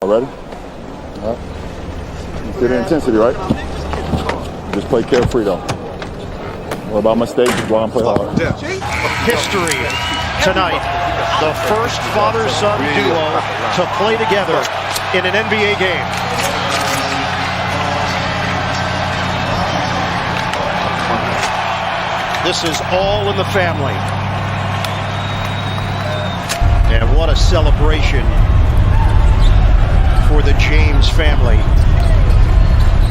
Ready? All right. You feel the intensity, right? Just play carefree, though. What about mistakes? Just go out and play hard. History tonight. The first father-son duo to play together in an NBA game. This is all in the family. And what a celebration for the James family.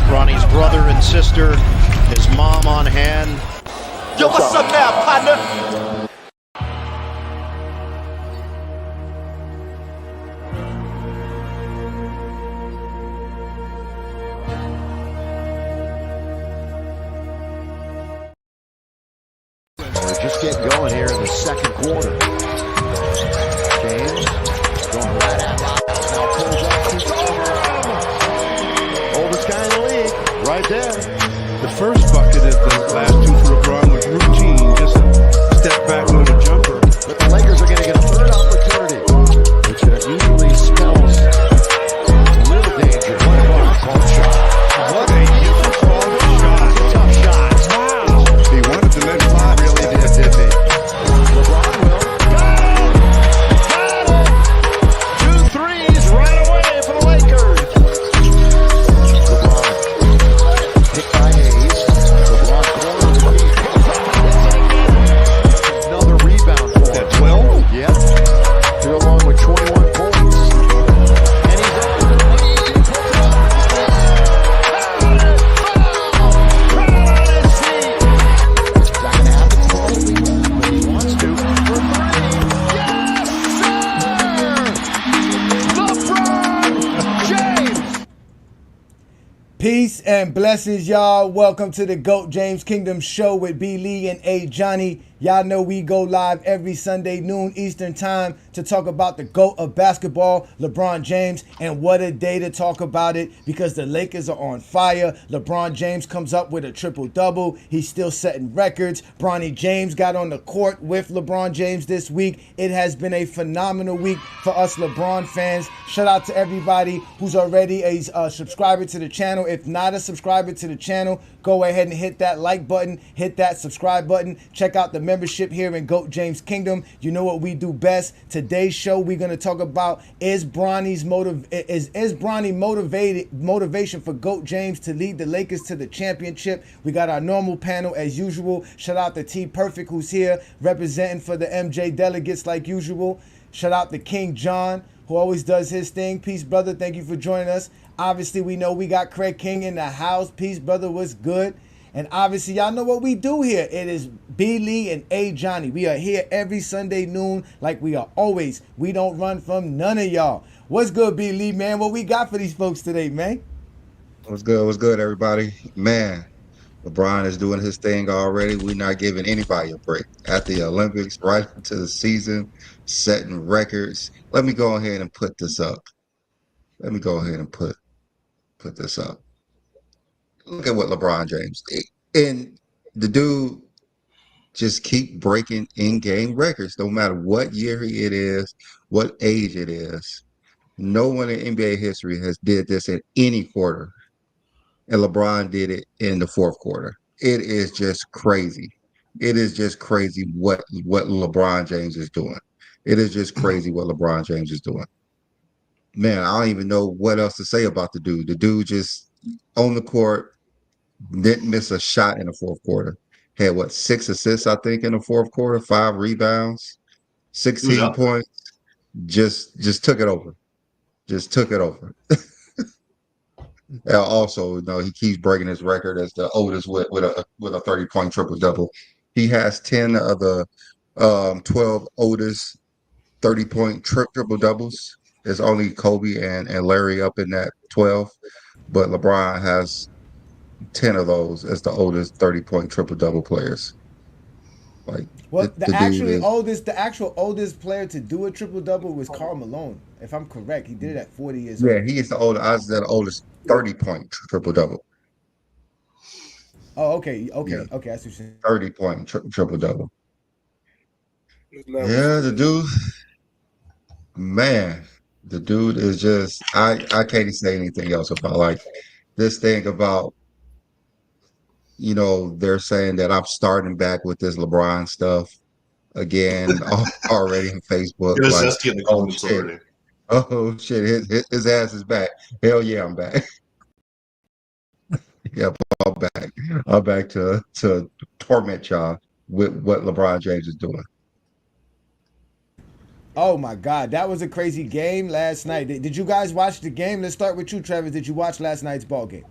Bronny's brother and sister, his mom on hand. Yo, what's up now, partner? We're just getting going here in the second quarter. James going right out. Now pulls up. Oldest guy in the league, right there. The first bucket of the last two for LeBron was routine, just a step back on a jumper. But the Lakers are going to get a third opportunity, which usually spells real danger. What a well-called shot. What a difficult shot. Tough shot. Wow. He wanted to let fly, really did, didn't he? LeBron will. Got it! 2 threes right away for the Lakers. LeBron picked by Hayes. LeBron corner to the deep. Another rebound for That 12? yeah. Threw along with 21 points. And he's over the lead. Crowd on his feet. That can happen slowly, but he wants to. For 3. Yes, sir! LeBron James. Peace and blessings, y'all. Welcome to the GOAT James Kingdom Show with B. Lee and A. Johnny. Y'all know we go live every Sunday noon Eastern time to talk about the GOAT of basketball, LeBron James, and what a day to talk about it because the Lakers are on fire. LeBron James comes up with a triple-double. He's still setting records. Bronny James got on the court with LeBron James this week. It has been a phenomenal week for us LeBron fans. Shout out to everybody who's already a subscriber to the channel. If not a subscriber to the channel, go ahead and hit that like button, hit that subscribe button. Check out the membership here in GOAT James Kingdom. You know what we do best. Today's show, we're going to talk about is Bronny motivation for GOAT James to lead the Lakers to the championship. We got our normal panel as usual. Shout out to T Perfect who's here representing for the MJ delegates like usual. Shout out to King John who always does his thing. Peace, brother. Thank you for joining us. Obviously, we know we got Craig King in the house. Peace, brother. What's good? And obviously, y'all know what we do here. It is B. Lee and A. Johnny. We are here every Sunday noon like we are always. We don't run from none of y'all. What's good, B. Lee, man? What we got for these folks today, man? What's good? What's good, everybody? Man, LeBron is doing his thing already. We're not giving anybody a break. At the Olympics, right into the season, setting records. Let me go ahead and put this up. Let me go ahead and put this up. Look at what LeBron James did. And the dude just keep breaking in-game records, no matter what year it is, what age it is. No one in NBA history has did this in any quarter. And LeBron did it in the fourth quarter. It is just crazy. It is just crazy what LeBron James is doing. It is just crazy what LeBron James is doing. Man, I don't even know what else to say about the dude. The dude just on the court, didn't miss a shot in the fourth quarter. Had 6 assists, I think, in the fourth quarter, 5 rebounds, 16 points. Just took it over. Just took it over. Also, he keeps breaking his record as the oldest with a 30-point triple-double. He has 10 of the 12 oldest 30-point triple-doubles. There's only Kobe and Larry up in that 12, but LeBron has 10 of those as the oldest 30-point triple-double players. The actual oldest player to do a triple-double was Karl Malone, if I'm correct. He did it at 40 years old. Yeah, he is the oldest 30-point triple-double. Oh, okay. Okay, Yeah. okay. I see what you're saying. 30-point triple-double. Yeah, the dude, man, The dude is just I can't even say anything else about like this thing about they're saying that I'm starting back with this LeBron stuff again already on Facebook. It was Like, zesty in the oh comments shit, already. oh shit, his ass is back. Hell yeah, I'm back. Yep, I'm back. I'm back to torment y'all with what LeBron James is doing. Oh my God, that was a crazy game last night. Did you guys watch the game? Let's start with you, Travis. Did you watch last night's ball game?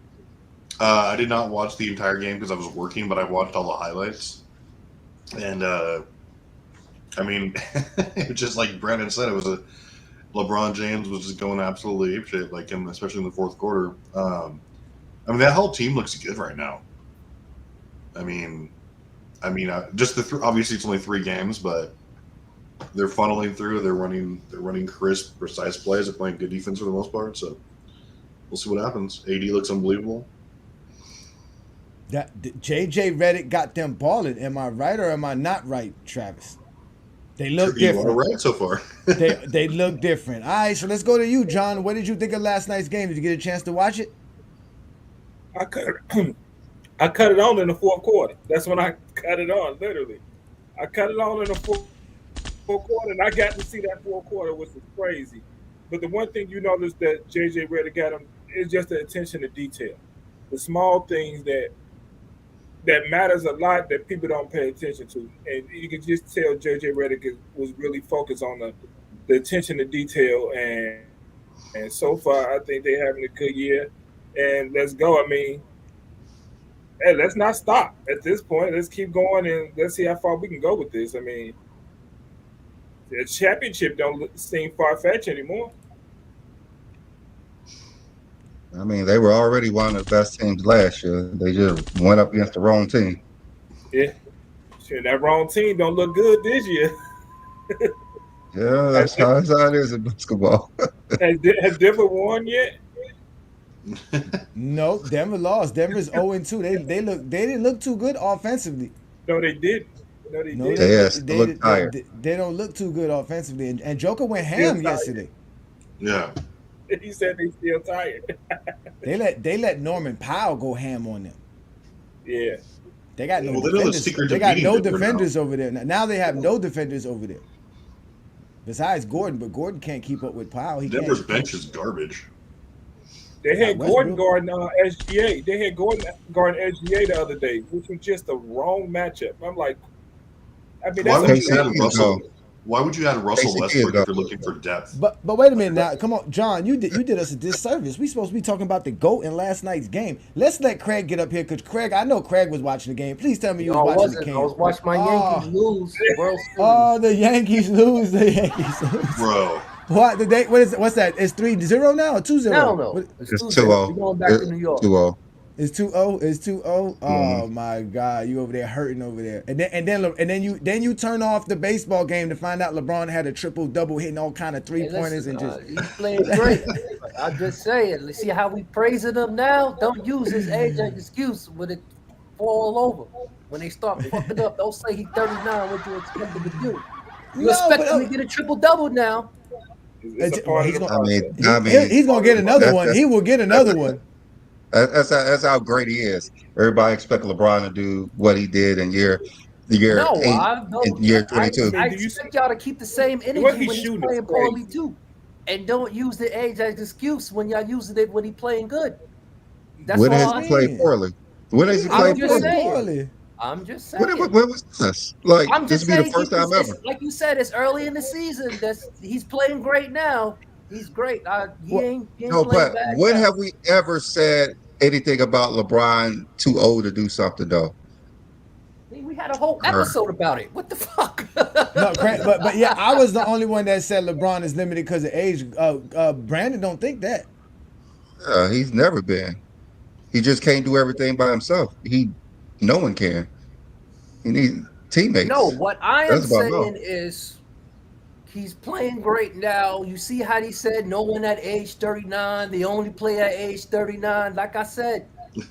I did not watch the entire game because I was working, but I watched all the highlights. And I mean, it was just like Brandon said, it was a LeBron James was just going absolutely apeshit, like him, especially in the fourth quarter. I mean, that whole team looks good right now. I mean, just obviously it's only 3 games, but they're funneling through. They're running crisp, precise plays. They're playing good defense for the most part. So we'll see what happens. AD looks unbelievable. That JJ Redick got them balling. Am I right or am I not right, Travis? They look different. You are right so far. they look different. All right, so let's go to you, John. What did you think of last night's game? Did you get a chance to watch it? I cut it on in the fourth quarter. That's when I cut it on, literally. I cut it on in the fourth quarter, and I got to see that fourth quarter, which was crazy. But the one thing you notice that JJ Redick got him is just the attention to detail, the small things that matters a lot that people don't pay attention to, and you can just tell JJ Redick was really focused on the attention to detail, and so far I think they're having a good year. And let's go. I mean, hey, let's not stop at this point. Let's keep going and let's see how far we can go with this. I mean, the championship don't seem far-fetched anymore. I mean, they were already one of the best teams last year. They just went up against the wrong team. Yeah. Sure, that wrong team don't look good this year. Yeah, that's how it is in basketball. Has Denver won yet? No, Denver lost. Denver's 0-2. They didn't look too good offensively. No, they didn't. No, they didn't. They look tired. They don't look too good offensively. And Joker went ham yesterday. Yeah. He said they still tired. They let Norman Powell go ham on them. Yeah. They got no Well, defenders. They got no Denver defenders over there. Now they have no defenders over there. Besides Gordon, but Gordon can't keep up with Powell. Denver's bench is garbage. They had Gordon guarding SGA. They had Gordon guarding SGA the other day, which was just the wrong matchup. I'm like, I mean, that's why would you add Russell Westbrook if you're looking for depth? But wait a minute now. Come on, John. You did us a disservice. We supposed to be talking about the GOAT in last night's game. Let's let Craig get up here because Craig, I know Craig was watching the game. Please tell me you was watching the game. I was watching my Yankees lose. World Series. Oh, the Yankees lose. The Yankees lose. Bro. What the day? What is it? What's that? It's 3-0 now or 2-0? No. It's 2-0. We're going back to New York. 2-0. It's 2-0. It's 2-0. Oh my God, you over there hurting over there. And then you turn off the baseball game to find out LeBron had a triple double, hitting all kind of 3-pointers and just he's playing great. I'm just saying. Let's see how we praising him now. Don't use his age as excuse when it fall over. When they start fucking up, don't say he's 39. What you expect him to do? You expect him to get a triple double now. He's gonna get another one. He will get another one. That's how great he is. Everybody expect LeBron to do what he did in year 8, in year 22. I expect y'all to keep the same energy when he's playing poorly too, and don't use the age as excuse when y'all using it when he's playing good. That's when all has he played poorly? When has he played poorly? I'm just saying. When was this? Like, I'm this just will be saying, the first time ever. Like you said, it's early in the season. He's playing great now. He's great. He ain't but bad when now. have we ever said anything about LeBron too old to do something though? We had a whole episode about it. What the fuck? No, but yeah, I was the only one that said LeBron is limited because of age. Brandon don't think that. He's never been. He just can't do everything by himself. No one can. He needs teammates. No, what I am saying is he's playing great now. You see how he said no one at age 39. They only play at age 39. Like I said,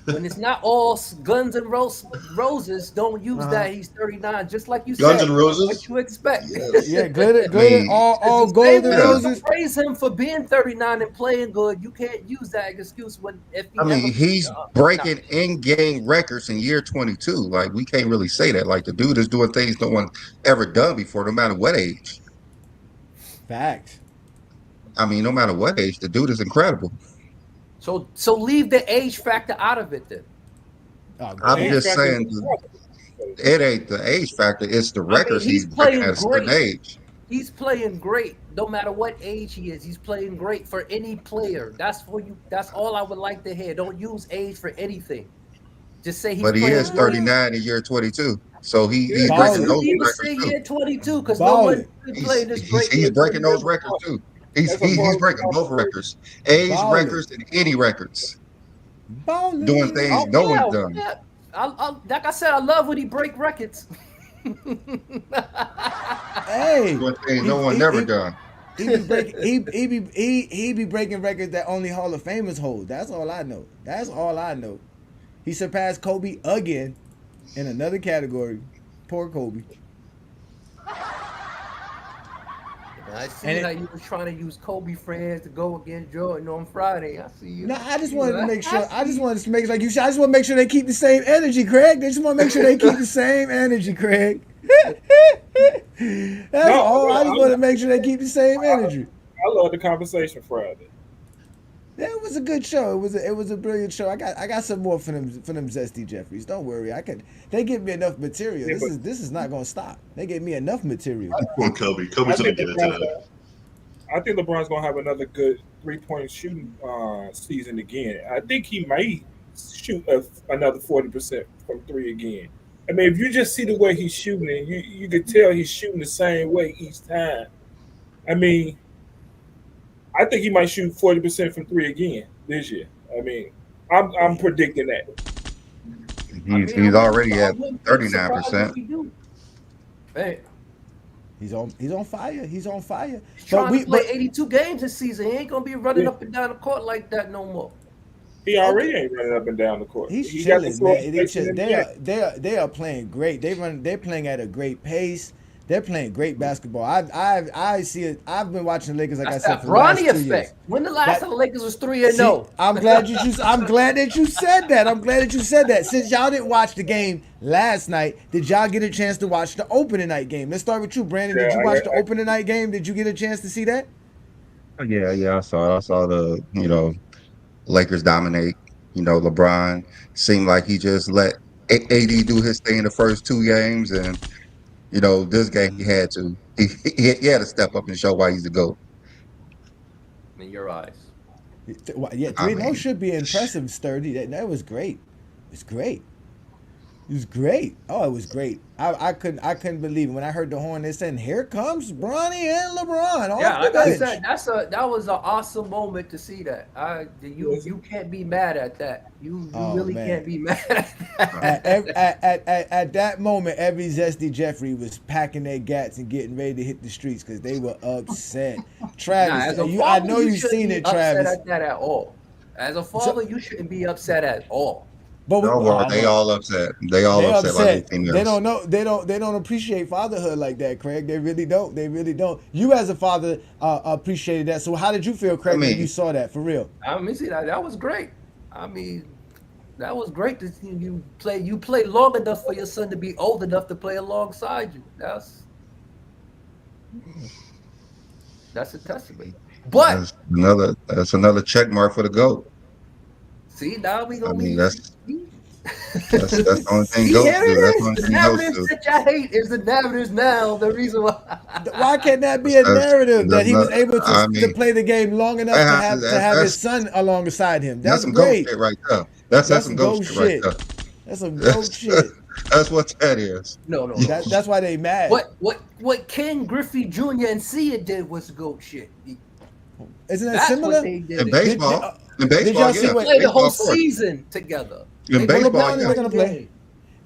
When it's not all guns and roses, don't use that. He's 39, just like you Guns said. and Roses? What you expect? Yeah, glitter, mean, all The gold same and way you roses. praise him for being 39 and playing good. You can't use that excuse if he I mean, ever. he's Nah. breaking in-game records in year 22. Like, we can't really say that. Like, the dude is doing things no one ever done before, no matter what age. Facts. I mean, no matter what age, the dude is incredible. So leave the age factor out of it then. Oh, I'm Age just factor saying, is- it ain't the age factor. It's the records he's he's breaking playing at a certain great. age. He's playing great, no matter what age he is. He's playing great for any player. That's for you. That's all I would like to hear. Don't use age for anything. Just say he's But he playing is great. 39 in year 22. So he's Ballin'. breaking You those even records say too. year 22 because no one Ballin'. been playing this great. He's year breaking those 22. records too. He's That's a part of breaking the both records, age Ballin'. records and any records, Ballin'. doing things Oh, no one's done. yeah. Like I said, I love when he break records. Hey, Doing things no one never done. He be breaking records that only Hall of Famers hold. That's all I know. That's all I know. He surpassed Kobe again in another category. Poor Kobe. I see And how you was trying to use Kobe fans to go against Jordan on Friday. I see you. No, I just wanted to make sure. I just wanted to make like you said. I just want to make sure they keep the same energy, Craig. They just want to make sure they keep the same energy, Craig. That's all. I just want to make sure they keep the same energy. I love the conversation Friday. Yeah, it was a good show. It was a brilliant show. I got some more for them Zesty Jeffries. Don't worry. They give me enough material. This is not gonna stop. They gave me enough material. Poor Kobe. Kobe's gonna get it today. I think LeBron's gonna have another good 3-point shooting season again. I think he might shoot another 40% from three again. I mean, if you just see the way he's shooting, and you can tell he's shooting the same way each time. I mean, I think he might shoot 40% from three again this year. I mean, I'm predicting that. He's already at 39%. Hey, He's on fire. He's on fire. he's trying to play 82 games this season. He ain't gonna be running up and down the court like that no more. He already ain't running up and down the court. He's He got the chilling, floor man. space in the NBA. They are playing great. They're playing at a great pace. They're playing great basketball. I see it. I've been watching the Lakers, like That's I said, that for the last 2 Bronny years. effect. When the last time the Lakers was 3-0? See, I'm glad that you said that. I'm glad that you said that. Since y'all didn't watch the game last night, did y'all get a chance to watch the opening night game? Let's start with you, Brandon. Did you watch the opening night game? Did you get a chance to see that? Yeah, I saw it. I saw the Lakers dominate. LeBron seemed like he just let AD do his thing in the first 2 games, and this game he had to. He had to step up and show why he's the GOAT. In your eyes. Yeah, 3-0 should be impressive, sturdy. That was great. It's great. It was great. Oh, it was great. I couldn't believe it. When I heard the horn, they said, "Here comes Bronny and LeBron off Yeah, the like I bench." said, that was an awesome moment to see that. You can't be mad at that. You really can't be mad at that. At that moment, every Zesty Jeffrey was packing their gats and getting ready to hit the streets because they were upset. Travis, I know you've seen it, Travis. Upset at that at all. As a father, you shouldn't be upset at all. But they all upset. They all upset like anything else. They don't know. They don't appreciate fatherhood like that, Craig. They really don't. They really don't. You as a father appreciated that. So how did you feel, Craig, when you saw that? For real. I mean, see that was great. I mean, that was great to see you play. You play long enough for your son to be old enough to play alongside you. That's a testament. But that's another check mark for the GOAT. See, now we gonna that's the only thing GOATs do. That's the only thing GOATs do. That I hate is the narratives now. The reason why. Why can't that be a narrative that he was able to play the game long enough to have his son alongside him? That's some great. GOAT shit right there. That's some GOAT shit right there. That's some GOAT shit. That's what that is. No. That's why they mad. What Ken Griffey Jr. and Sia did was GOAT shit. Isn't that similar? In baseball. Did y'all see they played the whole season together. In baseball, they're gonna play.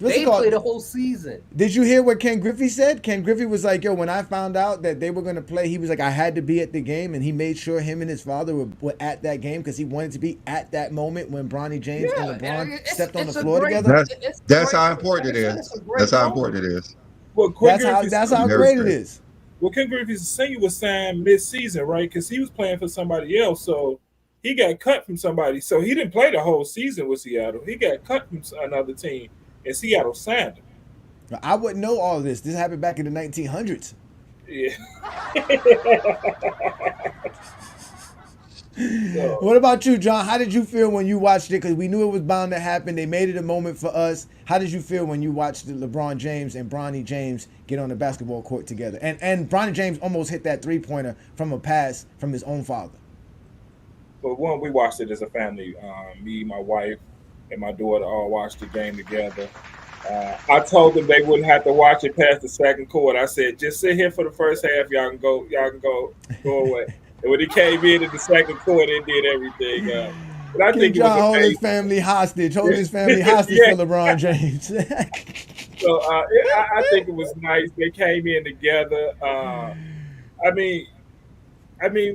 They played the whole season. Did you hear what Ken Griffey said? Ken Griffey was like, yo, when I found out that they were going to play, he was like, I had to be at the game, and he made sure him and his father were at that game because he wanted to be at that moment when Bronny James and LeBron stepped on the floor together. That's how important it is. That's how important it is. Well, that's how great it is. Well, Ken Griffey's senior was signed mid-season, right? Because he was playing for somebody else, so he got cut from somebody. So he didn't play the whole season with Seattle. He got cut from another team, and Seattle signed him. I wouldn't know all of this. This happened back in the 1900s. Yeah. What about you, John? How did you feel when you watched it? Because we knew it was bound to happen. They made it a moment for us. How did you feel when you watched LeBron James and Bronny James get on the basketball court together? And Bronny James almost hit that three-pointer from a pass from his own father. But one, we watched it as a family. Me, my wife, and my daughter all watched the game together. I told them they wouldn't have to watch it past the second quarter. I said, just sit here for the first half. Y'all can go away. And when he came in the second quarter, it did everything. But I think John hold his family hostage. Hold his family hostage for LeBron James. So I think it was nice. They came in together. I mean,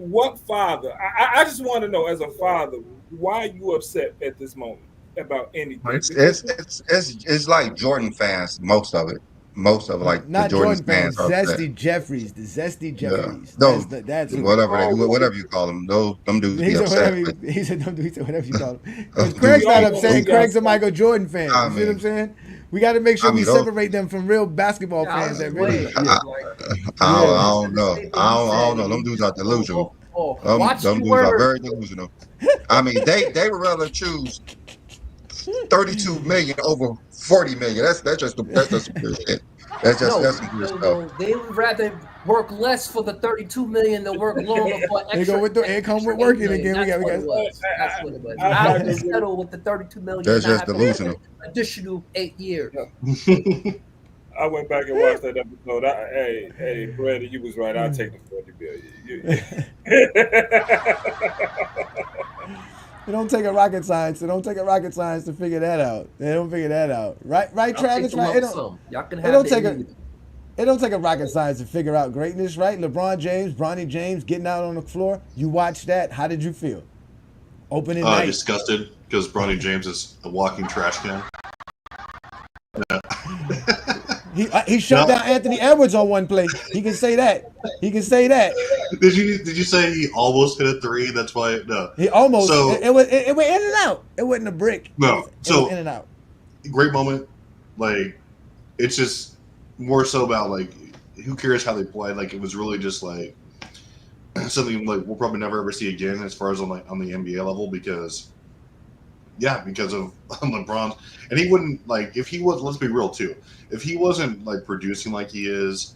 what father? I just want to know, as a father, why are you upset at this moment about anything? It's like Jordan fans, most of it, like not the Jordan fans. fans. The Zesty Jeffries. Yeah. That's whatever you call them. Them dudes be upset. He said whatever you call them. Craig's not upset. Craig's a Michael Jordan fan. You see what I'm saying? We got to make sure we separate them from real basketball fans. That really. I don't know. I don't know. Them dudes are delusional. Them dudes are very delusional. I mean, they would rather choose 32 million over 40 million. That's just some good shit. That's some good stuff. They would rather work less for the 32 million than work longer for extra. It come with working again. That's what it was. I would settle with the 32 million. That's just delusional. Additional 8 years. I went back and watched that episode. Hey, Brandon, you was right. I'll take the 40 billion. It don't take a rocket science. It don't take a rocket science to figure that out. They don't figure that out, right, Travis? Right? It don't take a rocket science to figure out greatness, right? LeBron James, Bronny James getting out on the floor. You watched that. How did you feel? Opening night. Disgusted because Bronny James is a walking trash can. He shut down Anthony Edwards on one play. He can say that. Did you say he almost hit a three? That's why no. He almost. So, it went in and out. It wasn't a brick. No. It was in and out. Great moment. Like, it's just more so about like who cares how they play. Like, it was really just like something like we'll probably never ever see again as far as on the NBA level because of LeBron. And he wouldn't, like, if he was, let's be real too, if he wasn't like producing like he is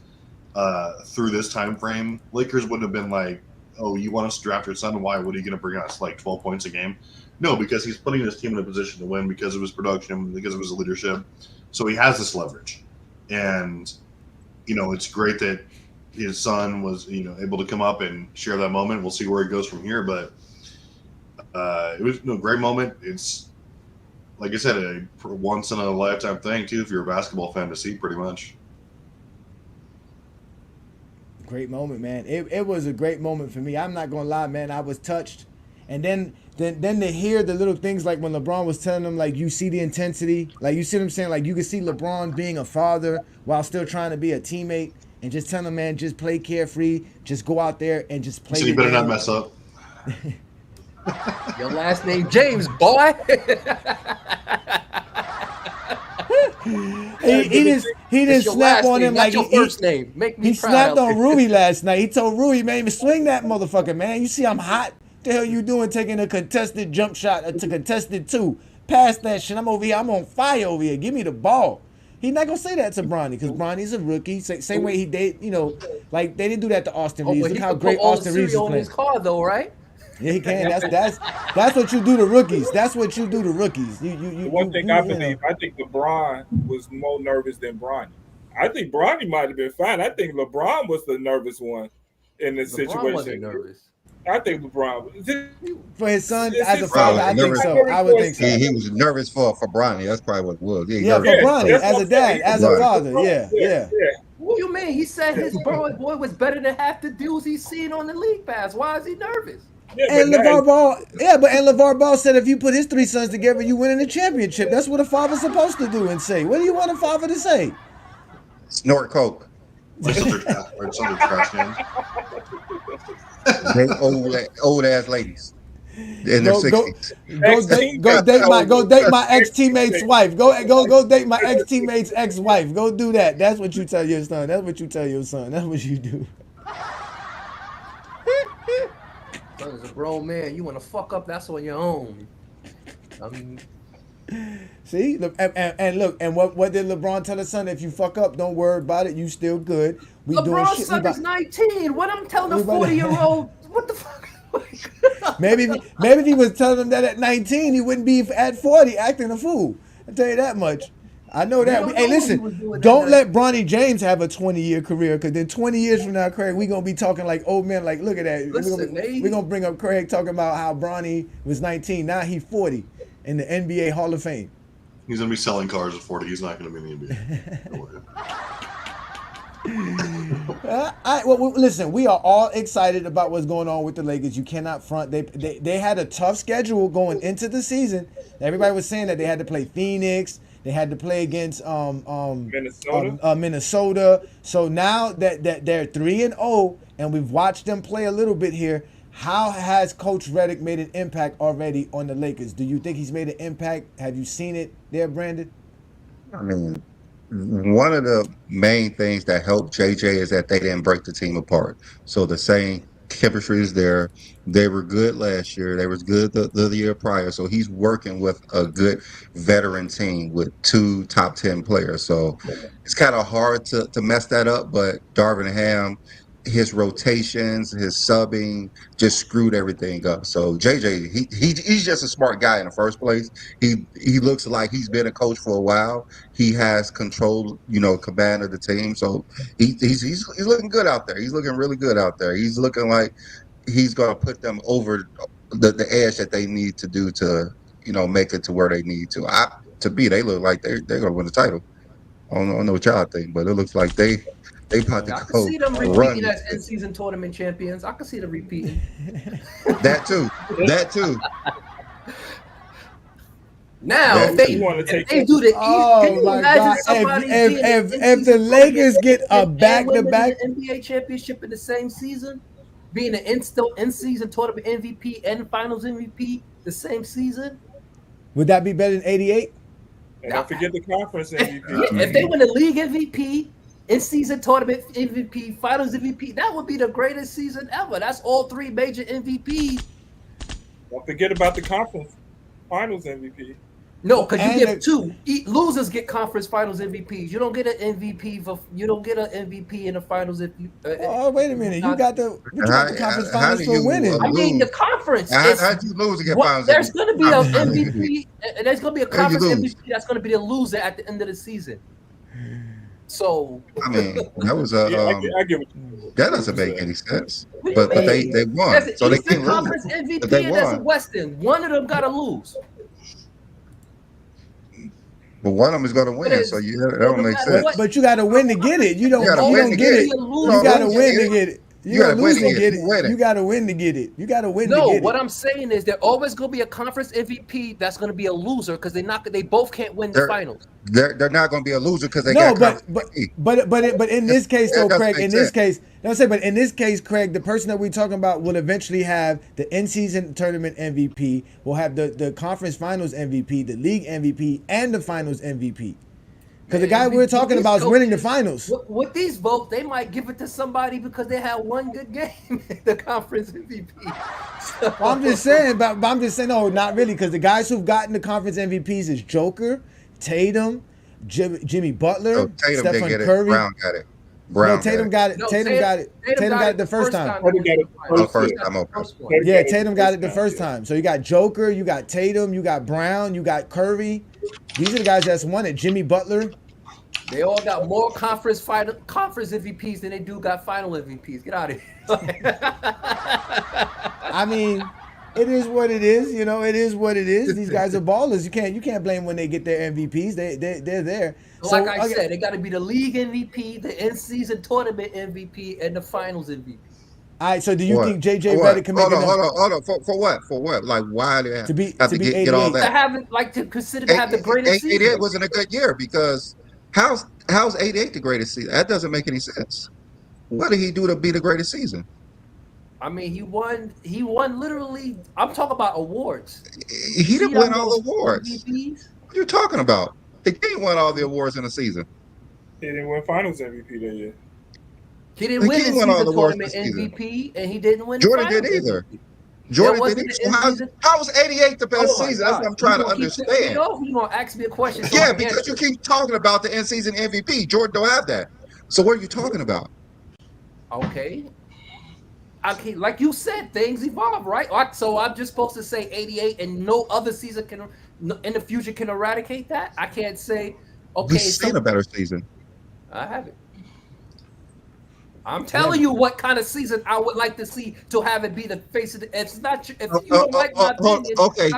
through this time frame, Lakers wouldn't have been like, oh, you want us to draft your son? Why? What are you going to bring us, like 12 points a game? No, because he's putting his team in a position to win because of his production, because of his leadership. So he has this leverage. And, it's great that his son was, able to come up and share that moment. We'll see where it goes from here. But it was a great moment. It's, like I said, a once in a lifetime thing too. If you're a basketball fan, to see pretty much. Great moment, man. It was a great moment for me. I'm not gonna lie, man. I was touched, and then to hear the little things like when LeBron was telling them, like, you see the intensity, like you see what I'm saying, like you can see LeBron being a father while still trying to be a teammate, and just telling him, man, just play carefree, just go out there and just play. So you better not mess up. Your last name James, boy. he didn't snap on him like first name. Make me he snapped on Rui last night. He told Rui, man, swing that motherfucker, man. You see I'm hot. The hell you doing taking a contested jump shot to contested two? Pass that shit. I'm over here. I'm on fire over here. Give me the ball. He's not gonna say that to Bronny because Bronny's a rookie. Same way he did, like they didn't do that to Austin Reeves. Look how great Austin Reeves is playing. On his car though, right? Yeah, he can. That's what you do to rookies. That's what you do to rookies. One thing I believe, I think LeBron was more nervous than Bronny. I think Bronny might have been fine. I think LeBron was the nervous one in this situation. Wasn't nervous. I think LeBron. Is it, For his son, is as a his father, son I think nervous? so. I would think so. He was nervous for Bronny. That's probably what it was. He Yeah, nervous for Bronny, that's as what a I'm dad, saying. as a Right. father. Yeah. What do you mean? He said his boy was better than half the dudes he's seen on the league pass. Why is he nervous? Yeah, And but now- LeVar Ball, and LeVar Ball said if you put his three sons together, you winning the championship. That's what a father's supposed to do and say. What do you want a father to say? Snort coke. Like some of their trash cans. They old ass ladies in their Go 60s. date my ex teammate's wife. Go date my ex teammate's ex wife. Go do that. That's what you tell your son. That's what you tell your son. That's what you do. Son is a grown man. You want to fuck up? That's on your own. I mean, See, and look, and what did LeBron tell his son? If you fuck up, don't worry about it. You still good. We doing LeBron's shit. son is 19. What I'm telling a we about- 40-year-old? What the fuck? Maybe if he was telling him that at 19, he wouldn't be at 40 acting a fool. I tell you that much. I know that. don't Hey, know what he was listen, doing don't that let Bronny James have a 20-year career, because then 20 years from now, Craig, we gonna be talking like old men. Like, look at that. Listen, We're gonna bring up Craig talking about how Bronny was 19. Now he's 40 in the NBA Hall of Fame. He's gonna be selling cars at 40. He's not gonna be in the NBA. Don't worry. Listen, we are all excited about what's going on with the Lakers. You cannot front. They had a tough schedule going into the season. Everybody was saying that they had to play Phoenix. They had to play against Minnesota. So now that they're 3-0 and we've watched them play a little bit here, how has Coach Redick made an impact already on the Lakers? Do you think he's made an impact? Have you seen it there, Brandon? I mean, one of the main things that helped JJ is that they didn't break the team apart. So the same chemistry is there. They were good last year. They was good the year prior. So he's working with a good veteran team with 2 top 10 players. So it's kind of hard to mess that up. But Darvin Ham, his rotations, his subbing just screwed everything up. So JJ, he's just a smart guy in the first place. He looks like he's been a coach for a while. He has control, command of the team. So he's looking good out there. He's looking really good out there. He's looking like he's going to put them over the edge that they need to do to, make it to where they need to. They look like they're going to win the title. I don't know what y'all think, but it looks like they about to I can go see them run. repeating as in-season tournament champions. I can see them repeating. That too. Now, if they do the East, can you imagine somebody if the Lakers get a back-to-back NBA championship in the same season, being an in-season tournament MVP and Finals MVP the same season? Would that be better than 88? And don't forget the conference MVP. If they win the league MVP, in-season tournament MVP, Finals MVP, that would be the greatest season ever. That's all 3 major MVPs. Don't forget about the conference Finals MVP. No, because you get 2. Losers get conference Finals MVPs. You don't get an MVP in the Finals if you. Oh, wait a minute! You got the conference Finals for winning. I mean, the conference. How'd you lose to get Finals? There's going to be an MVP, and there's going to be a conference MVP that's going to be the loser at the end of the season. So I mean, that was I get that doesn't make any sense. But they won, there's so they an can't Eastern Conference lose. MVP But they and there's a won. Western. One of them got to lose. But one of them is going to win, so that don't make sense. But you got to win to get it. You don't You gotta win to get get it. it. You got to win to get it. You got to lose to get it. Winning. You got to win to get it. You got to win to No, get it. what I'm saying is there's always going to be a conference MVP that's going to be a loser because they both can't win the finals. They're not going to be a loser because they No, got but in this case though, That doesn't Craig, make in this sense. case, no, say, but in this case, Craig, the person that we're talking about will eventually have the in-season tournament MVP, will have the conference finals MVP, the league MVP, and the finals MVP. Because the guy we're talking about is winning the finals. With these votes, they might give it to somebody because they had one good game in the conference MVP. So, Well, I'm just saying, but I'm just saying, no, not really, because the guys who've gotten the conference MVPs is Joker, Tatum, Jimmy Butler, So Tatum Stephen didn't get it. Curry. Brown got it. Brown No, Tatum got it. No, Tatum got it. Tatum got it the first time. Tatum got it Oh, first time. Okay. Yeah, Tatum got it the first time. So you got Joker, you got Tatum, you got Brown, you got Curry. These are the guys that's won it. Jimmy Butler. They all got more conference MVPs than they do got final MVPs. Get out of here. I mean, it is what it is. You know, it is what it is. These guys are ballers. You can't blame when they get their MVPs. They're there. Like I said, they got to be the league MVP, the in-season tournament MVP, and the finals MVP. All right. So do you think JJ Redick can make hold on. For what? For what? Like, why do they have to get all that? To have it, like, to consider to have the greatest season. 88 wasn't a good year because how's 88 the greatest season? That doesn't make any sense. What did he do to be the greatest season? I mean, he won literally. I'm talking about awards. He didn't win all the awards. MVPs? What are you talking about? The King won all the awards in the season. He didn't win Finals MVP that year. He didn't win the season tournament MVP, and he didn't win. Jordan didn't either. Jordan didn't. So how was 88 the best season? That's what I'm trying to understand. You gonna ask me a question? Yeah, because you keep talking about the in-season MVP. Jordan don't have that. So what are you talking about? Okay. Like you said, things evolve, right? So I'm just supposed to say 88, and no other season in the future can eradicate that. I can't say. Okay, we've seen a better season. I haven't. I'm telling you what kind of season I would like to see to have it be the face of the. It's not. If you don't like my opinion, okay,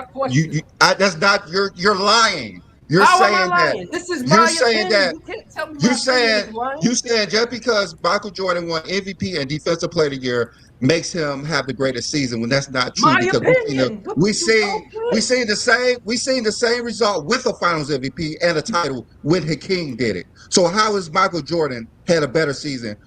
that's not. You're lying. You're saying that. This is my opinion. You can't tell me you're saying just because Michael Jordan won MVP and Defensive Player of the Year makes him have the greatest season when that's not true. My opinion. We seen the same result with the Finals MVP and a title when Hakeem did it. So how is Michael Jordan had a better season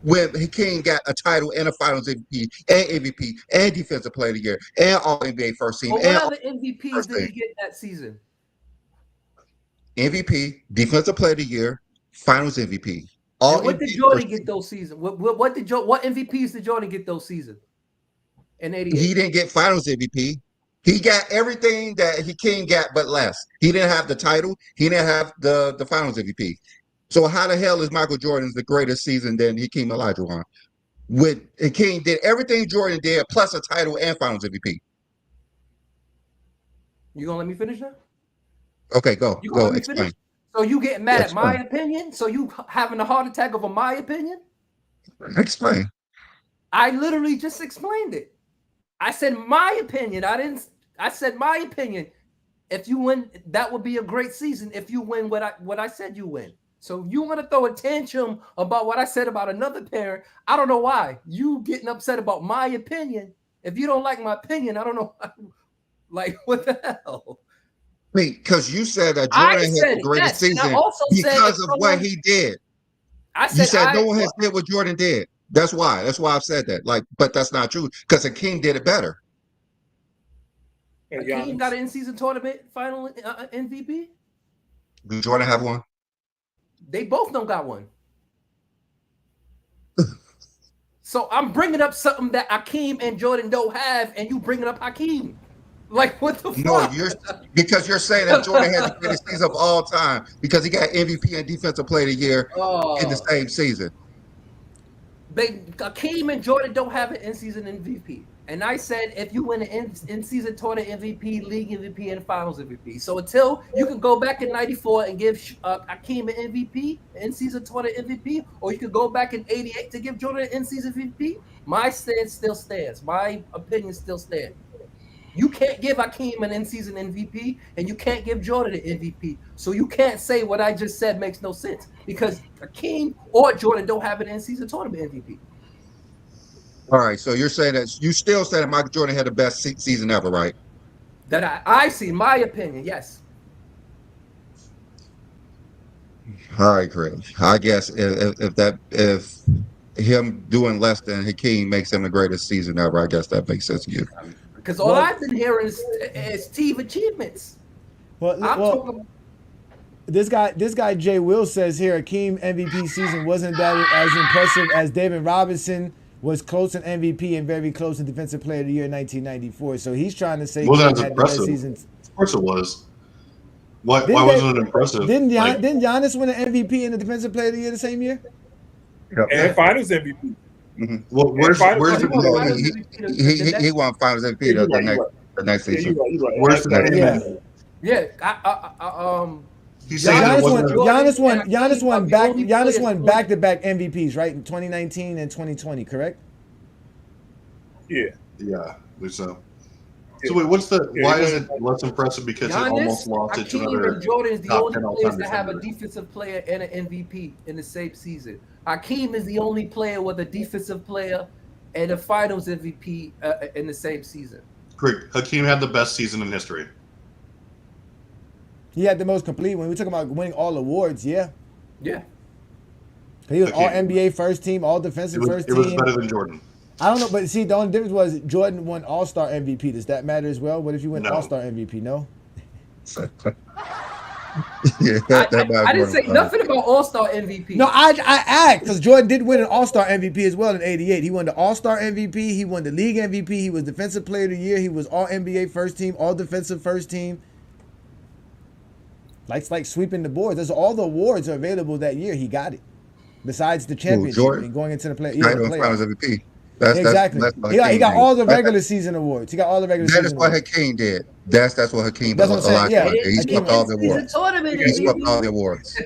when Hakeem got a title and a Finals MVP and Defensive Player of the Year and All NBA First Team? What other MVPs did he get that season? MVP, Defensive Player of the Year, Finals MVP. What did Jordan get those seasons? What MVPs did Jordan get those seasons? In 88. He didn't get Finals MVP. He got everything that Hakeem got, but less. He didn't have the title. He didn't have the Finals MVP. So how the hell is Michael Jordan's the greatest season than Hakeem Olajuwon? With Hakeem did everything Jordan did, plus a title and Finals MVP. You gonna let me finish now? Okay, go explain. Finish? So you getting mad at my opinion? So you having a heart attack over my opinion? Explain. I literally just explained it. I said my opinion. I said my opinion. If you win, that would be a great season. If you win what I said you win. So you want to throw a tantrum about what I said about another parent? I don't know why. You getting upset about my opinion. If you don't like my opinion, I don't know. Like, what the hell? Because you said that Jordan had the greatest season because of what he did. You said no one has did what Jordan did. That's why. That's why I've said that. Like, but that's not true because Hakeem did it better. Hakeem got an in-season tournament final MVP. Did Jordan have one? They both don't got one. So I'm bringing up something that Hakeem and Jordan don't have, and you bringing up Hakeem. Like, what the fuck? No, because you're saying that Jordan had the greatest season of all time because he got MVP and Defensive Player of the Year in the same season. Hakeem and Jordan don't have an in-season MVP. And I said if you win an in-season tournament MVP, league MVP, and finals MVP. So until you can go back in 94 and give Hakeem an MVP, in-season tournament MVP, or you could go back in 88 to give Jordan an in-season MVP, my stance still stands. My opinion still stands. You can't give Hakeem an in-season MVP, and you can't give Jordan an MVP. So you can't say what I just said makes no sense because Hakeem or Jordan don't have an in-season tournament MVP. All right, so you're saying that you still say that Michael Jordan had the best season ever, right? That I see, my opinion, yes. All right, Chris. I guess if him doing less than Hakeem makes him the greatest season ever, I guess that makes sense to you. Because all I've been hearing is team achievements. This guy Jay Will says here, Hakeem MVP season wasn't that as impressive as David Robinson was close in MVP and very close in Defensive Player of the Year in 1994. So he's trying to say it wasn't as impressive. Of course it was. Why wasn't it impressive? Didn't Giannis win an MVP and the Defensive Player of the Year the same year? Yep. And Finals MVP. Mm-hmm. Well, where's he won Finals MVP the next season. Where's the He's saying it wasn't. Giannis won back-to-back MVPs, right, in 2019 and 2020, correct? Yeah. Yeah, I believe so. So wait, why is it less impressive? Because he almost lost it to Hakeem another and Jordan is the top only 10 players all-time that have a defender. defensive player and an MVP in the same season. Hakeem is the only player with a defensive player and a Finals MVP in the same season. Correct. Hakeem had the best season in history. He had the most complete. When we talk about winning all awards, yeah. Yeah. He was Hakeem. all NBA first team, all defensive first It team. was better than Jordan. I don't know, but see, the only difference was Jordan won All-Star MVP. Does that matter as well? What if you win No. All-Star MVP? No? Yeah, I didn't say nothing about All-Star MVP. No, I asked because Jordan did win an All-Star MVP as well in '88. He won the All-Star MVP. He won the league MVP. He was Defensive Player of the Year. He was All NBA first team, All Defensive first team. Like sweeping the boards. That's all the awards are available that year. He got it. Besides the championship and going into the play. Yeah, the Finals MVP. Exactly. He got all the regular season awards. He got all the regular season awards. That is what Hakeem did. That's what Hakeem That's what I'm saying. Yeah. He swept all the awards. He swept all the awards.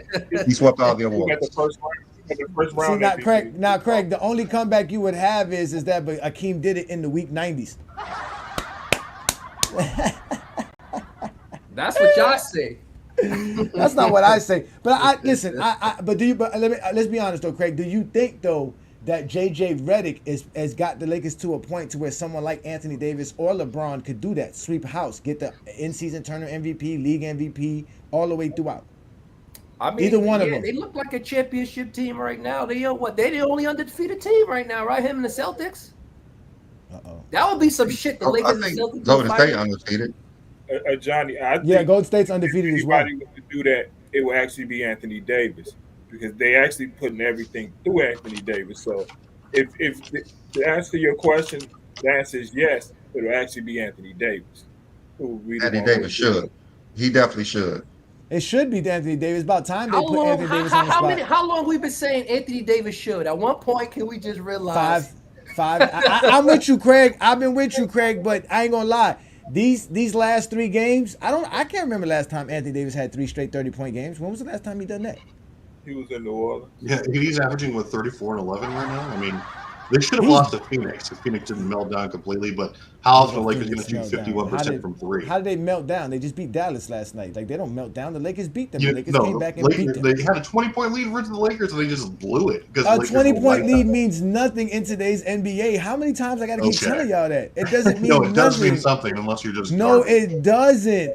He swept all the He got awards. the first round. See, now, Craig, the only comeback you would have is that, but Hakeem did it in the weak 90s. That's what y'all say. That's not what I say. But listen. Let's be honest though, Craig. Do you think though that JJ Redick has got the Lakers to a point to where someone like Anthony Davis or LeBron could do that, sweep house, get the in-season tournament MVP, league MVP, all the way throughout? I mean, either one of them. They look like a championship team right now. They're the only undefeated team right now, right? Him and the Celtics. That would be some shit. The Lakers and Celtics. Golden State undefeated. Johnny, I think Golden State's undefeated as well. If anybody would do that, it will actually be Anthony Davis because they actually putting everything through Anthony Davis. So, if to answer your question, the answer is yes. It will actually be Anthony Davis. Anthony Davis should. He definitely should. It should be Anthony Davis. About time they put Anthony Davis on the spot. How long we been saying Anthony Davis should? At one point, can we just realize? Five. I'm with you, Craig. I've been with you, Craig, but I ain't gonna lie. These last 3 games, I can't remember last time Anthony Davis had 3 straight 30-point games. When was the last time he done that? He was in New Orleans. Yeah, he's averaging 34 and 11 right now. I mean, they should have lost to Phoenix if Phoenix didn't melt down completely. But how is the Lakers going to shoot 51% from 3? How did they melt down? They just beat Dallas last night. Like, they don't melt down. The Lakers beat them. The Lakers came back and beat them. They had a 20-point lead versus the Lakers, and they just blew it. A 20-point lead means nothing in today's NBA. How many times I got to keep telling y'all that? It doesn't mean nothing. No, it does mean something unless you're just No, garbage. it doesn't.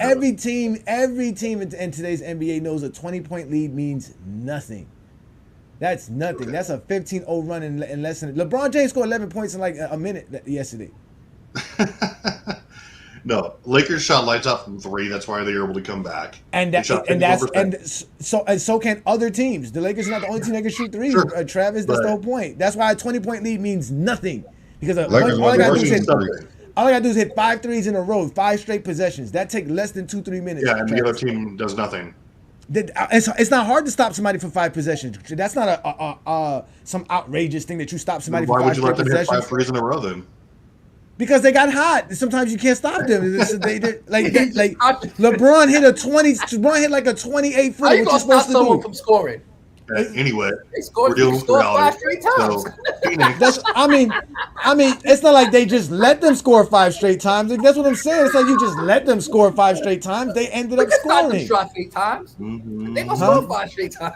Every team in today's NBA knows a 20-point lead means nothing. That's nothing. Okay. That's a 15-0 run in less than. LeBron James scored 11 points in like a minute yesterday. No, Lakers shot lights out from 3. That's why they were able to come back. So can other teams. The Lakers are not the only team that can shoot 3. Sure. Travis, that's the whole point. That's why a 20-point lead means nothing because all I gotta do is hit 5 threes in a row, 5 straight possessions. That takes less than 2-3 minutes. Yeah, and the other team does nothing. It's not hard to stop somebody for 5 possessions. That's not some outrageous thing that you stop somebody for 5 straight possessions. Why would you let them hit 5 threes in a row then? Because they got hot. Sometimes you can't stop them. LeBron hit like a 28 footer. How you gonna stop someone from scoring? Anyway, we're dealing with reality. 5 straight times. I mean, it's not like they just let them score 5 straight times. That's what I'm saying. It's like you just let them score 5 straight times. They ended up scoring. Stop 5 straight times. Mm-hmm. They gonna score 5 straight times.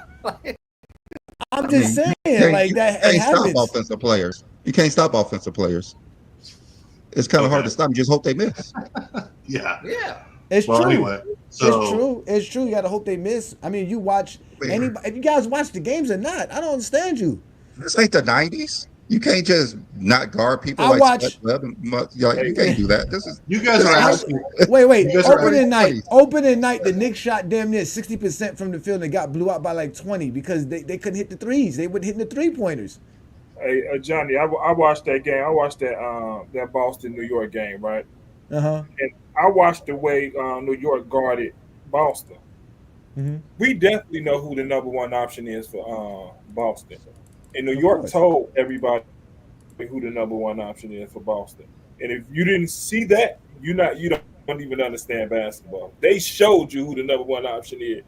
I'm just saying, like that. You can't stop offensive players. You can't stop offensive players. It's kind of hard to stop. You just hope they miss. Yeah. It's true. Anyway, it's true. You gotta hope they miss. I mean, you watch anybody. If you guys watch the games or not, I don't understand you. This ain't the 90s. You can't just not guard people. You can't do that. This is you guys are asking. Wait. Opening night, the Knicks shot damn near 60% from the field and got blew out by like 20 because they couldn't hit the threes. They wouldn't hit the 3-pointers. Hey, Johnny, I watched that game. I watched that Boston New York game, right? And I watched the way New York guarded Boston. Mm-hmm. We definitely know who the number 1 option is for Boston. And New York told everybody who the number 1 option is for Boston. And if you didn't see that, you don't even understand basketball. They showed you who the number 1 option is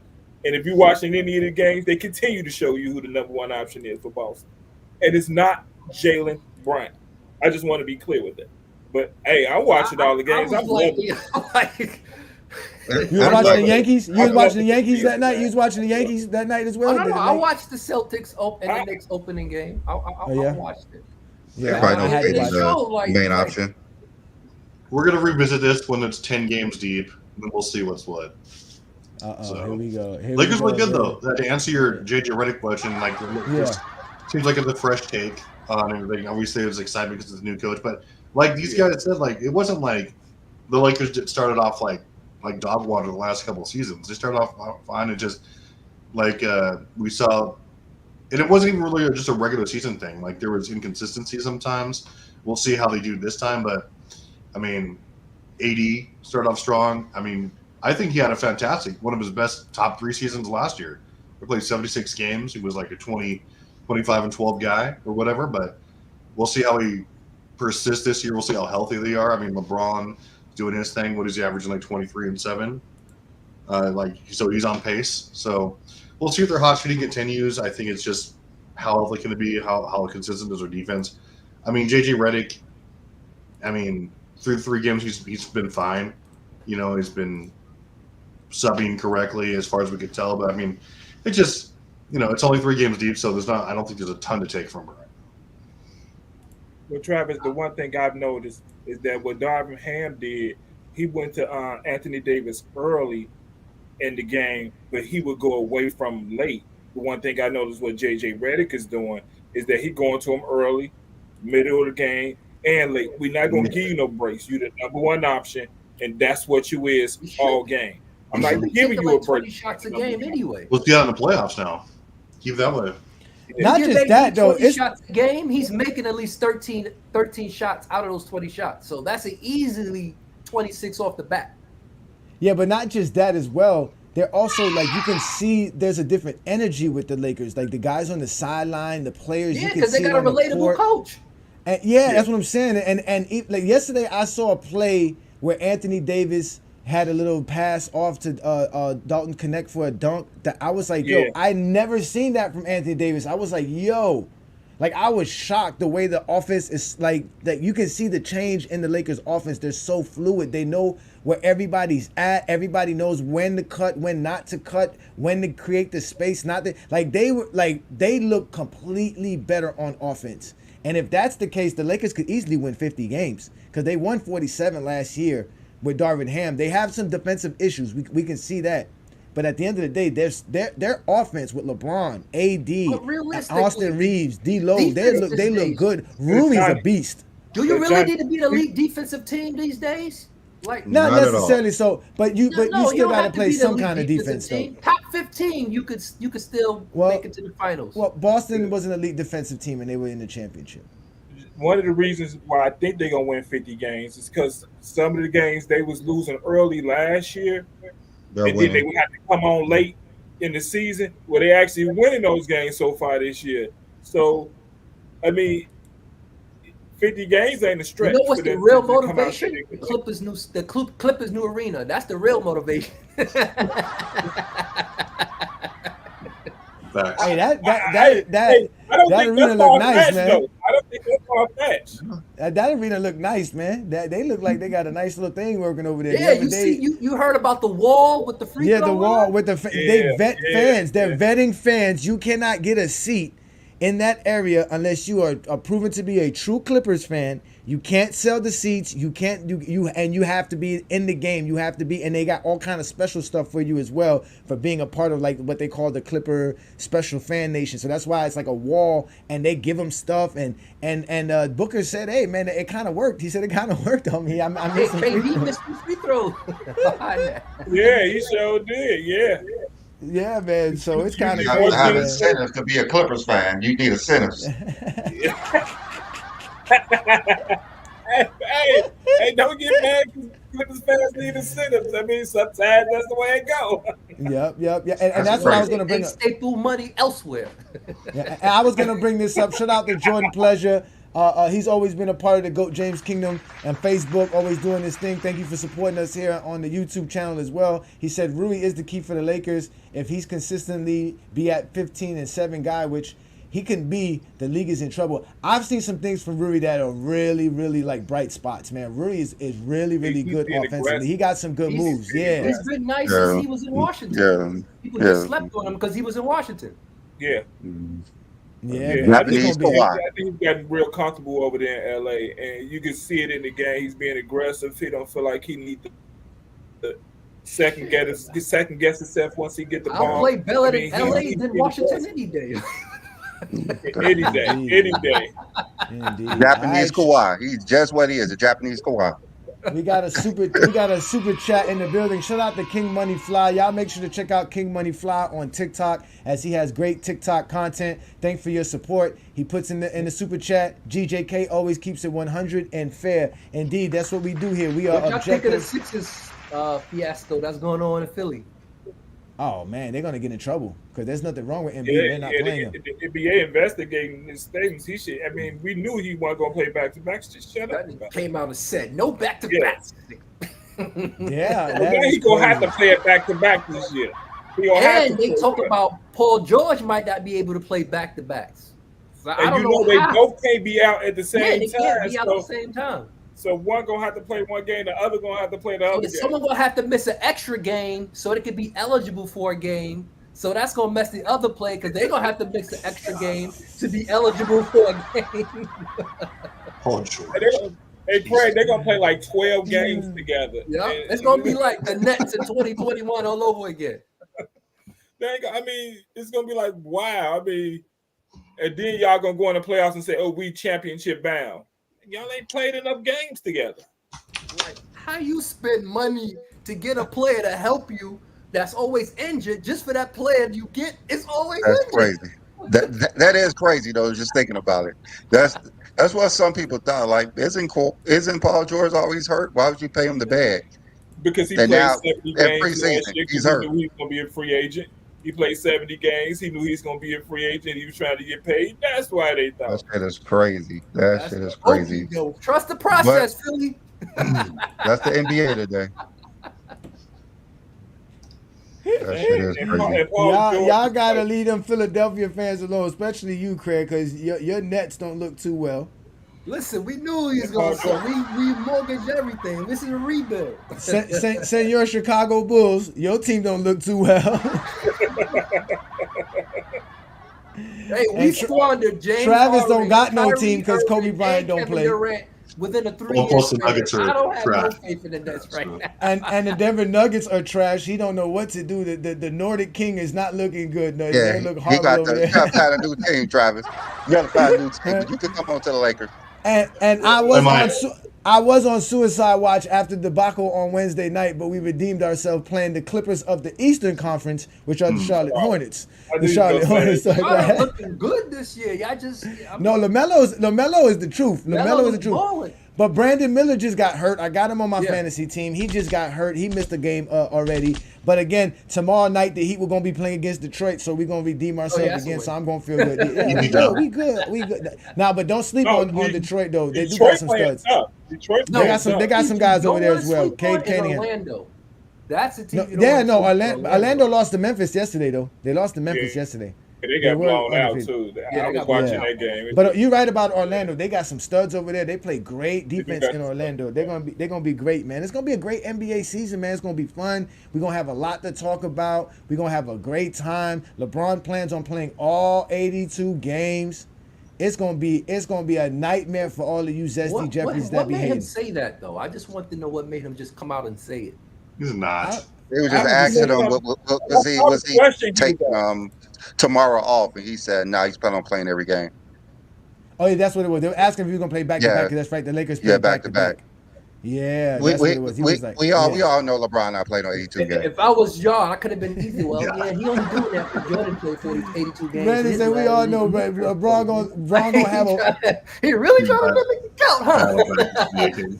And if you're watching any of the games, they continue to show you who the number one option is for Boston. And it's not Jalen Brown. I just want to be clear with that. But hey, I'm watching all the games. I'm loving it. You was watching the Yankees? You was watching the Yankees that night? You was watching the Yankees that night as well? No. I watched the Celtics and the Knicks opening game. I watched it. Yeah, probably I don't had the to main option. We're gonna revisit this when it's 10 games deep, and then we'll see what's what. Here we go. Lakers look good though. To answer your JJ Redick question, like, seems like it's a fresh take on everything. Obviously, it was exciting because it's a new coach, but like these guys said, like it wasn't like the Lakers started off like dog water the last couple of seasons. They started off fine and just like we saw, and it wasn't even really just a regular season thing. Like there was inconsistency sometimes. We'll see how they do this time, but I mean, AD started off strong. I mean, I think he had a fantastic, one of his best top 3 seasons last year. He played 76 games. He was like a 20, 25 and 12 guy or whatever, but we'll see how he persists this year. We'll see how healthy they are. I mean, LeBron doing his thing. What is he averaging, like 23 and 7? So he's on pace. So we'll see if their hot streak continues. I think it's just how healthy can it be, how consistent is their defense. I mean, JJ Redick, I mean, through 3 games, he's been fine. You know, he's been subbing correctly as far as we could tell. But I mean, it just, you know, it's only 3 games deep, so I don't think there's a ton to take from her. Well, Travis, the one thing I've noticed is that what Darvin Ham did, he went to Anthony Davis early in the game, but he would go away from him late. The one thing I noticed what JJ Redick is doing is that he going to him early, middle of the game, and late. We're not going to give you no breaks. You're the number one option, and that's what you is all game. I'm not giving you a break. 20 shots a game anyway. Let's get out in the playoffs now. Keep that way. Not just that, though. 20 shots a game, he's making at least 13 shots out of those 20 shots. So that's an easily 26 off the bat. Yeah, but not just that as well. They're also, like, you can see there's a different energy with the Lakers. Like, the guys on the sideline, the players, you can see because they got a relatable coach. And that's what I'm saying. And like yesterday, I saw a play where Anthony Davis had a little pass off to Dalton Connect for a dunk that I was like, yo, I never seen that from Anthony Davis. I was like, yo, like I was shocked the way the offense is, like, that you can see the change in the Lakers offense. They're so fluid. They know where everybody's at. Everybody knows when to cut, when not to cut, when to create the space, not to, like they look completely better on offense. And if that's the case, the Lakers could easily win 50 games because they won 47 last year with Darvin Ham. They have some defensive issues. We can see that. But at the end of the day, their offense with LeBron, AD, Austin Reeves, D-Lo, they look good. Ruby's a beast. Do you really need to be the elite defensive team these days? Like not necessarily so, but you still got to play some kind of defense though. Top 15, you could still make it to the finals. Well, Boston was an elite defensive team and they were in the championship. One of the reasons why I think they're gonna win 50 games is because some of the games they was losing early last year, and then they would have to come on late in the season where they actually winning those games so far this year. So, I mean, 50 games ain't a stretch. You know what's the real motivation? The Clippers' new arena. That's the real motivation. Hey, that arena look nice, man. Though. I don't think that's far-fetched. That arena look nice, man. They look like they got a nice little thing working over there. Yeah, you heard about the wall with the free throw? Yeah, the wall with the they vet fans. They're vetting fans. You cannot get a seat in that area unless you are proven to be a true Clippers fan. You can't sell the seats. You can't do you have to be in the game. You have to be, and they got all kind of special stuff for you as well for being a part of like what they call the Clipper Special Fan Nation. So that's why it's like a wall, and they give them stuff. And Booker said, "Hey man, it kind of worked." He said it kind of worked on me. I missed some free throws. Yeah, he sure did. Yeah. Yeah, man. So it's kind of you have to have incentives to be a Clippers fan. You need incentives. Hey, don't get mad because Clippers fans need incentives. I mean, sometimes that's the way it goes. Yep. And that's what I was going to bring up. They staple money elsewhere. And I was going to bring this up. Shout out to Jordan Pleasure. He's always been a part of the GOAT James Kingdom and Facebook, always doing this thing. Thank you for supporting us here on the YouTube channel as well. He said Rui is the key for the Lakers. If he's consistently be at 15-7 guy, which he can be, the league is in trouble. I've seen some things from Rui that are really, really like bright spots, man. Rui is really, really good offensively. aggressive. He got some good moves. Yeah. He's been nice Yeah. since he was in Washington. People just slept on him because he was in Washington. Yeah. Yeah, Yeah, I but he's Japanese gonna be- Kawhi. I think he's gotten real comfortable over there in LA, and you can see it in the game. He's being aggressive. He don't feel like he needs to second guess himself once he get the ball. I'll play better I than mean, LA he- than he- Washington any day. Any day, any day. Indeed. Japanese All right, Kawhi. He's just what he is, a Japanese Kawhi. We got a super chat in the building. Shout out to King Money Fly. Y'all make sure to check out King Money Fly on TikTok as he has great TikTok content. Thanks for your support. He puts in the super chat. GJK always keeps it 100 and fair. Indeed, that's what we do here. We are What y'all think of the objective. Sixers fiasco that's going on in Philly? Oh man, they're gonna get in trouble because there's nothing wrong with Embiid. Yeah, They're not yeah, playing him. the NBA investigating his statements. He should. I mean, we knew he wasn't gonna play back to back. Just shut up. That came out and said no back to backs. Yeah, Well, that now is he gonna have to crazy. play it back to back this year. He gonna have And to they play talk it. about Paul George might not be able to play back to backs. So I And don't you know they how. both can't be out at the Yeah, same they time. can't be out at the same time. So one gonna have to play one game, the other gonna have to play the So other then game. someone gonna have to miss an extra game so they could be eligible for a game. So that's gonna mess the other play because they're gonna have to miss an extra game to be eligible for a game. Oh, sure. Hey, Craig, they're gonna play like 12 games together. Yeah, And- it's gonna be like the Nets in 2021 all over again. I mean, it's gonna be like, wow. I mean, and then y'all gonna go in the playoffs and say, "Oh, we championship bound." Y'all ain't played enough games together. Like, how you spend money to get a player to help you that's always injured just for that player you get is always That's injured. crazy. That is crazy though. Just thinking about it. That's what some people thought. Like, isn't Paul George always hurt? Why would you pay him the bag? Because he And played now, 70 in games preseason, last year he's because he hurt. knew he was gonna be a free agent. He played 70 games. He knew he was gonna be a free agent. He was trying to get paid. That's why they That thought. shit is crazy. That shit is crazy. Yo, trust the process, Philly. That's the NBA today. That shit is And crazy. Paul George Y'all is gotta like- leave them Philadelphia fans alone, especially you, Craig, because your Nets don't look too well. Listen, we knew he was going to. We mortgaged everything. This is a rebuild. Send your Chicago Bulls. Your team don't look too well. Hey, we And squandered James. Travis Harden, don't got no Kyrie team 'cause Irving, Kobe Bryant and don't Kevin play. Durant within a 3 Well, year plus the Nuggets span. are I don't have trash. no faith in the Nets right now. and the Denver Nuggets are trash. He don't know what to do. The Nordic King is not looking good. No, Yeah, they look you horrible got over to there. you got to find a new team, Travis. You got to find a new team. You can come on to the Lakers. And I was on suicide watch after the debacle on Wednesday night, but we redeemed ourselves playing the Clippers of the Eastern Conference, which are the Charlotte Hornets. I The knew you Charlotte was gonna Hornets. say Y'all are looking good this year. Y'all just No, LaMelo is the truth. LaMelo is the truth. balling. But Brandon Miller just got hurt. I got him on my Yeah. fantasy team. He just got hurt. He missed a game already. But again, tomorrow night the Heat were gonna be playing against Detroit, so we're gonna redeem ourselves that's again. a So win. I'm gonna feel good. Yeah, we good. We good. Now, but don't sleep No, on Detroit though. They do Detroit got some playing studs. tough. Detroit They got some. They got some guys Don't over there wanna as well. sleep Cade on is Cunningham. Orlando. That's the team. No, you don't wanna sleep on, Orlando lost to Memphis yesterday though. They lost to Memphis Yeah. yesterday. They They got were blown out undefeated. too. Yeah, I they was got watching blown that game. But you're right about Orlando. They got some studs over there. They play great defense got in some Orlando. They're gonna be great, man. It's gonna be a great NBA season, man. It's gonna be fun. We're gonna have a lot to talk about. We're gonna have a great time. LeBron plans on playing all 82 games. It's gonna be a nightmare for all of you zesty Jeffries that what be made him hating. say that though? I just want to know what made him just come out and say it. He's not. They were I just was asking just- him, was he taking tomorrow off? And he said, "No, he's planning on playing every game." Oh yeah, that's what it was. They were asking if he was gonna play back to Yeah. back. 'Cause that's right. The Lakers Yeah, played back to back. Yeah, We that's what it was. He was like, we yeah. all know LeBron not playing on 82 games. If I was y'all, I could have been easy. Well, yeah, he only doing that because Jordan played 82 games. Brandon His said we last all year. know, but LeBron gonna have a. He really trying to make it count, huh?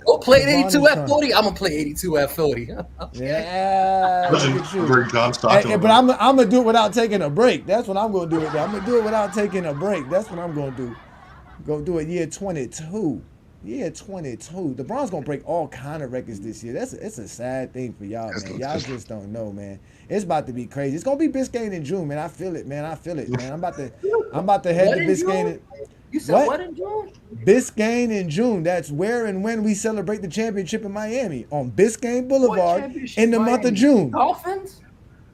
Go play LeBron 82 is at trying. 40. I'm gonna play 82 at 40. Yeah, look at you. Bring John Stockton. But I'm gonna do it without taking a break. That's what I'm gonna do. I'm gonna do it without taking a break. That's what I'm gonna do. Go do it year 22. Year 22. LeBron's gonna break all kind of records this year. It's a sad thing for y'all, man. Y'all just don't know, man. It's about to be crazy. It's gonna be Biscayne in June, man. I feel it, man. I feel it, man. I'm about to head What to in Biscayne. June? You said what in June? Biscayne in June. That's where and when we celebrate the championship in Miami on Biscayne What Boulevard championship? in the month of Miami? June. Dolphins?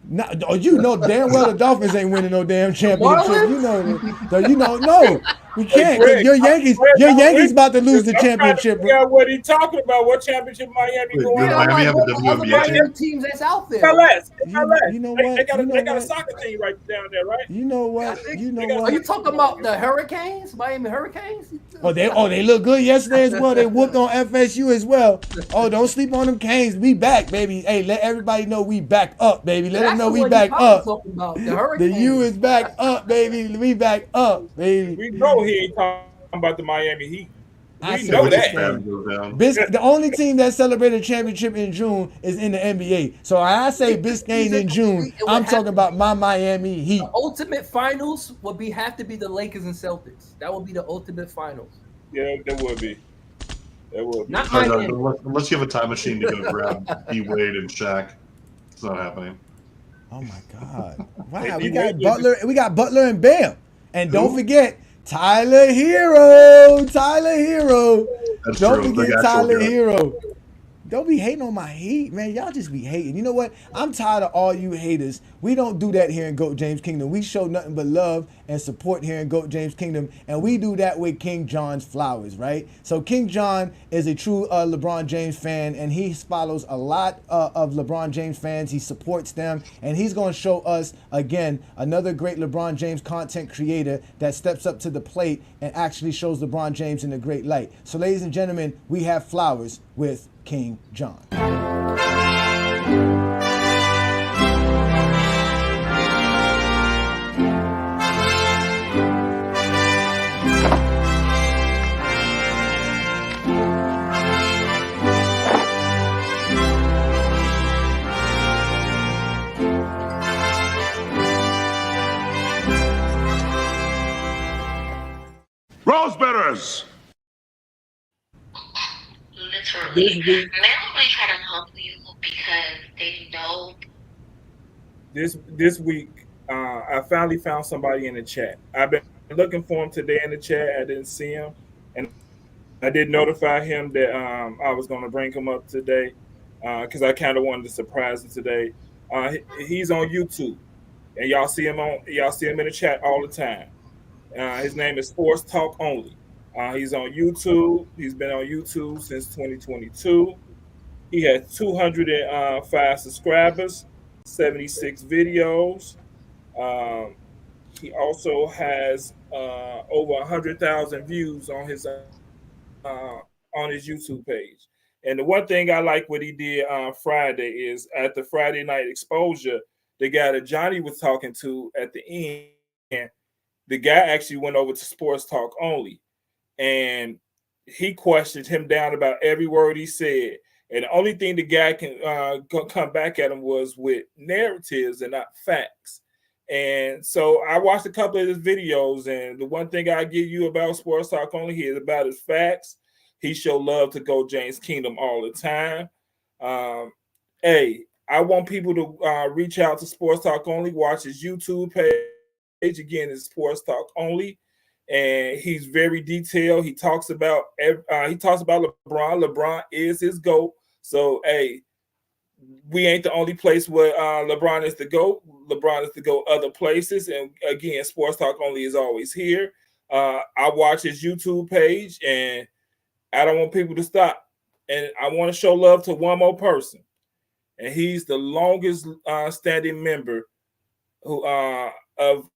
No, oh, you know damn well the Dolphins ain't winning no damn championship. You know, no, we can't. Greg, Your Yankees about to lose the championship. Figure out what he talking about? What championship Miami Wait, going does on? Miami have a Other WNBA team? Miami teams that's out there. MLS. You know what? They got You know a what? soccer team right down there, right? You know what? You know Are you what? talking about the Hurricanes? Miami Hurricanes? Oh, they look good yesterday as well. They whooped on FSU as well. Oh, don't sleep on them Canes. We back, baby. Hey, let everybody know we back up, baby. Let them know we back up. The Hurricanes. The U is back up, baby. We back up, baby. We know he ain't talking about the Miami Heat. I We said know Which that. band goes down? The only team that celebrated a championship in June is in the NBA. So when I say Biscayne in June, I'm talking about my Miami Heat. The ultimate finals would have to be the Lakers and Celtics. That would be the ultimate finals. Yeah, there would be. There would be. Not Oh, Miami. no, unless you have a time machine to go grab D Wade and Shaq, it's not happening. Oh my God! Wow, Hey, we D-Wade got Butler. We got Butler and Bam, and don't Who? forget Tyler Hero. Tyler Hero. That's Don't true. Like forget actual Tyler guy. Hero. Don't be hating on my Heat, man. Y'all just be hating. You know what? I'm tired of all you haters. We don't do that here in GOAT James Kingdom. We show nothing but love and support here in GOAT James Kingdom, and we do that with King John's flowers, right? So King John is a true LeBron James fan, and he follows a lot of LeBron James fans. He supports them, and he's going to show us, again, another great LeBron James content creator that steps up to the plate and actually shows LeBron James in a great light. So ladies and gentlemen, we have flowers with King John. Rosebetters! Literally. Men only try to humble you because they know. This week, I finally found somebody in the chat. I've been looking for him today in the chat. I didn't see him, and I did notify him that I was going to bring him up today because I kind of wanted to surprise him today. He's on YouTube, and y'all see him in the chat all the time. His name is Sports Talk Only. He's on YouTube. He's been on YouTube since 2022. He has 205 subscribers, 76 videos. He also has over 100,000 views on his YouTube page. And the one thing I like what he did on Friday is at the Friday night exposure, the guy that Johnny was talking to at the end, the guy actually went over to Sports Talk Only, and he questioned him down about every word he said. And the only thing the guy can come back at him was with narratives and not facts. And so I watched a couple of his videos, and the one thing I give you about Sports Talk Only here is about his facts. He showed love to Go James Kingdom all the time. Hey, I want people to reach out to Sports Talk Only, watch his YouTube page. Again, is Sports Talk Only, and he's very detailed. He talks about LeBron. LeBron is his GOAT. So hey, we ain't the only place where LeBron is the GOAT. LeBron is the GOAT other places. And again, Sports Talk Only is always here. I watch his YouTube page, and I don't want people to stop. And I want to show love to one more person, and he's the longest standing member who of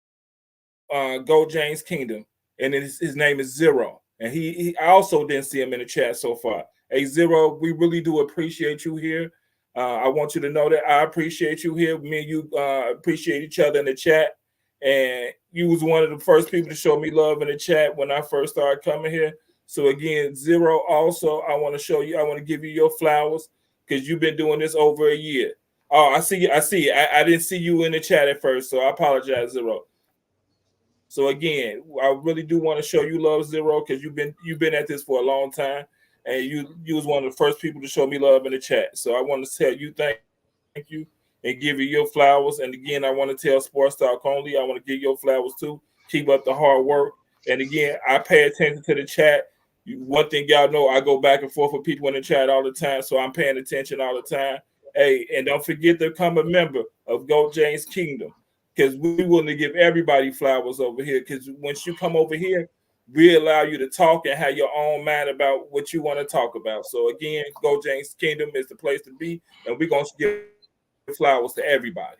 Go James Kingdom, and his name is Zero. And I also didn't see him in the chat so far. Hey Zero, we really do appreciate you here. I want you to know that I appreciate you here. Me and you appreciate each other in the chat. And you was one of the first people to show me love in the chat when I first started coming here. So again, Zero, also, I want to give you your flowers because you've been doing this over a year. Oh, I see. I didn't see you in the chat at first, so I apologize, Zero. So again, I really do want to show you love, Zero, because you've been at this for a long time, and you was one of the first people to show me love in the chat. So I want to tell you thank you and give you your flowers. And again, I want to tell Sports Talk Only, I want to give your flowers too. Keep up the hard work. And again, I pay attention to the chat. One thing y'all know, I go back and forth with people in the chat all the time, so I'm paying attention all the time. Hey, and don't forget to become a member of Goat James Kingdom, because we willing to give everybody flowers over here. Because once you come over here, we allow you to talk and have your own mind about what you want to talk about. So again, Goat James Kingdom is the place to be, and we're gonna give flowers to everybody.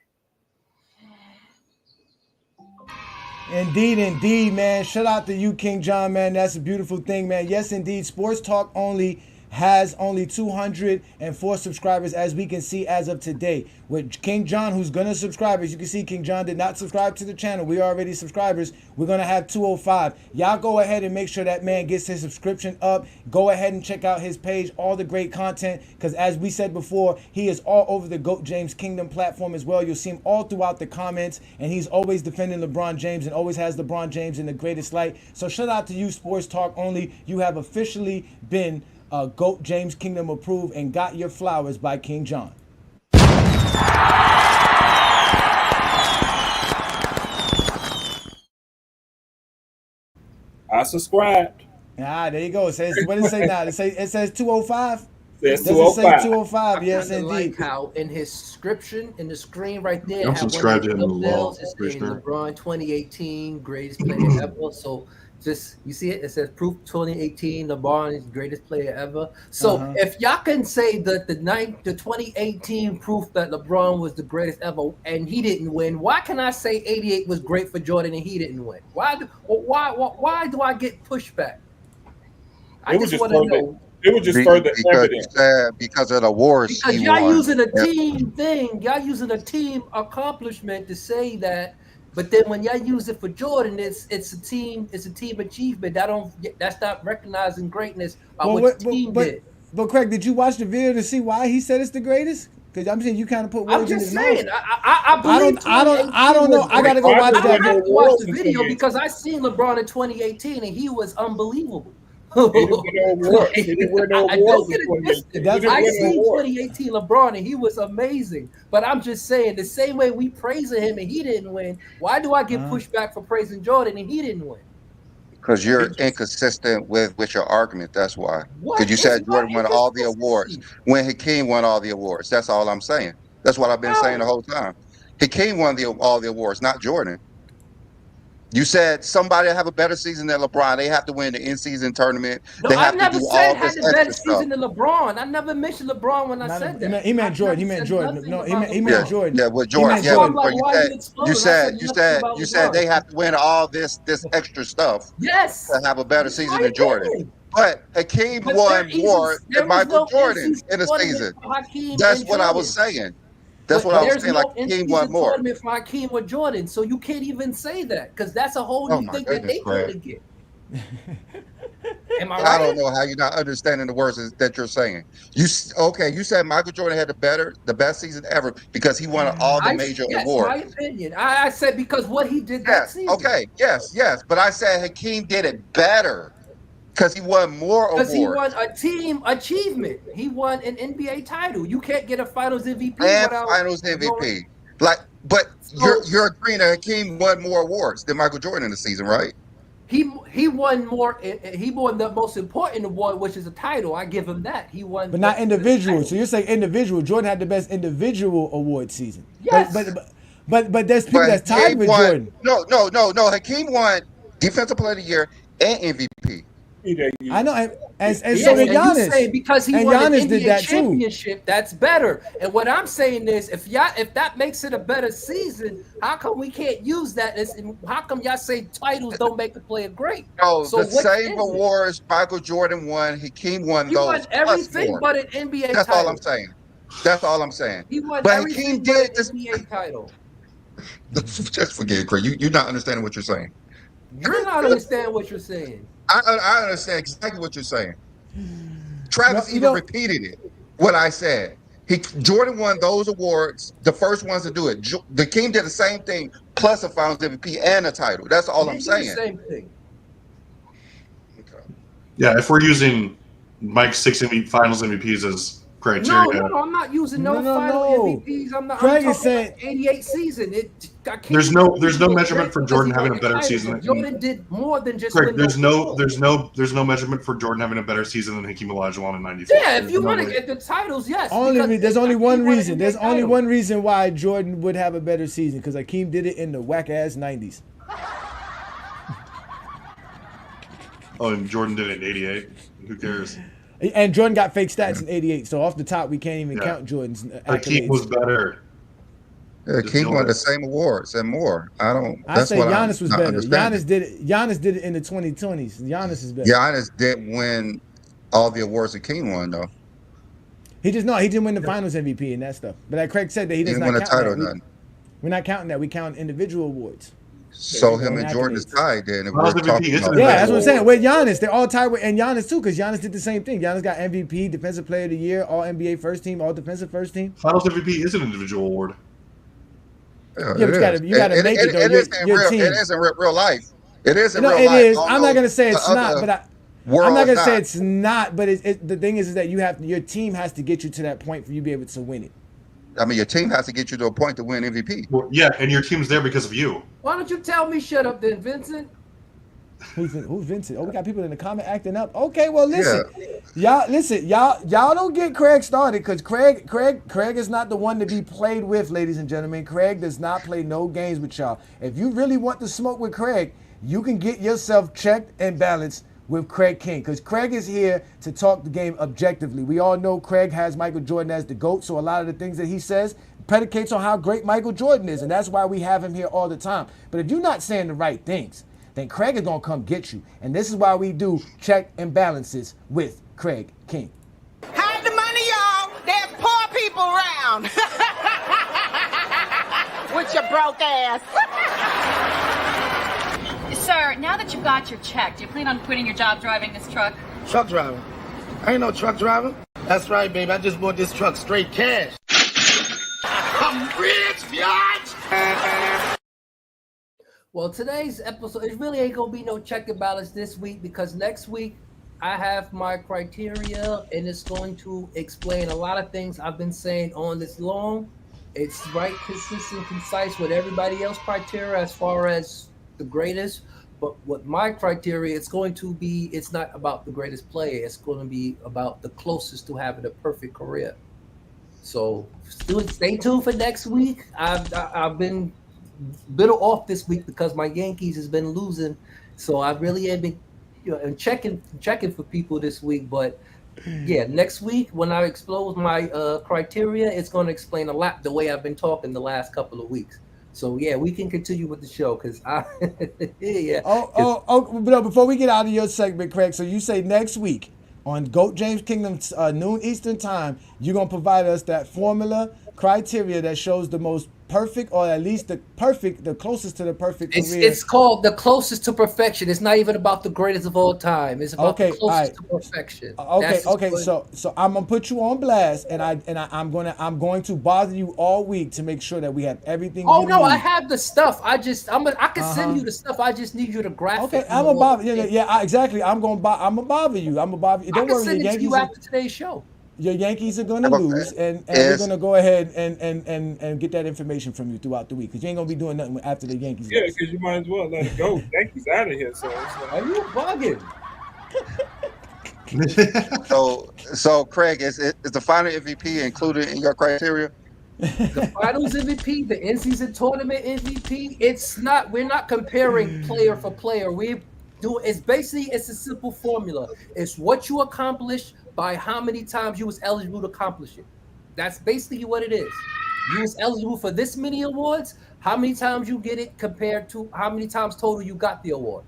Indeed, man. Shout out to you, King John, man. That's a beautiful thing, man. Yes, indeed. Sports Talk Only has only 204 subscribers, as we can see as of today. With King John, who's going to subscribe, as you can see, King John did not subscribe to the channel. We are already subscribers. We're going to have 205. Y'all go ahead and make sure that man gets his subscription up. Go ahead and check out his page, all the great content, because as we said before, he is all over the GOAT James Kingdom platform as well. You'll see him all throughout the comments, and he's always defending LeBron James and always has LeBron James in the greatest light. So shout out to you, Sports Talk Only. You have officially been GOAT James Kingdom approved and got your flowers by King John. I subscribed. There you go. It says, what does it say now? It says 205? It says 205. 205. Yes, I indeed. like how in his description, in the screen right there, I'm have one of subscribed the to him in the law, thumbnails. It's for saying sure. LeBron 2018 greatest player ever. So just you see it. It says proof 2018 LeBron is the greatest player ever. So if y'all can say that the 2018 proof that LeBron was the greatest ever and he didn't win, why can I say 88 was great for Jordan and he didn't win? Why do I get pushback? I just want to know. It was just further evidence. Because of the awards Because he y'all won. using a team thing, y'all using a team accomplishment to say that, but then when y'all use it for Jordan, it's a team achievement. That's not recognizing greatness of what the team did. But Craig, did you watch the video to see why he said it's the greatest? Because I'm saying you kind of put words in his mouth. I'm just saying. I believe. I don't know. I gotta go watch that. I have to watch the video because I seen LeBron in 2018 and he was unbelievable. He didn't win no awards. I seen 2018 LeBron and he was amazing. But I'm just saying, the same way we praising him and he didn't win, why do I get pushback for praising Jordan and he didn't win? Because you're inconsistent with your argument. That's why. Because you said Jordan won all the awards when Hakeem won all the awards. That's all I'm saying. That's what I've been saying the whole time. Hakeem won all the awards, not Jordan. You said somebody have a better season than LeBron. They have to win the in-season tournament. No, they have I never to do said all had this the better extra season stuff. than LeBron. I never mentioned LeBron when I said that. He meant Jordan. He meant Jordan. No, he meant Jordan. Yeah, with Jordan. Yeah, you said they have to win all this extra stuff. Yes. To have a better season than Jordan. But Hakeem won more than Michael Jordan in the season. That's what I was saying. That's what I was saying. Like Hakeem won more. Tournament for Hakeem or Jordan, so you can't even say that because that's a whole new thing that they trying to get. Am I right? I don't know how you're not understanding the words that you're saying. You said Michael Jordan had the best season ever because he won all the major awards. My opinion. I said because what he did that season. Okay, yes. But I said Hakeem did it better. Because he won more awards. Because he won a team achievement. He won an NBA title. You can't get a Finals MVP and without Finals MVP. But you're agreeing that Hakeem won more awards than Michael Jordan in the season, right? He won more. He won the most important award, which is a title. I give him that. He won, but not individual. So you're saying individual. Jordan had the best individual award season. Yes. But there's people that's tied with Jordan. No. Hakeem won Defensive Player of the Year and MVP. I know, and so did Giannis. Because he won an NBA championship, that's better. And what I'm saying is, if that makes it a better season, how come we can't use that? How come y'all say titles don't make the player great? No, so the same awards Michael Jordan won, Hakeem won those. He won everything but an NBA That's title. All I'm saying. He won but everything but an NBA title. Just forget it, Craig. You're not understanding what you're saying. You're not understanding what you're saying. I understand exactly what you're saying. Travis even repeated it, what I said. Jordan won those awards, the first ones to do it. The King did the same thing, plus a Finals MVP and a title. That's all I'm They do the saying. same thing. Yeah, if we're using Mike's 6 Finals MVPs as criteria, No, I'm not using no No. final MVPs. I'm Craig talking is saying- about 88 season. there's no measurement for Jordan having a better season. Jordan did more than just Craig, win there's those no measurement for Jordan having a better season than Hakeem Olajuwon in '94. Yeah, if you want to get the titles, yes. There's only one reason. There's only title. one reason why Jordan would have a better season, because Hakeem did it in the whack ass 90s. Oh, and Jordan did it in '88. Who cares? And Jordan got fake stats in '88, so off the top we can't even count Jordan's Hakeem was better. Yeah, King won the same awards and more. I say Giannis was better. Giannis did it in the 2020s. Giannis is better. Giannis didn't win all the awards that King won though. He didn't win the Finals MVP and that stuff. But like Craig said, that he does Didn't not win a count title. that. Nothing. We're not counting that. We count individual awards. So him and Jordan is tied then. Finals MVP is an Yeah, that's what I'm saying. With Giannis, they're all tied with, and Giannis too, because Giannis did the same thing. Giannis got MVP, Defensive Player of the Year, All NBA First Team, All Defensive First Team. Finals MVP is an individual award. Yeah, but you gotta make it though. Your team. It is in real life. It is in real It life. is. I'm not gonna say it's not, but I'm not gonna say it's not. But the thing is that your team has to get you to that point for you to be able to win it. I mean, your team has to get you to a point to win MVP. Well, yeah, and your team's there because of you. Why don't you tell me shut up then, Vincent? Who's Vincent? Oh, we got people in the comment acting up. Okay, well listen, y'all don't get Craig started, because Craig is not the one to be played with, ladies and gentlemen. Craig does not play no games with y'all. If you really want to smoke with Craig, you can get yourself checked and balanced with Craig King, because Craig is here to talk the game objectively. We all know Craig has Michael Jordan as the GOAT, so a lot of the things that he says predicates on how great Michael Jordan is, and that's why we have him here all the time. But if you're not saying the right things, then Craig is going to come get you. And this is why we do check and balances with Craig King. Hide the money, y'all. There's poor people around. With your broke ass. Sir, now that you've got your check, do you plan on quitting your job driving this truck? Truck driver? I ain't no truck driver. That's right, baby. I just bought this truck straight cash. I'm rich, biatch. Well, today's episode, it really ain't gonna be no check and balance this week, because next week I have my criteria, and it's going to explain a lot of things I've been saying on this long. It's right, consistent, concise with everybody else's criteria as far as the greatest. But with my criteria, it's not about the greatest player. It's going to be about the closest to having a perfect career. So stay tuned for next week. I've been bitter off this week because my Yankees has been losing. So I really have been checking for people this week. But yeah, next week when I expose my criteria, it's going to explain a lot the way I've been talking the last couple of weeks. So yeah, we can continue with the show, because But before we get out of your segment, Craig, so you say next week on GOAT James Kingdom, noon Eastern time, you're gonna provide us that formula criteria that shows the most perfect, or at least the closest to the perfect career. It's called the closest to perfection. It's not even about the greatest of all time. It's about the closest to perfection. Okay. So I'm gonna put you on blast, and I'm going to bother you all week to make sure that we have everything. Oh no, I have the stuff. I can send you the stuff. I just need you to graph it. Okay, I'm gonna bother. Yeah, exactly. I'm gonna bother you. Don't worry. I can send it to you after today's show. Your Yankees are going to lose, and we're going to go ahead and get that information from you throughout the week, because you ain't going to be doing nothing after the Yankees. Yeah, because you might as well let it go. Yankees out of here. So it's like, are you bugging? So Craig, is the final MVP included in your criteria? The finals MVP, the in-season tournament MVP. It's not. We're not comparing player for player. It's a simple formula. It's what you accomplished by how many times you was eligible to accomplish it. That's basically what it is. You was eligible for this many awards. How many times you get it compared to how many times total you got the award.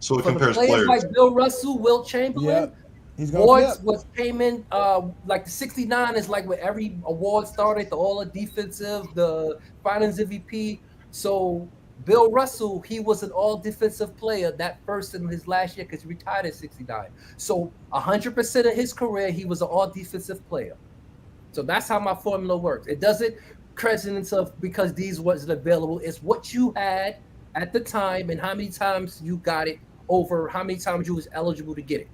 So it for compares players players like Bill Russell, Wilt Chamberlain. He's awards came in like the 69 is like where every award started. The All Defensive, the Finals MVP. So Bill Russell, he was an all-defensive player that first in his last year because he retired at 69. So 100% of his career, he was an all-defensive player. So that's how my formula works. It doesn't crescent itself because these wasn't available. It's what you had at the time and how many times you got it over how many times you was eligible to get it.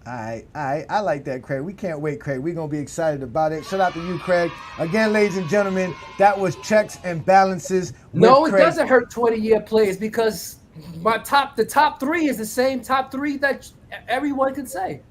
All right. I like that, Craig. We can't wait, Craig. We're going to be excited about it. Shout out to you, Craig. Again, ladies and gentlemen, that was Checks and Balances with No, it Craig. doesn't hurt 20-year players because the top three is the same top three that everyone can say.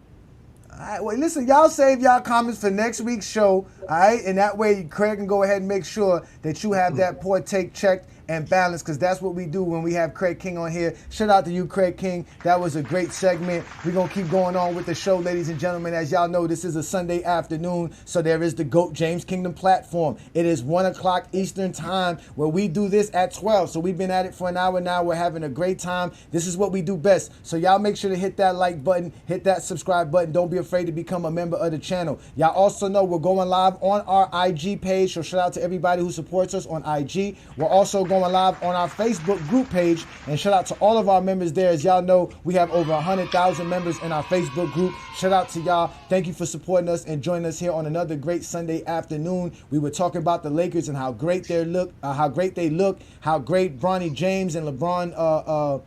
All right, well, listen, y'all save y'all comments for next week's show, all right? And that way, Craig can go ahead and make sure that you have that poor take checked and balanced, because that's what we do when we have Craig King on here. Shout out to you, Craig King. That was a great segment. We're going to keep going on with the show, ladies and gentlemen. As y'all know, this is a Sunday afternoon, so there is the GOAT James Kingdom platform. It is 1 o'clock Eastern time where we do this at 12. So we've been at it for an hour now. We're having a great time. This is what we do best. So y'all make sure to hit that like button, hit that subscribe button. Don't be afraid to become a member of the channel. Y'all also know we're going live on our IG page, so shout out to everybody who supports us on IG. We're also going live on our Facebook group page, and shout out to all of our members there. As y'all know, we have over 100,000 members in our Facebook group. Shout out to y'all. Thank you for supporting us and joining us here on another great Sunday afternoon. We were talking about the Lakers and how great they look, how great Bronny James and LeBron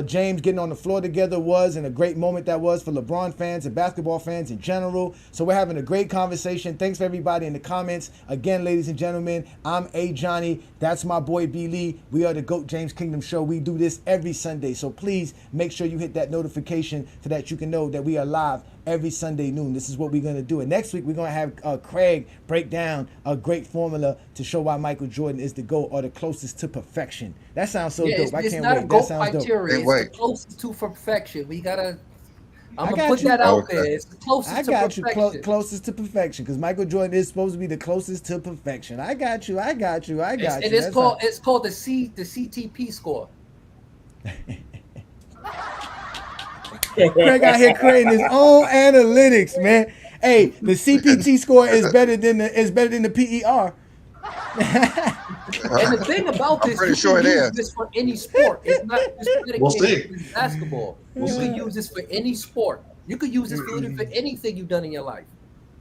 James getting on the floor together was, and a great moment that was for LeBron fans and basketball fans in general. So we're having a great conversation. Thanks for everybody in the comments. Again, ladies and gentlemen, I'm A. Johnny. That's my boy B. Lee. We are the GOAT James Kingdom Show. We do this every Sunday. So please make sure you hit that notification so that you can know that we are live every Sunday noon. This is what we're going to do. And next week, we're going to have Craig break down a great formula to show why Michael Jordan is the GOAT, or the closest to perfection. That sounds so dope. I can't wait. That sounds dope. It's the closest to perfection. I'm going to put that out there. It's the closest to perfection. I got you. Closest to perfection, because Michael Jordan is supposed to be the closest to perfection. I got you. And it's called the CTP score. Craig out here creating his own analytics, man. Hey, the CPT score is better than the PER. And the thing about this, you can use this for any sport. It's not just dedicated to basketball. You can use this for any sport. You could use this for anything you've done in your life.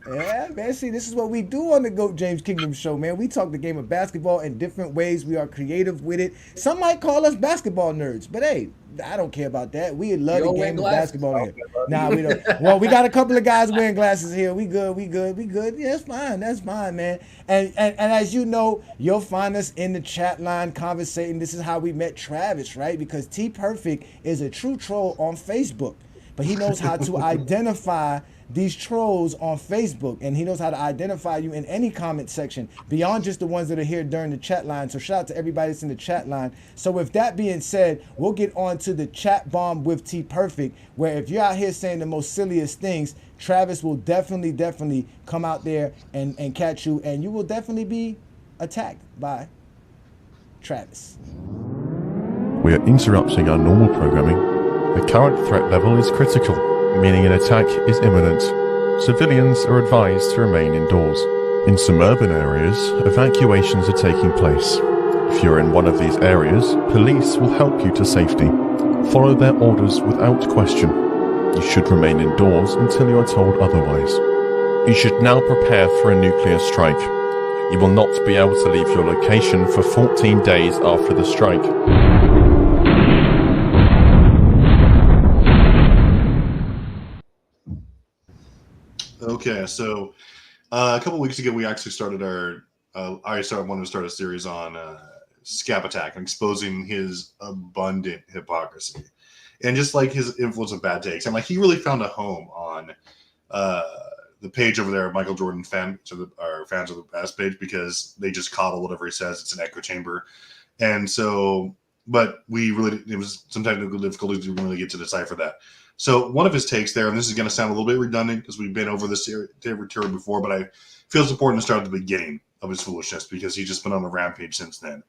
Yeah, man. See, this is what we do on the GOAT James Kingdom Show, man. We talk the game of basketball in different ways. We are creative with it. Some might call us basketball nerds, but hey, I don't care about that. We love the game of basketball here. Nah, we don't. Well, we got a couple of guys wearing glasses here. We good. Yeah, that's fine, man. And as you know, you'll find us in the chat line conversating. This is how we met Travis, right? Because T Perfect is a true troll on Facebook, but he knows how to identify these trolls on Facebook, and he knows how to identify you in any comment section beyond just the ones that are here during the chat line. So shout out to everybody that's in the chat line. So with that being said, we'll get on to the chat bomb with T Perfect, where if you're out here saying the most silliest things, Travis will definitely come out there and catch you, and you will definitely be attacked by Travis. We are interrupting our normal programming. The current threat level is critical, meaning an attack is imminent. Civilians are advised to remain indoors. In some urban areas, evacuations are taking place. If you're in one of these areas, police will help you to safety. Follow their orders without question. You should remain indoors until you are told otherwise. You should now prepare for a nuclear strike. You will not be able to leave your location for 14 days after the strike. Okay, so a couple weeks ago, we actually started wanted to start a series on Scap Attack and exposing his abundant hypocrisy and just like his influence of bad takes. And like he really found a home on the page over there, Michael Jordan fans of the past page, because they just coddle whatever he says. It's an echo chamber. And so, but it was some technical difficulties to really get to decipher that. So one of his takes there, and this is going to sound a little bit redundant because we've been over this territory before, but I feel it's important to start at the beginning of his foolishness because he's just been on a rampage since then.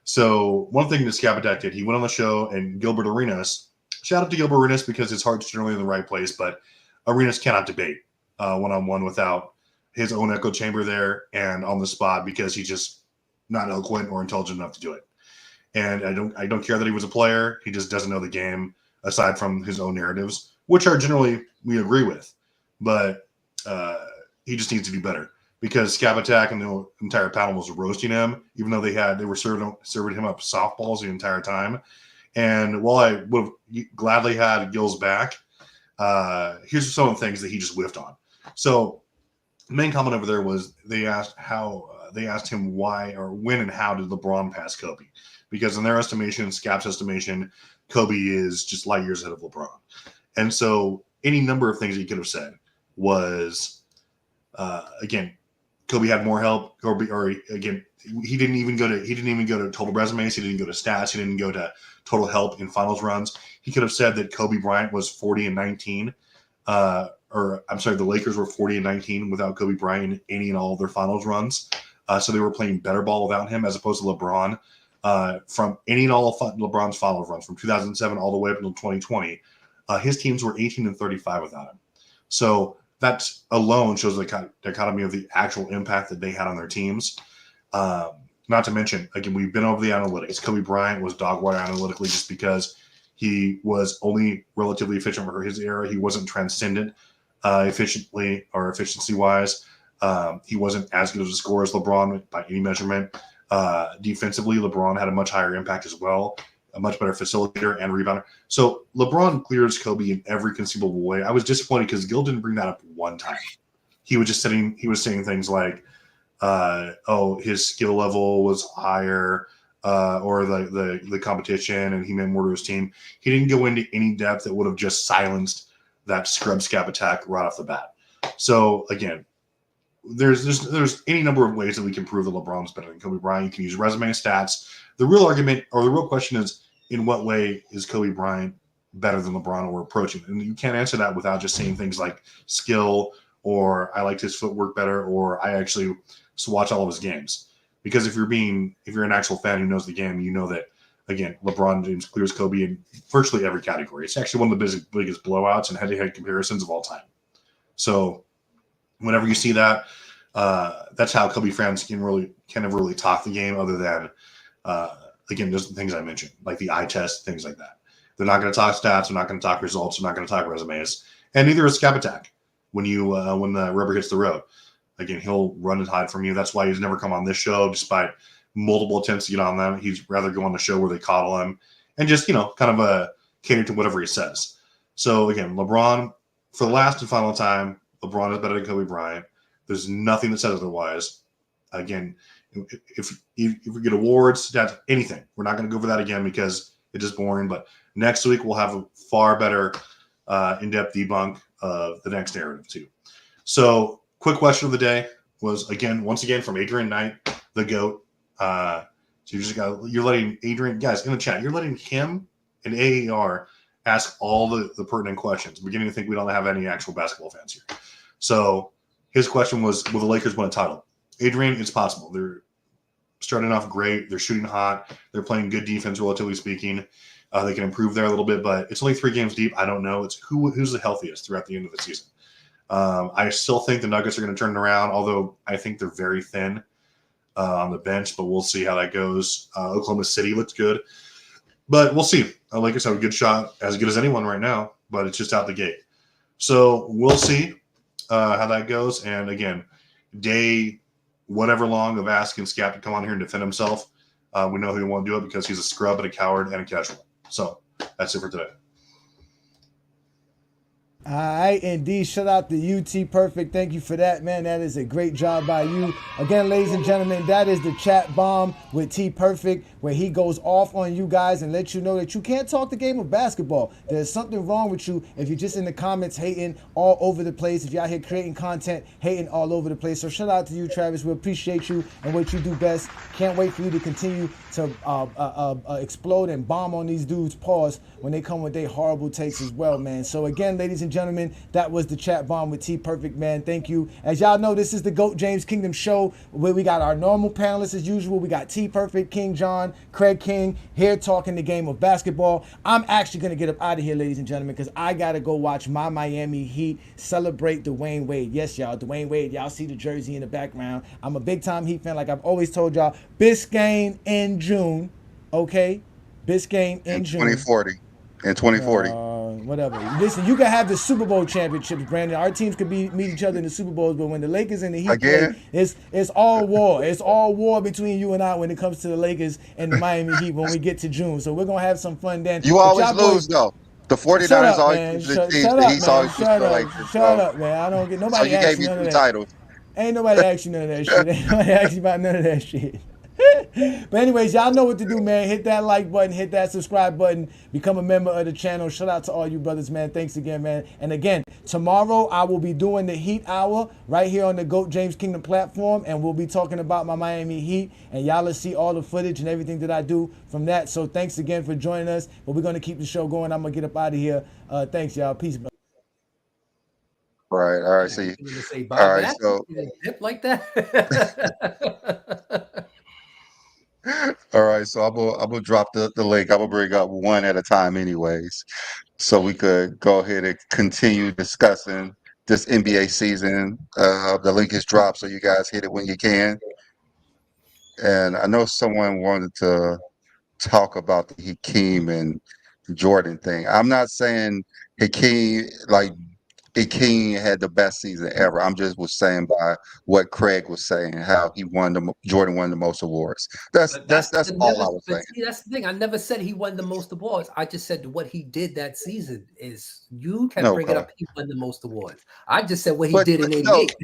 So one thing that Scap Attack did, he went on the show, and Gilbert Arenas, shout out to Gilbert Arenas because his heart's generally in the right place, but Arenas cannot debate one-on-one without his own echo chamber there and on the spot because he's just not eloquent or intelligent enough to do it. And I don't care that he was a player. He just doesn't know the game, aside from his own narratives, which are generally we agree with, but he just needs to do better. because Scab Attack and the entire panel was roasting him, even though they were serving him up softballs the entire time. And while I would have gladly had Gil's back, here's some of the things that he just whiffed on. So the main comment over there was they asked him why or when and how did LeBron pass Kobe? Because in their estimation, Scab's estimation, Kobe is just light years ahead of LeBron. And so any number of things he could have said was, again, Kobe had more help, or again, he didn't even go to total resumes. He didn't go to stats. He didn't go to total help in finals runs. He could have said that Kobe Bryant was 40-19, or I'm sorry, the Lakers were 40-19 without Kobe Bryant in any and all of their finals runs. So they were playing better ball without him, as opposed to LeBron. From any and all of LeBron's finals runs from 2007 all the way up until 2020, his teams were 18-35 without him. So that alone shows the dichotomy of the actual impact that they had on their teams. Not to mention, again, we've been over the analytics. Kobe Bryant was dog water analytically just because he was only relatively efficient for his era. He wasn't transcendent efficiently or efficiency-wise. He wasn't as good of a scorer as LeBron by any measurement. Defensively, LeBron had a much higher impact as well, a much better facilitator and rebounder. So LeBron clears Kobe in every conceivable way. I was disappointed because Gil didn't bring that up one time. He was saying things like, his skill level was higher, or the competition, and he meant more to his team. He didn't go into any depth that would have just silenced that scrub Scab Attack right off the bat. So again, there's any number of ways that we can prove that LeBron's better than Kobe Bryant. You can use resume and stats. The real argument, or the real question, is in what way is Kobe Bryant better than LeBron or approaching? And you can't answer that without just saying things like skill, or I liked his footwork better, or I actually watch all of his games. Because if you're an actual fan who knows the game, you know that, again, LeBron James clears Kobe in virtually every category. It's actually one of the biggest blowouts and head-to-head comparisons of all time. So whenever you see that, that's how Kobe fans can never really talk the game, other than, again, there's the things I mentioned, like the eye test, things like that. They're not going to talk stats. They're not going to talk results. They're not going to talk resumes. And neither is Scab Attack when the rubber hits the road. Again, he'll run and hide from you. That's why he's never come on this show, despite multiple attempts to get on them. He'd rather go on the show where they coddle him and just, kind of cater to whatever he says. So, again, LeBron, for the last and final time, LeBron is better than Kobe Bryant. There's nothing that says otherwise. Again, if we get awards, that's anything. We're not going to go over that again because it's just boring. But next week, we'll have a far better in-depth debunk of the next narrative, too. So, quick question of the day was, once again, from Adrian Knight, the GOAT. So you're letting Adrian, guys, in the chat, you're letting him and AAR ask all the pertinent questions. I'm beginning to think we don't have any actual basketball fans here. So his question was, will the Lakers win a title? Adrian, it's possible. They're starting off great. They're shooting hot. They're playing good defense, relatively speaking. They can improve there a little bit, but it's only 3 games deep. I don't know. It's who's the healthiest throughout the end of the season. I still think the Nuggets are going to turn it around, although I think they're very thin on the bench, but we'll see how that goes. Oklahoma City looks good, but we'll see. Lakers have a good shot, as good as anyone right now, but it's just out the gate. So we'll see how that goes. And again, day whatever long of asking Scap to come on here and defend himself, we know he won't do it because he's a scrub and a coward and a casual. So that's it for today. All right, indeed. Shout out to UT Perfect. Thank you for that, man. That is a great job by you. Again, ladies and gentlemen, that is the chat bomb with T Perfect, where he goes off on you guys and lets you know that you can't talk the game of basketball. There's something wrong with you if you're just in the comments hating all over the place, if you're out here creating content, hating all over the place. So shout out to you, Travis. We appreciate you and what you do best. Can't wait for you to continue to explode and bomb on these dudes' paws when they come with their horrible takes as well, man. So again, ladies and gentlemen, that was the chat bomb with T Perfect, man. Thank you. As y'all know, this is the GOAT James Kingdom show, where we got our normal panelists as usual. We got T Perfect, King John, Craig King here talking the game of basketball. I'm actually going to get up out of here, ladies and gentlemen, because I got to go watch my Miami Heat celebrate Dwayne Wade. Yes, y'all, Dwayne Wade. Y'all see the jersey in the background. I'm a big-time Heat fan, like I've always told y'all. Biscayne in June, okay? Biscayne in June. 2040. In 2040. whatever. Listen, you can have the Super Bowl championships, Brandon. Our teams could meet each other in the Super Bowls, but when the Lakers and the Heat play, it's all war. It's all war between you and I when it comes to the Lakers and the Miami Heat when we get to June. So we're gonna have some fun then. You always lose though. The 49ers shut up, always man. lose to the Chiefs. Shut The up, Heat man. always lose to Shut the up. Lakers. Shut up, man. I don't get So nobody you asks gave you me none of 2 that. titles. Ain't nobody asked you none of that shit. Ain't nobody asked you about none of that shit. But anyways, y'all know what to do, man. Hit that like button, hit that subscribe button, become a member of the channel. Shout out to all you brothers, man. Thanks again, man. And again, tomorrow I will be doing the Heat Hour right here on the GOAT James Kingdom platform, and we'll be talking about my Miami Heat, and y'all will see all the footage and everything that I do from that. So thanks again for joining us. But we're gonna keep the show going. I'm gonna get up out of here. Thanks, y'all. Peace. Right. All right. See. Say All right. back? So. Dip like that. All right. So I'm gonna drop the link. I'm gonna bring up one at a time, anyways, so we could go ahead and continue discussing this NBA season. The link is dropped, so you guys hit it when you can. And I know someone wanted to talk about the Hakeem and Jordan thing. I'm not saying Hakeem had the best season ever. I'm just was saying by what Craig was saying, how Jordan won the most awards. That's all I was saying. See, that's the thing. I never said he won the most awards. I just said what he did that season is you can bring it up. He won the most awards. I just said what he did in '88.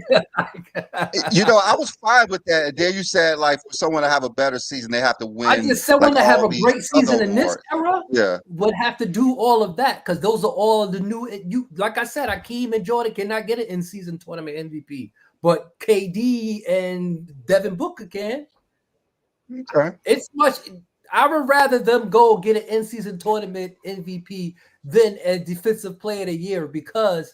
I was fine with that. And then you said like for someone to have a better season, they have to win. I just said when to have a great season in this era, yeah, would have to do all of that because those are all the new. Like I said, Hakeem and Jordan cannot get it in season tournament MVP, but KD and Devin Booker can. Okay. It's much. I would rather them go get an in-season tournament MVP than a defensive player of the year because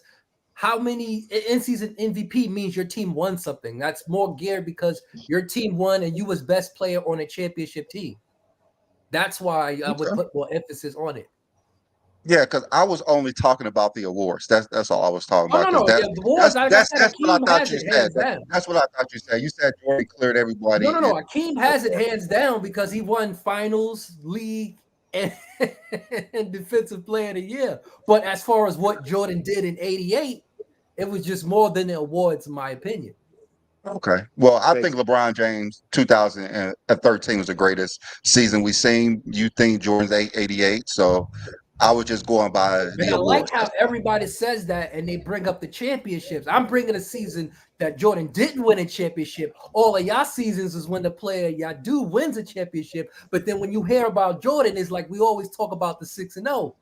how many in-season MVP means your team won something. That's more geared because your team won and you was best player on a championship team. That's why I would put more emphasis on it. Yeah, because I was only talking about the awards. That's all I was talking about. No. The awards, that's what I thought you said. That's what I thought you said. You said Jordan cleared everybody. No. Hakeem has it hands down because he won finals, league, and defensive player of the year. But as far as what Jordan did in '88, it was just more than the awards, in my opinion. Okay. Well, I think LeBron James 2013 was the greatest season we've seen. You think Jordan's 88, so I was just going by the I awards. like how everybody says that and they bring up the championships. I'm bringing a season that Jordan didn't win a championship. All of y'all seasons is when the player y'all do wins a championship. But then when you hear about Jordan, it's like we always talk about the 6-0.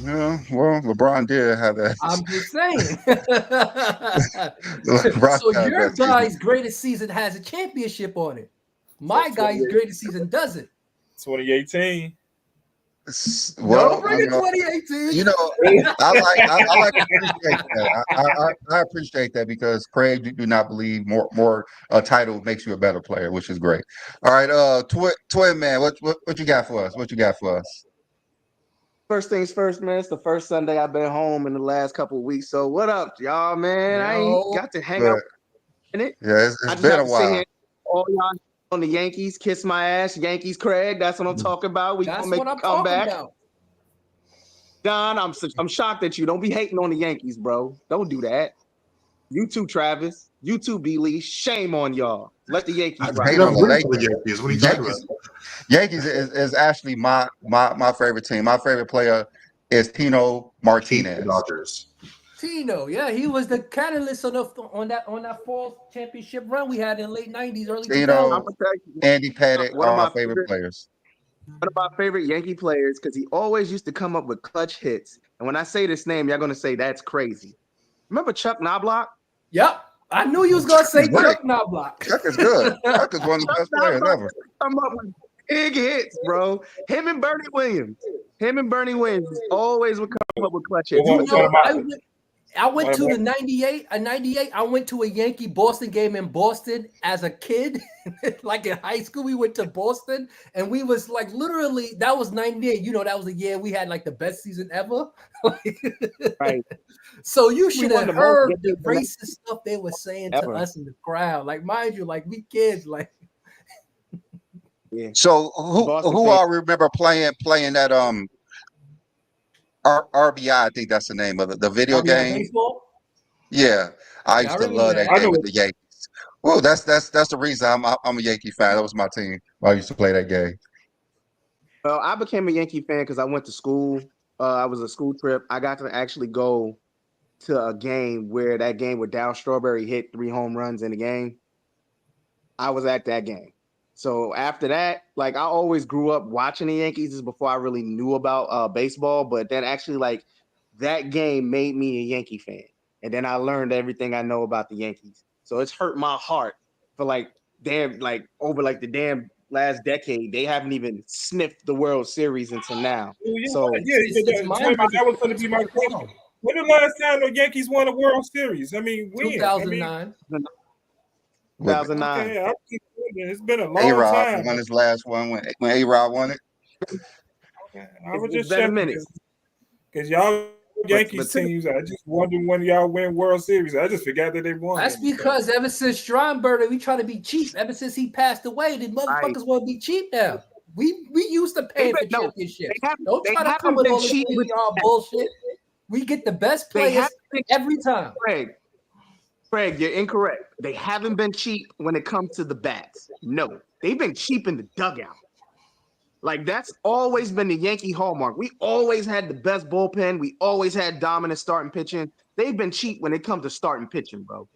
Yeah, well, LeBron did have that. I'm just saying. So your guy's greatest season has a championship on it. My guy's greatest season doesn't. 2018. Well, don't bring it 2018. I appreciate that. I appreciate that because Craig do not believe more title makes you a better player, which is great. All right, Twin Man, what you got for us? What you got for us? First things first, man. It's the first Sunday I've been home in the last couple of weeks. So what up, y'all, man? I ain't got to hang out in it. Yeah, it's been a while. All y'all on the Yankees, kiss my ass, Yankees, Craig. That's what I'm talking about. We gonna make a comeback. Don, I'm shocked at you. Don't be hating on the Yankees, bro. Don't do that. You too, Travis. You too, B. Lee. Shame on y'all. Let the Yankees ride. Yankees. What are you talking about? Yankees is actually my favorite team. My favorite player is Tino Martinez. Dodgers. Tino, yeah, he was the catalyst on that fall championship run we had in late '90s, early 2000s. Andy Pettitte are my favorite players. One of my favorite Yankee players because he always used to come up with clutch hits. And when I say this name, you're gonna say that's crazy. Remember Chuck Knobloch? Yep. I knew you was gonna say Chuck Knobloch. Chuck is good. Chuck is one of the best players ever. Come up with big hits, bro. Him and Bernie Williams always would come up with clutch hits. I went to the '98. I went to a Yankee Boston game in Boston as a kid. Like in high school, we went to Boston, and we was like literally that was '98. That was the year we had like the best season ever. Right. So you should have heard the racist stuff they were saying to us in the crowd. Like, mind you, like we kids, like. Yeah. So Boston who fan. all remember playing that RBI? I think that's the name of the video RBI game. baseball. Yeah, I Yeah, I used to remember love that that. game with the Yankees. Well, that's the reason I'm a Yankee fan. That was my team. I used to play that game. Well, I became a Yankee fan because I went to school. I was a school trip. I got to actually go to a game where Dow Strawberry hit 3 home runs in the game. I was at that game. So after that, like I always grew up watching the Yankees. This is before I really knew about baseball, but then actually like that game made me a Yankee fan. And then I learned everything I know about the Yankees. So it's hurt my heart for over the damn last decade. They haven't even sniffed the World Series until now. So that was going to be my question. When the last time the Yankees won a World Series? I mean, when? 2009. 2009. Okay, it's been a long A-Rod time. won his last one when A-Rod won it. I was just been a checking minute. because y'all Yankees teams. I just wondered when y'all win World Series. I just forgot that they won. That's because ever since Steinbrenner, we try to be cheap. Ever since he passed away, the motherfuckers want to be cheap now. We used to pay for championships. Don't try to come with all this bullshit. We get the best players every time. Craig, you're incorrect. They haven't been cheap when it comes to the bats. No, they've been cheap in the dugout. Like that's always been the Yankee hallmark. We always had the best bullpen. We always had dominant starting pitching. They've been cheap when it comes to starting pitching, bro.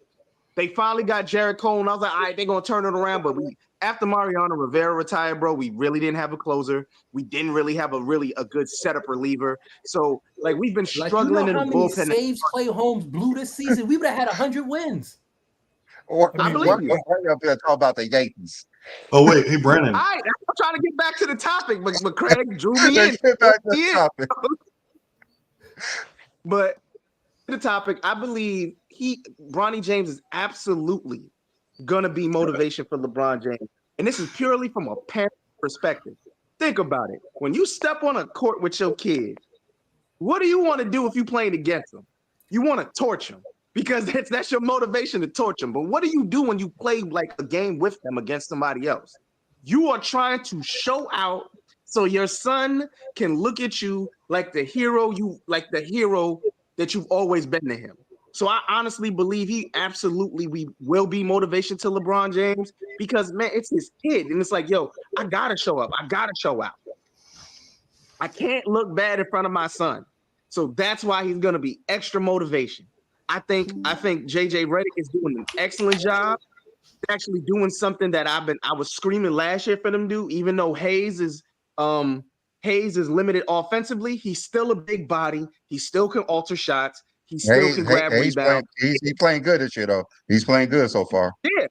They finally got Jared Cole, and I was like, all right, they're gonna turn it around. But after Mariano Rivera retired, bro, we really didn't have a closer. We didn't really have a good setup reliever. So like we've been struggling in the bullpen. How many saves Clay Holmes blew this season? We would have had 100 wins. I believe you. Up there talk about the Yankees. Oh wait, hey Brandon. All right, I'm trying to get back to the topic, but Craig drew me in. But the topic, I believe Bronny James is absolutely gonna be motivation for LeBron James, and this is purely from a parent perspective. Think about it. When you step on a court with your kid, what do you want to do if you're playing against them? You want to torch them because that's your motivation to torch them. But what do you do when you play like a game with them against somebody else? You are trying to show out so your son can look at you like the hero that you've always been to him. So I honestly believe he absolutely will be motivation to LeBron James because, man, it's his kid. And it's like, yo, I got to show up. I got to show out. I can't look bad in front of my son. So that's why he's going to be extra motivation. I think JJ Redick is doing an excellent job. Actually doing something that I was screaming last year for them to do, even though Hayes is limited offensively. He's still a big body. He still can alter shots. He still can grab rebounds. He's playing good this year, though. He's playing good so far. Yeah,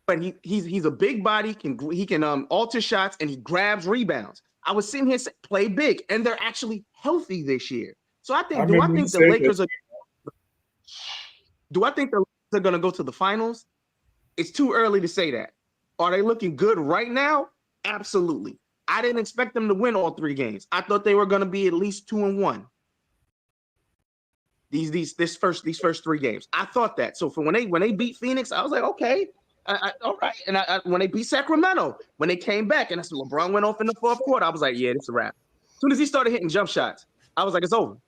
but he's a big body. He can alter shots and he grabs rebounds. I was sitting here saying, play big, and they're actually healthy this year. So I think the Lakers are going to go to the finals? It's too early to say that. Are they looking good right now? Absolutely. I didn't expect them to win all 3 games. I thought they were going to be at least 2-1. These first 3 games, I thought that. So for when they beat Phoenix, I was like, okay, all right. And when they beat Sacramento, when they came back, and that's when LeBron went off in the 4th quarter, I was like, yeah, this is a wrap. As soon as he started hitting jump shots, I was like, it's over.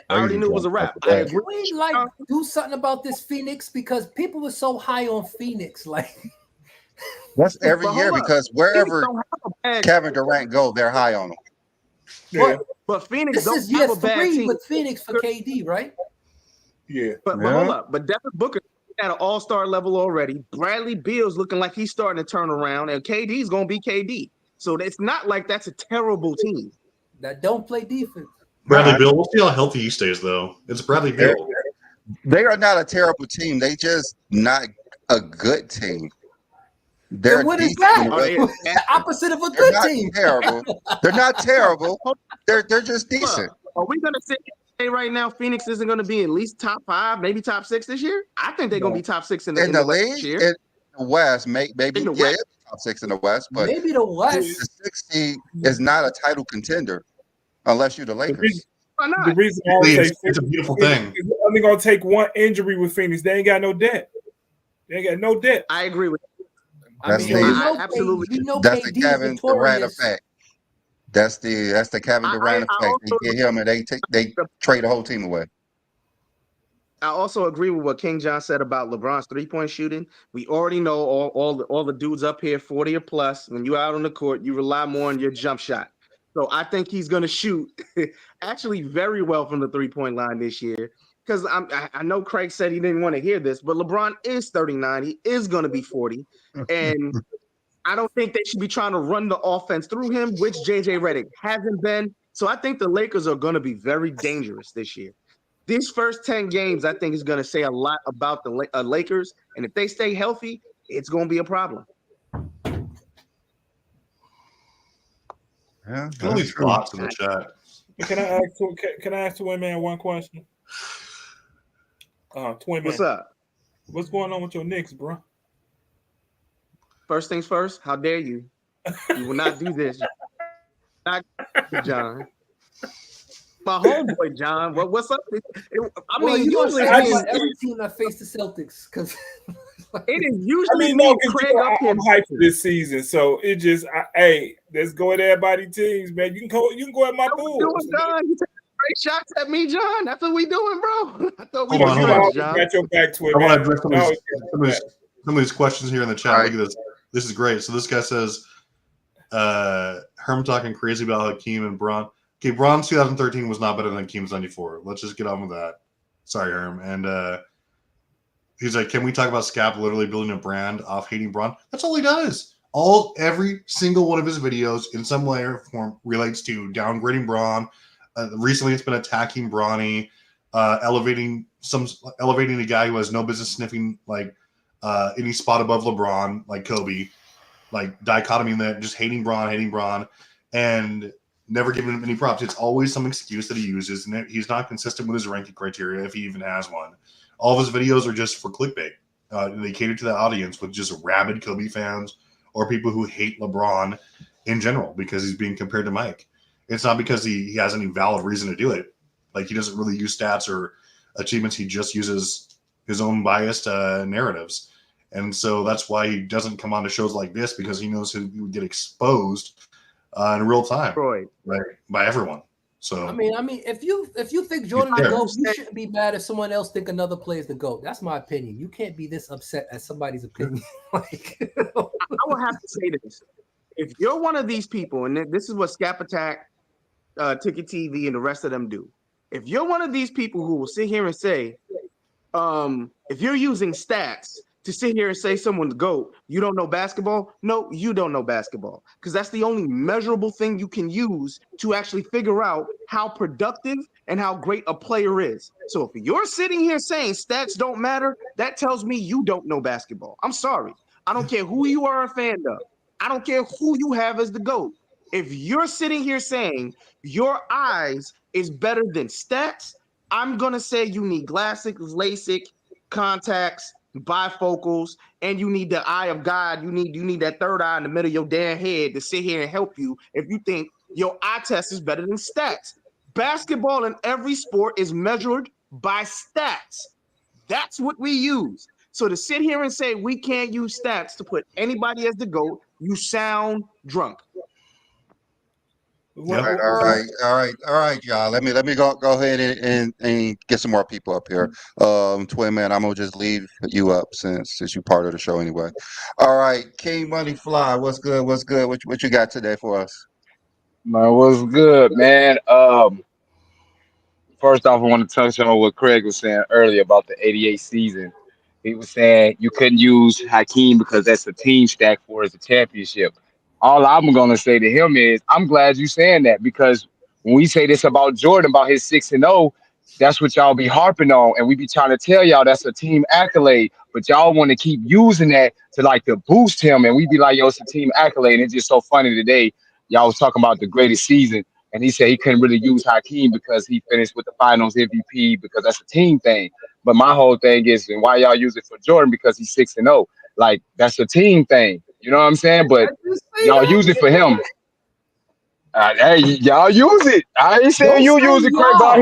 I already knew it was a wrap. I agree. Can we do something about this Phoenix because people were so high on Phoenix, like. That's every year because wherever Kevin Durant go, they're high on him. Yeah. But Phoenix don't have a bad team. With Phoenix for KD, right? Yeah. But hold up. But Devin Booker at an all-star level already. Bradley Beal's looking like he's starting to turn around, and KD's going to be KD. So it's not like that's a terrible team. That don't play defense. Bradley Beal, we'll see how healthy he stays, though. It's Bradley Beal. They are not a terrible team. They just not a good team. Then what is that? The opposite of a good team. Terrible. They're not terrible. They're just decent. Are we going to say right now Phoenix isn't going to be at least top 5, maybe top 6 this year? I think they're going to be top 6 in the league. This year. In the West, maybe top 6 in the West, but maybe the West. The 6 seed is not a title contender unless you're the Lakers. The reason it's a beautiful thing. It's only going to take one injury with Phoenix. They ain't got no debt. They ain't got no debt. I agree with you. I That's mean, we the know that's the KD is Kevin Durant notorious. effect. That's the Kevin Durant effect. They get him and they trade the whole team away. I also agree with what King John said about LeBron's 3-point shooting. We already know all the dudes up here 40 or plus. When you're out on the court, you rely more on your jump shot. So I think he's going to shoot actually very well from the 3-point line this year. Because I know Craig said he didn't want to hear this, but LeBron is 39. He is going to be 40. And I don't think they should be trying to run the offense through him, which JJ Redick hasn't been. So I think the Lakers are going to be very dangerous this year. These first 10 games, I think, is going to say a lot about the Lakers. And if they stay healthy, it's going to be a problem. Yeah, All these bots in the chat. Can I ask Twin Man one question? Twin Man, what's up? What's going on with your Knicks, bro? First things first. How dare you? You will not do this, not John. My homeboy John. What's up? I mean, usually every team that faced the Celtics because it is usually me. Craig up here. I'm hyped for this season, so it just hey, let's go at everybody's teams, man. You can go at my Bulls. John, you take great shots at me, John. That's what we doing, bro. I thought we Hold on. John. Got your back, Twin. I want to address some of these questions here in the chat. Right. Look at this. This is great. So this guy says, Herm talking crazy about Hakeem and Bron. Okay, Bron's 2013 was not better than Hakeem's 94. Let's just get on with that. Sorry, Herm. And he's like, can we talk about Scap literally building a brand off hating Bron? That's all he does. Every single one of his videos in some way or form relates to downgrading Bron. Recently, it's been attacking Bronny, elevating a guy who has no business sniffing like any spot above LeBron, like Kobe, like dichotomy in that, just hating Bron, and never giving him any props. It's always some excuse that he uses, and he's not consistent with his ranking criteria if he even has one. All of his videos are just for clickbait. They cater to the audience with just rabid Kobe fans or people who hate LeBron in general because he's being compared to Mike. It's not because he has any valid reason to do it. Like, he doesn't really use stats or achievements. He just uses his own biased narratives. And so that's why he doesn't come on to shows like this, because he knows he would get exposed in real time, right, by everyone. So I mean, if you think Jordan the GOAT, you shouldn't be mad if someone else think another player is the GOAT. That's my opinion. You can't be this upset at somebody's opinion. I will have to say this: if you're one of these people, and this is what Scap Attack, Ticket TV, and the rest of them do. If you're one of these people who will sit here and say, if you're using stats to sit here and say someone's GOAT, you don't know basketball? No, you don't know basketball, because that's the only measurable thing you can use to actually figure out how productive and how great a player is. So if you're sitting here saying stats don't matter, that tells me you don't know basketball. I'm sorry. I don't care who you are a fan of. I don't care who you have as the GOAT. If you're sitting here saying your eyes is better than stats, I'm going to say you need LASIK, contacts, bifocals, and you need the eye of God. You need that third eye in the middle of your damn head to sit here and help you if you think your eye test is better than stats. Basketball in every sport is measured by stats. That's what we use. So to sit here and say we can't use stats to put anybody as the GOAT, you sound drunk. All right, y'all. Let me go ahead and get some more people up here. Twin Man, I'm gonna just leave you up since you're part of the show anyway. All right, King Money Fly, what's good? What you got today for us? Man, what's good, man? First off, I want to touch on what Craig was saying earlier about the '88 season. He was saying you couldn't use Hakeem because that's a team stack for as a championship. All I'm going to say to him is, I'm glad you saying that, because when we say this about Jordan, about his 6-0, that's what y'all be harping on. And we be trying to tell y'all that's a team accolade, but y'all want to keep using that to boost him. And we be like, yo, it's a team accolade. And it's just so funny today. Y'all was talking about the greatest season. And he said he couldn't really use Hakeem because he finished with the finals MVP, because that's a team thing. But my whole thing is, and why y'all use it for Jordan, because he's 6-0. Like, that's a team thing. You know what I'm saying? But y'all use it for him. Hey, y'all use it. I ain't saying you use it, Craig, but I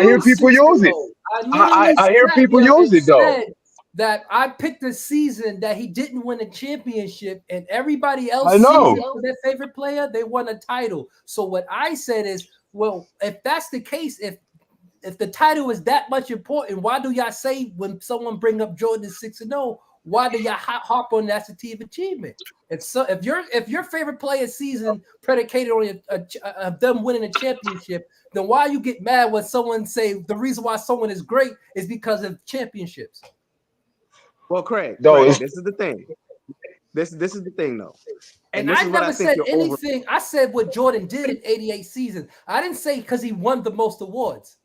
hear people use it. I hear people use it, though. that I picked a season that he didn't win a championship, and everybody else I know. season for their favorite player, they won a title. So what I said is, well, if that's the case, if the title is that much important, why do y'all say when someone bring up Jordan 6-0, why do y'all harp on that's a team achievement? If your favorite player's season predicated on them winning a championship, then why you get mad when someone say the reason why someone is great is because of championships? Well, Craig, No, this is the thing. This is the thing, though. And this I is what never think said you're anything. I said what Jordan did in '88 season. I didn't say because he won the most awards.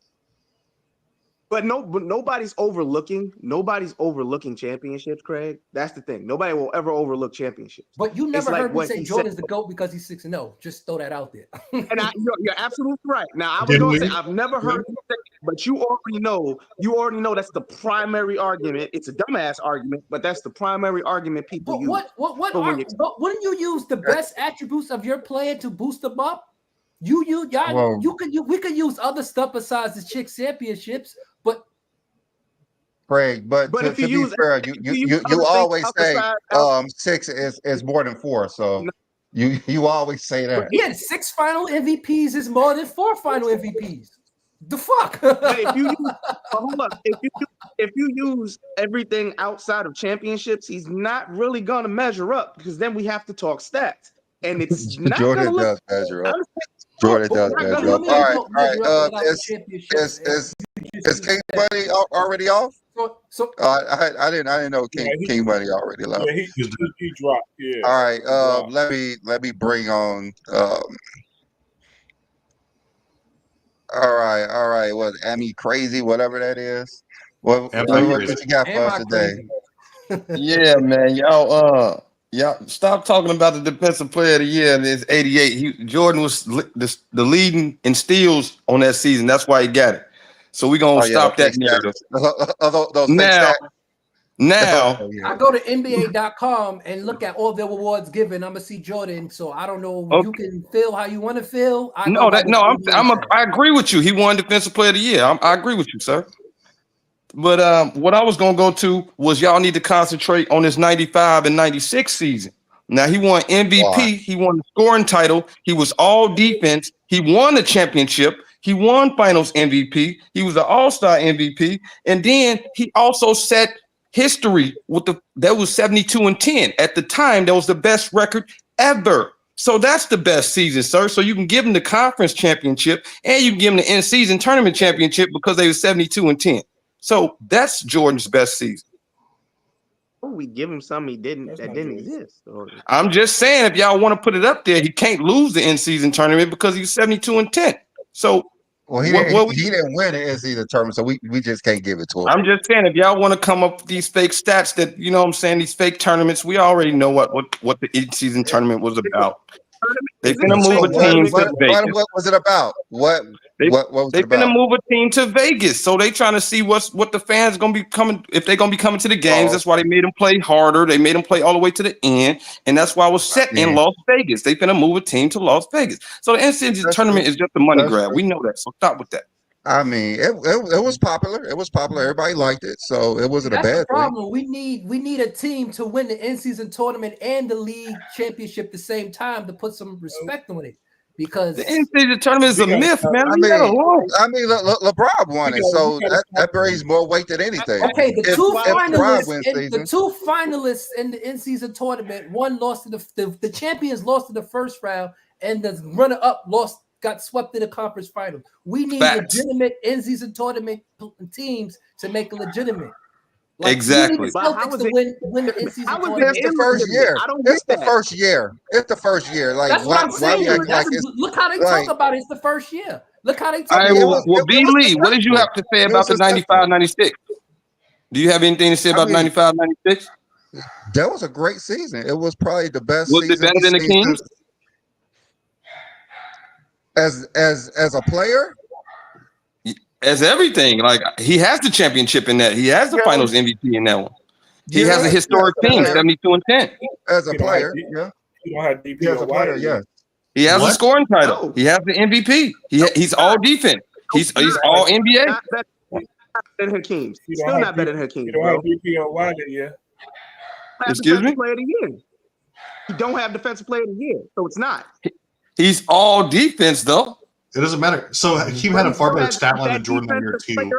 But nobody's overlooking championships, Craig. That's the thing. Nobody will ever overlook championships. But you never heard me say Jordan's said, the GOAT because he's 6-0. Just throw that out there. And you're absolutely right. Now I was going to say I've never heard you say it, but you already know that's the primary argument. It's a dumbass argument, but that's the primary argument people use. But wouldn't you use the best attributes of your player to boost them up? We could use other stuff besides the chick championships, but Craig, but to be fair, you always say 6 is more than 4, so you always say that. Yeah, 6 final MVPs is more than 4 final MVPs. The fuck? But if you use everything outside of championships, he's not really gonna measure up because then we have to talk stats, and it's not Jordan does measure up. Jordan does measure up. All right. Is King Buddy already off? I didn't know King Buddy already left. Yeah, he dropped. Yeah. All right. Let me bring on. All right. What Emmy Crazy, whatever that is. What you got for us today? Yeah, man. Y'all stop talking about the defensive player of the year in this 88. Jordan was the leading in steals on that season. That's why he got it. So we're gonna stop that narrative. Now, I go to NBA.com and look at all the awards given. I'm gonna see Jordan. So I don't know. Okay. You can feel how you want to feel. I agree with you. He won defensive player of the year. I agree with you, sir. But what I was gonna go to was y'all need to concentrate on his 95 and 96 season. Now he won MVP. Wow. He won the scoring title. He was all defense. He won the championship. He won Finals MVP. He was an All-Star MVP, and then he also set history with that was 72-10 at the time. That was the best record ever. So that's the best season, sir. So you can give him the conference championship and you can give him the in-season tournament championship because they were 72-10. So that's Jordan's best season. We give him something that didn't exist. I'm just saying, if y'all want to put it up there, he can't lose the in-season tournament because he's 72-10. So he didn't win the in-season tournament, so we just can't give it to him. I'm just saying, if y'all want to come up with these fake stats that these fake tournaments, we already know what the in-season tournament was about. They're gonna move a team to Vegas. What was it about? What was it about? They're gonna move a team to Vegas, so they trying to see what the fans gonna be coming, if they're gonna be coming to the games. That's why they made them play harder. They made them play all the way to the end, and that's why it was set in Las Vegas. They finna move a team to Las Vegas, so the in-season tournament is just a money grab. We know that, so stop with that. I mean, it was popular. It was popular. Everybody liked it, so it wasn't a bad problem. We need a team to win the in-season tournament and the league championship at the same time to put some respect on it. Because the in-season tournament is a myth, man. LeBron won it, so that brings more weight than anything. Okay, the two finalists in the in-season tournament, one lost to the champions lost in the first round, and the runner-up got swept in the conference final. We need legitimate in-season tournament teams to make it legitimate. Exactly. But how was it win the in-season tournament? It's the first year. It's the first year. It's the first year. Like that's what I'm saying. Look how they talk about it. It's the first year. Look how they talk about it. Well, B. Lee, what did you have to say about the 95-96? Do you have anything to say about 95-96? That was a great season. It was probably the best season. Was it better than the Kings? As a player, as everything, like he has the championship in that. He has the Finals MVP in that one. He has a historic team, 72-10. As a player, You don't have DP as a player, yes. He has a scoring title. He has the MVP. He's all defense. He's all NBA. Better than Hakeem. You don't Still have not better than You Hakeem, don't bro. have BP on Wiley yet. Excuse me? Player of the year. You don't have defensive player of the year, so it's not. He's all defense though. It doesn't matter. So Hakeem had a far better stat line than Jordan that year too.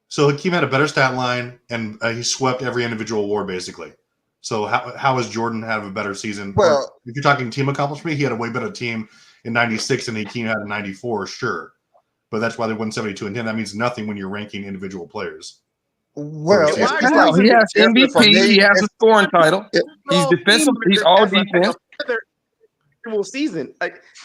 So Hakeem had a better stat line, and he swept every individual award basically. So how has Jordan have a better season? Well, or if you're talking team accomplishment, he had a way better team in '96 than Hakeem had in '94, sure. But that's why they won 72-10. That means nothing when you're ranking individual players. Well, he has MVP. He has a scoring title. He's defensive. He's all defense. Season.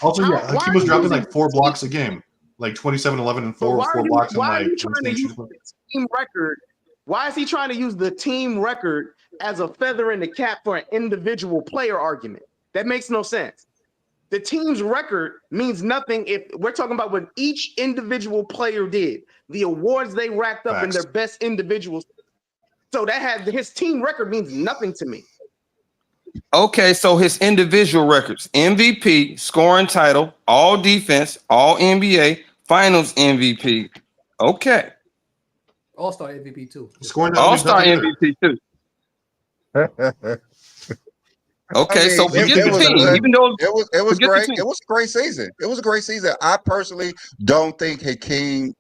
Also, Hakeem was dropping like 4 blocks a game, like 27, 11, and 4 with 4 blocks. Why are you trying to use the team record? Why is he trying to use the team record as a feather in the cap for an individual player argument? That makes no sense. The team's record means nothing if we're talking about what each individual player did, the awards they racked up in their best individuals. So that had his team record means nothing to me. Okay, so his individual records: MVP, scoring title, all defense, all NBA, finals MVP. Okay. All-Star MVP too. All-Star MVP too. Okay, I mean, so forget the team. good. Even though it was great. It was a great season. It was a great season. I personally don't think Hakeem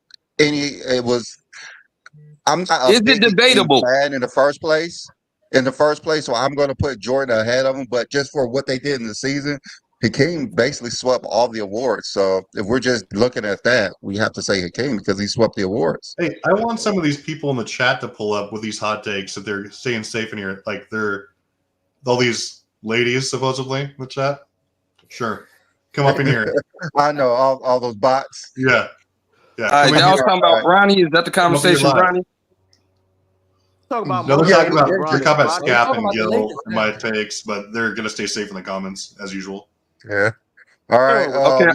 I'm not a big debatable fan in the first place. So I'm going to put Jordan ahead of him. But just for what they did in the season, Hakeem basically swept all the awards. So if we're just looking at that, we have to say Hakeem because he swept the awards. Hey, I want some of these people in the chat to pull up with these hot takes that they're staying safe in here. Like they're all these ladies supposedly in the chat. Sure, come up in here. I know all those bots. Yeah. All right, y'all was talking about Bronny. Is that the conversation, Bronny? Talk about no, they're talking about Scap and about Gil for my takes, but they're gonna stay safe in the comments as usual. Yeah. All right. Okay.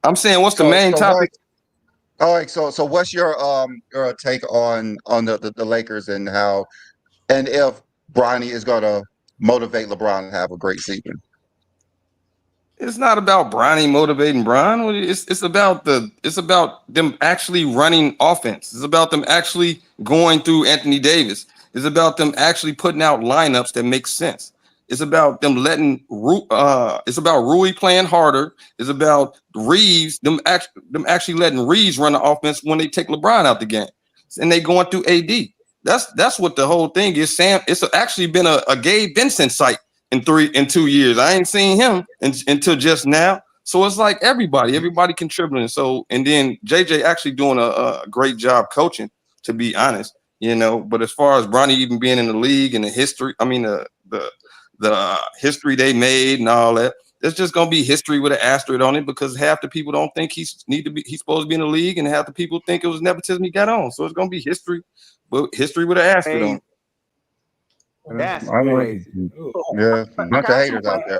I'm saying, what's the main topic? All right. So what's your take on the Lakers and how and if Bronny is gonna motivate LeBron to have a great season? It's not about Bronny motivating Bron. It's about them actually running offense. It's about them actually going through Anthony Davis. It's about them actually putting out lineups that make sense. It's about them letting it's about Rui playing harder. It's about Reeves, them actually letting Reeves run the offense when they take LeBron out the game. And they going through AD. That's what the whole thing is, Sam. It's actually been a Gabe Vincent site in 2 years. I ain't seen him until just now. So it's like everybody contributing. So, and then JJ actually doing a great job coaching, to be honest, but as far as Bronny even being in the league and the history, I mean, the history they made and all that, it's just going to be history with an asterisk on it because half the people don't think he's supposed to be in the league and half the people think it was nepotism he got on. So it's going to be history, but history with an asterisk on it. That's crazy. Yeah, a bunch of haters out there.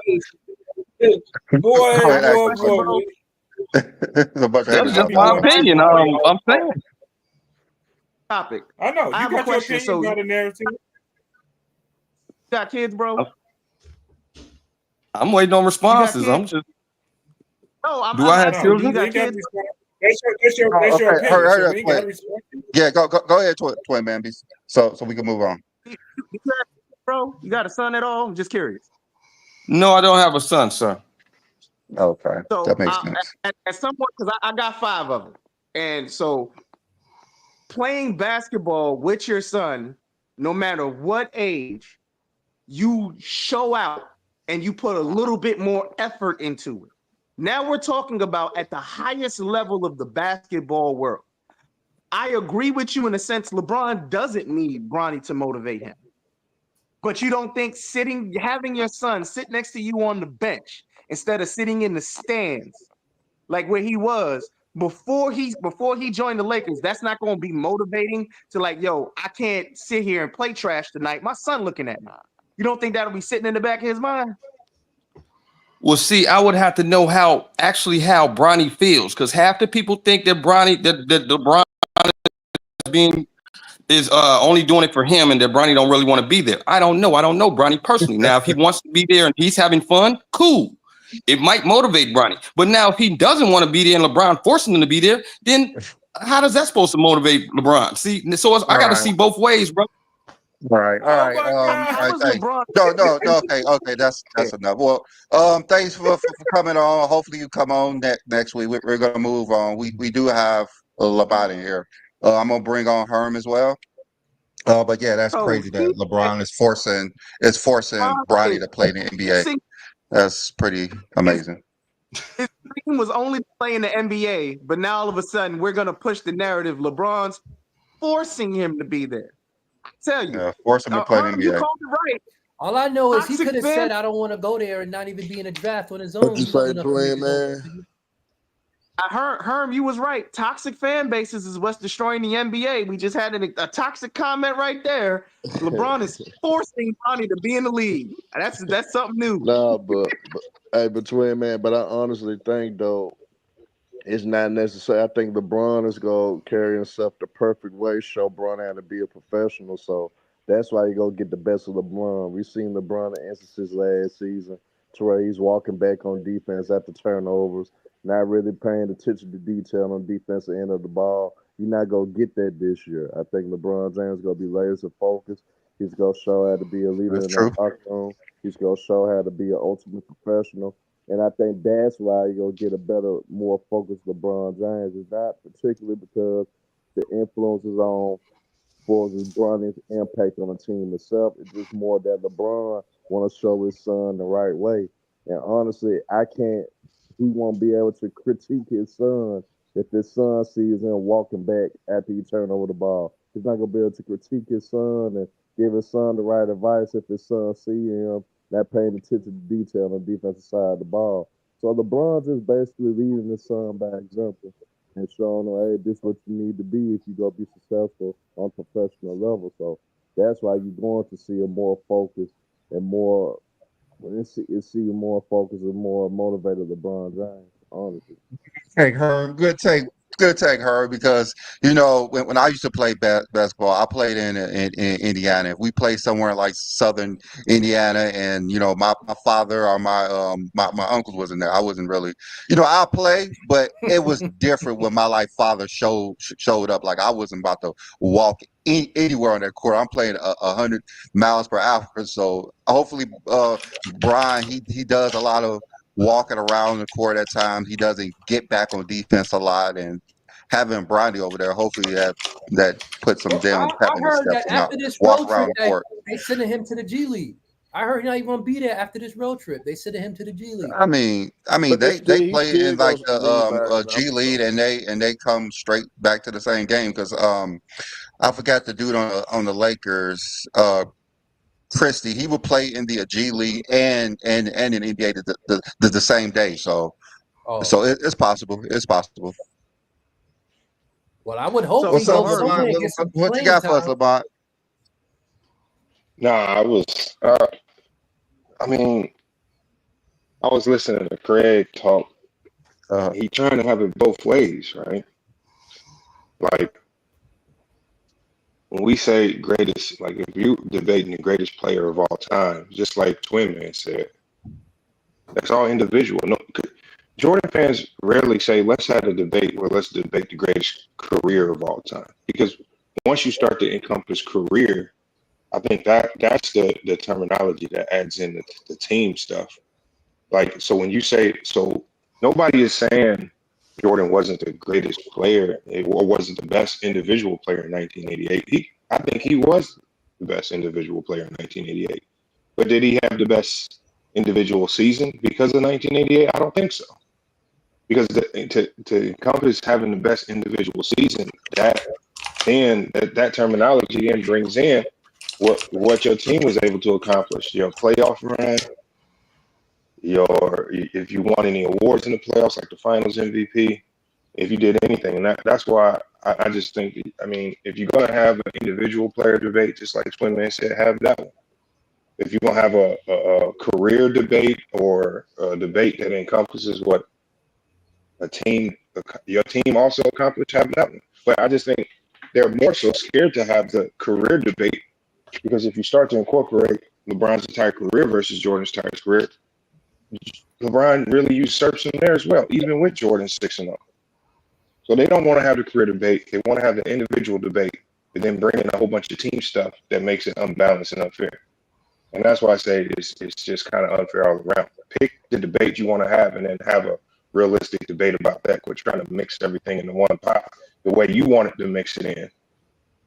Boy. That's just my opinion. I'm saying. Topic. I know. You I have got a question. your opinion, got a narrative. Got kids, bro? I'm waiting on responses. I'm just. No, Do I have children? You got kids? That's your opinion. Yeah, go ahead, Twin Man. So we can move on. Bro, you got a son at all? I'm just curious. No, I don't have a son, sir. Okay, so that makes sense. At some point, because I got 5 of them, and so playing basketball with your son, no matter what age, you show out and you put a little bit more effort into it. Now we're talking about at the highest level of the basketball world. I agree with you in a sense. LeBron doesn't need Bronny to motivate him. But you don't think having your son sit next to you on the bench instead of sitting in the stands, like where he was before he joined the Lakers, that's not going to be motivating to like, yo, I can't sit here and play trash tonight. My son looking at me. You don't think that'll be sitting in the back of his mind? Well, see, I would have to know how Bronny feels, because half the people think that LeBron is only doing it for him and that Bronny don't really want to be there. I don't know Bronny personally. Now, if he wants to be there and he's having fun, cool. It might motivate Bronny. But now if he doesn't want to be there and LeBron forcing him to be there, then How does that supposed to motivate LeBron? See, so I got to see both ways, bro. Right. All right. How is Hey, LeBron? no. Okay. That's enough. Well, thanks for coming on. Hopefully you come on next week. We're gonna move on. We do have a Labat in here. I'm gonna bring on Herm as well. But yeah, that's Oh, crazy that LeBron is forcing Bronny to play in the NBA. That's pretty amazing. His dream was only to play in the NBA, but now all of a sudden we're gonna push the narrative. LeBron's forcing him to be there. I tell you, Yeah, force him to play in the Herm, you NBA. called it right. All I know is he Toxic could have fan- said, "I don't want to go there," and not even be in a draft on his What own. you He say, wasn't enough to make twin his own man? decision. Herm, you was right. Toxic fan bases is what's destroying the NBA. We just had a toxic comment right there. LeBron is forcing Bronny to be in the league. That's something new. Nah, but twin man. But I honestly think though, it's not necessary. I think LeBron is gonna carry himself the perfect way, show Bron how to be a professional. So that's why you go get the best of LeBron. We've seen LeBron in instances last season to where he's walking back on defense after turnovers, not really paying attention to detail on the defensive end of the ball. You're not gonna get that this year. I think LeBron James is gonna be laser focused. He's gonna show how to be a leader That's in true. the locker room. He's gonna show how to be an ultimate professional. And I think that's why you'll get a better, more focused LeBron James. It's not particularly because the influences on for Bronny's impact on the team itself. It's just more that LeBron want to show his son the right way. And honestly, he won't be able to critique his son if his son sees him walking back after he turned over the ball. He's not going to be able to critique his son and give his son the right advice if his son see him not paying attention to detail on the defensive side of the ball. So LeBron's just basically leading his son by example and showing him, hey, this is what you need to be if you're going to be successful on professional level. So that's why you're going to see a more focused and more, see more focused and more motivated LeBron James, honestly. Take her. Good take her, because when I used to play basketball, I played in Indiana. If we played somewhere like Southern Indiana, and my father or my uncles wasn't there, I wasn't really, I play, but it was different when my father showed up. Like I wasn't about to walk anywhere on that court. I'm playing 100 miles per hour, so hopefully Brian he does a lot of walking around the court at times. He doesn't get back on defense a lot, and having Bronny over there, hopefully that puts him down, I tapping his heard steps that and not after this walk road around trip, the court. they sending him to the G League. I heard he's not even gonna be there after this road trip. They sending him to the G League. I mean, But they he play still in like goes to lead by the G example, League, and they come straight back to the same game, because I forgot the dude on the Lakers, Christie. He would play in the G League and in NBA the same day. So it's possible. It's possible. Well, I would hope What's he up, goes somewhere and get some what you playing got for us, time. Lamont? Nah, I was. I mean, I was listening to Craig talk. He trying to have it both ways, right? Like when we say greatest, like if you debating the greatest player of all time, just like Twin Man said, that's all individual. No, Jordan fans rarely say, let's have a debate where let's debate the greatest career of all time. Because once you start to encompass career, I think that's the terminology that adds in the team stuff. Like, so when you say, so nobody is saying Jordan wasn't the greatest player or wasn't the best individual player in 1988. I think he was the best individual player in 1988. But did he have the best individual season because of 1988? I don't think so. Because to encompass having the best individual season, that terminology then brings in what your team was able to accomplish, your playoff run, if you won any awards in the playoffs, like the Finals MVP, if you did anything, and that's why I just think, I mean, if you're gonna have an individual player debate, just like Twin Man said, have that one. If you want to have a career debate or a debate that encompasses what your team also accomplished, have that one. But I just think they're more so scared to have the career debate, because if you start to incorporate LeBron's entire career versus Jordan's entire career, LeBron really usurps him there as well, even with Jordan 6-0. So they don't want to have the career debate. They want to have the individual debate, but then bring in a whole bunch of team stuff that makes it unbalanced and unfair. And that's why I say it's just kind of unfair all around. Pick the debate you want to have, and then have a realistic debate about that. Quit trying to mix everything into one pot the way you want it to mix it in,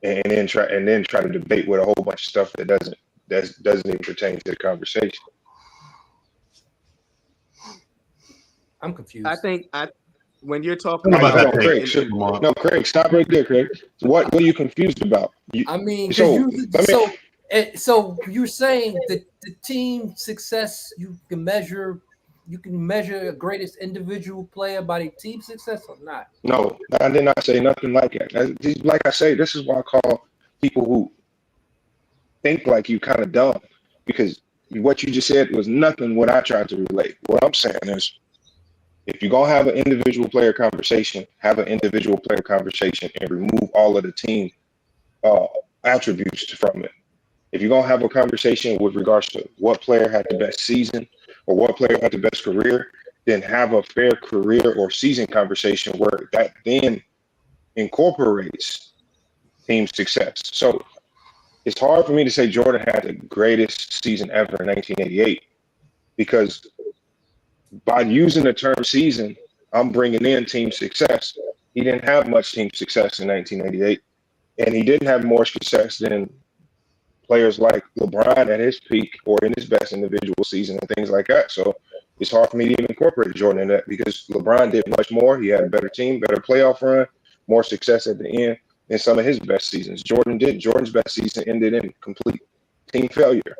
and then try to debate with a whole bunch of stuff that doesn't even pertain to the conversation. I'm confused. I think when you're talking What about about that take? No, Craig, stop right there, Craig. What are you confused about? I mean, so you're saying that the team success you can measure the greatest individual player by the team success or not? No, I did not say nothing like that. Like I say, this is why I call people who think like you kind of dumb, because what you just said was nothing what I tried to relate. What I'm saying is, if you're going to have an individual player conversation, have an individual player conversation and remove all of the team attributes from it. If you're going to have a conversation with regards to what player had the best season or what player had the best career, then have a fair career or season conversation where that then incorporates team success. So it's hard for me to say Jordan had the greatest season ever in 1988, because by using the term season, I'm bringing in team success. He didn't have much team success in 1988, and he didn't have more success than players like LeBron at his peak or in his best individual season and things like that. So it's hard for me to even incorporate Jordan in that, because LeBron did much more. He had a better team, better playoff run, more success at the end in some of his best seasons. Jordan didn't. Jordan's best season ended in complete team failure.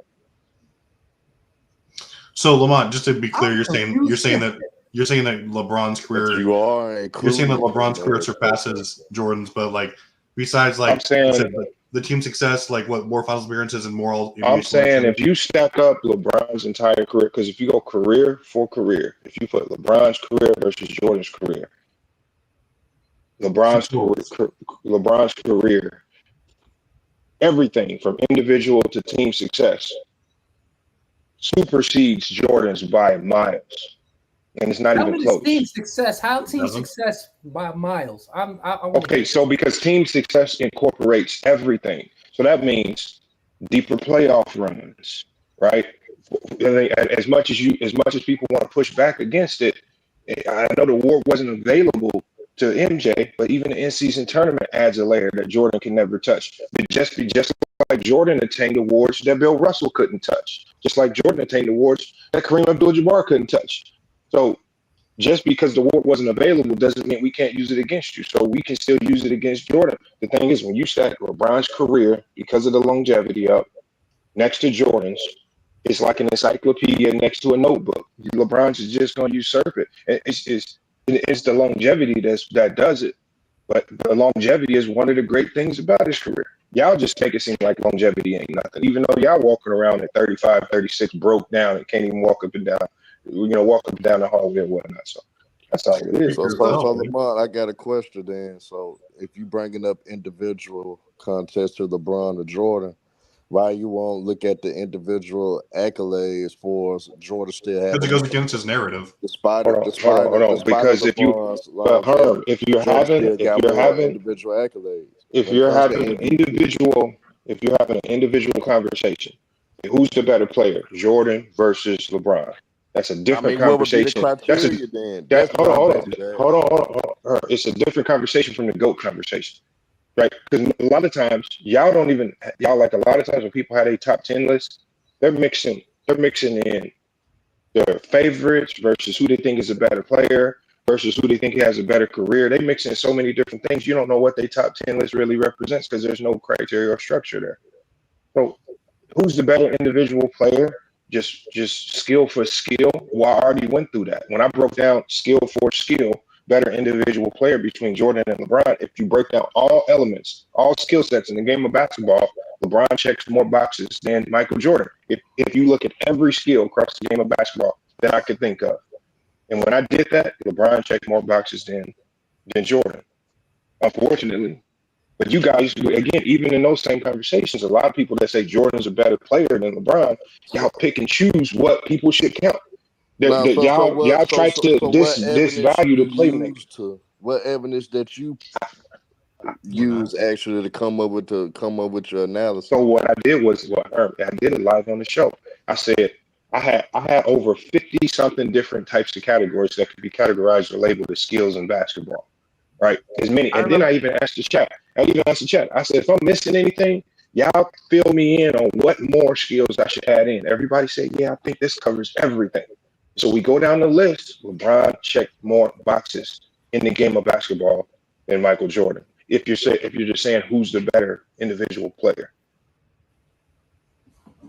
So Lamont, just to be clear, you're saying that LeBron's career you're saying that LeBron's career surpasses Jordan's, but like besides like the team success, like what more finals appearances and more. I'm saying if you stack up LeBron's entire career, because if you go career for career, if you put LeBron's career versus Jordan's career, LeBron's career, everything from individual to team success supersedes Jordan's by miles, and it's not even close. Team success? How team success by miles? Okay, so because team success incorporates everything, so that means deeper playoff runs, right? As much as people want to push back against it, I know the award wasn't available to MJ, but even the in-season tournament adds a layer that Jordan can never touch. Just like Jordan attained awards that Bill Russell couldn't touch, just like Jordan attained awards that Kareem Abdul-Jabbar couldn't touch. So just because the award wasn't available doesn't mean we can't use it against you. So we can still use it against Jordan. The thing is, when you stack LeBron's career, because of the longevity up, next to Jordan's, it's like an encyclopedia next to a notebook. LeBron's is just going to usurp it. It's the longevity that does it. But the longevity is one of the great things about his career. Y'all just make it seem like longevity ain't nothing, even though y'all walking around at 35, 36, broke down and can't even walk up and down the hallway and whatnot. So that's all it is. So Lamont, I got a question then. So if you bringing up individual contests to LeBron or Jordan, why you won't look at the individual accolades for Jordan still having? Because it goes against his narrative. Because if you're having individual accolades, if you're having an individual conversation, who's the better player, Jordan versus LeBron? That's a different conversation. Hold on. It's a different conversation from the GOAT conversation, right? Because a lot of times when people have a top 10 list, they're mixing in their favorites versus who they think is a better player versus who they think has a better career. They mix in so many different things. You don't know what their top 10 list really represents because there's no criteria or structure there. So who's the better individual player? Just skill for skill. Well, I already went through that. When I broke down skill for skill, better individual player between Jordan and LeBron, if you break down all elements, all skill sets in the game of basketball, LeBron checks more boxes than Michael Jordan. If you look at every skill across the game of basketball that I could think of. And when I did that, LeBron checked more boxes than Jordan, unfortunately. But you guys, again, even in those same conversations, a lot of people that say Jordan's a better player than LeBron, y'all pick and choose what people should count. Y'all try to disvalue the playmaker. what evidence that you use actually to come up with your analysis? So what I did was I did it live on the show. I said I had over 50 something different types of categories that could be categorized or labeled as skills in basketball. Right? As many, and then I even asked the chat. I said, if I'm missing anything, y'all fill me in on what more skills I should add in. Everybody said, yeah, I think this covers everything. So we go down the list. LeBron checked more boxes in the game of basketball than Michael Jordan. If you're just saying who's the better individual player.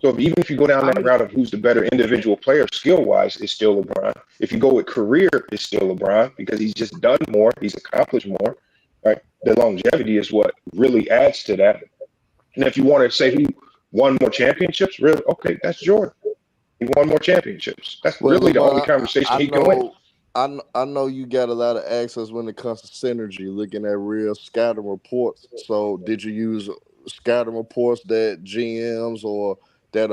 So even if you go down that route of who's the better individual player skill-wise, it's still LeBron. If you go with career, it's still LeBron because he's just done more. He's accomplished more. Right? The longevity is what really adds to that. And if you want to say who won more championships, really, okay, that's Jordan. He won more championships. That's really the only conversation he can win. I know you got a lot of access when it comes to synergy, looking at real scouting reports. So did you use scouting reports that GMs or that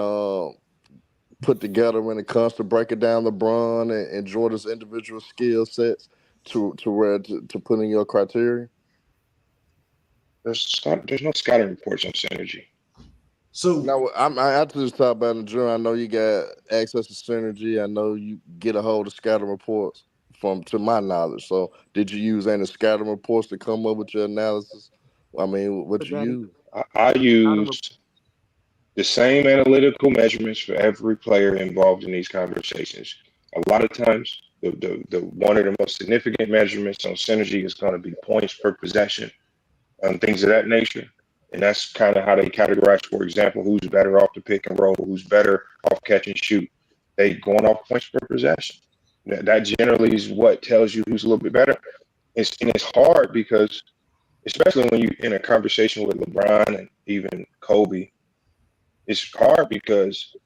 put together when it comes to breaking down LeBron and Jordan's individual skill sets to put in your criteria? There's no scouting reports on synergy. So now I have to just talk about the journal. I know you got access to synergy. I know you get a hold of scouting reports to my knowledge. So did you use any scouting reports to come up with your analysis? I mean, what you use? I used the same analytical measurements for every player involved in these conversations. A lot of times, the one of the most significant measurements on synergy is going to be points per possession and things of that nature. And that's kind of how they categorize, for example, who's better off the pick and roll, who's better off catch and shoot. They going off points per possession. That generally is what tells you who's a little bit better. And it's hard because, especially when you're in a conversation with LeBron and even Kobe, it's hard because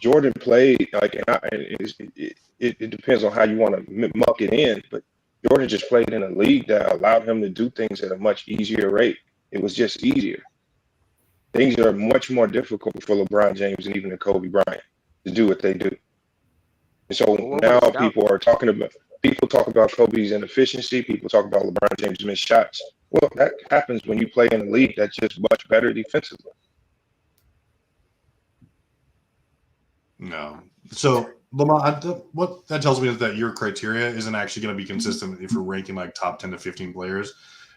Jordan played it depends on how you want to muck it in, but Jordan just played in a league that allowed him to do things at a much easier rate. It was just easier. Things are much more difficult for LeBron James and even Kobe Bryant to do what they do. And so now people talk about Kobe's inefficiency. People talk about LeBron James' missed shots. Well, that happens when you play in a league that's just much better defensively. No. So, Lamar, what that tells me is that your criteria isn't actually going to be consistent if you're ranking like top 10 to 15 players,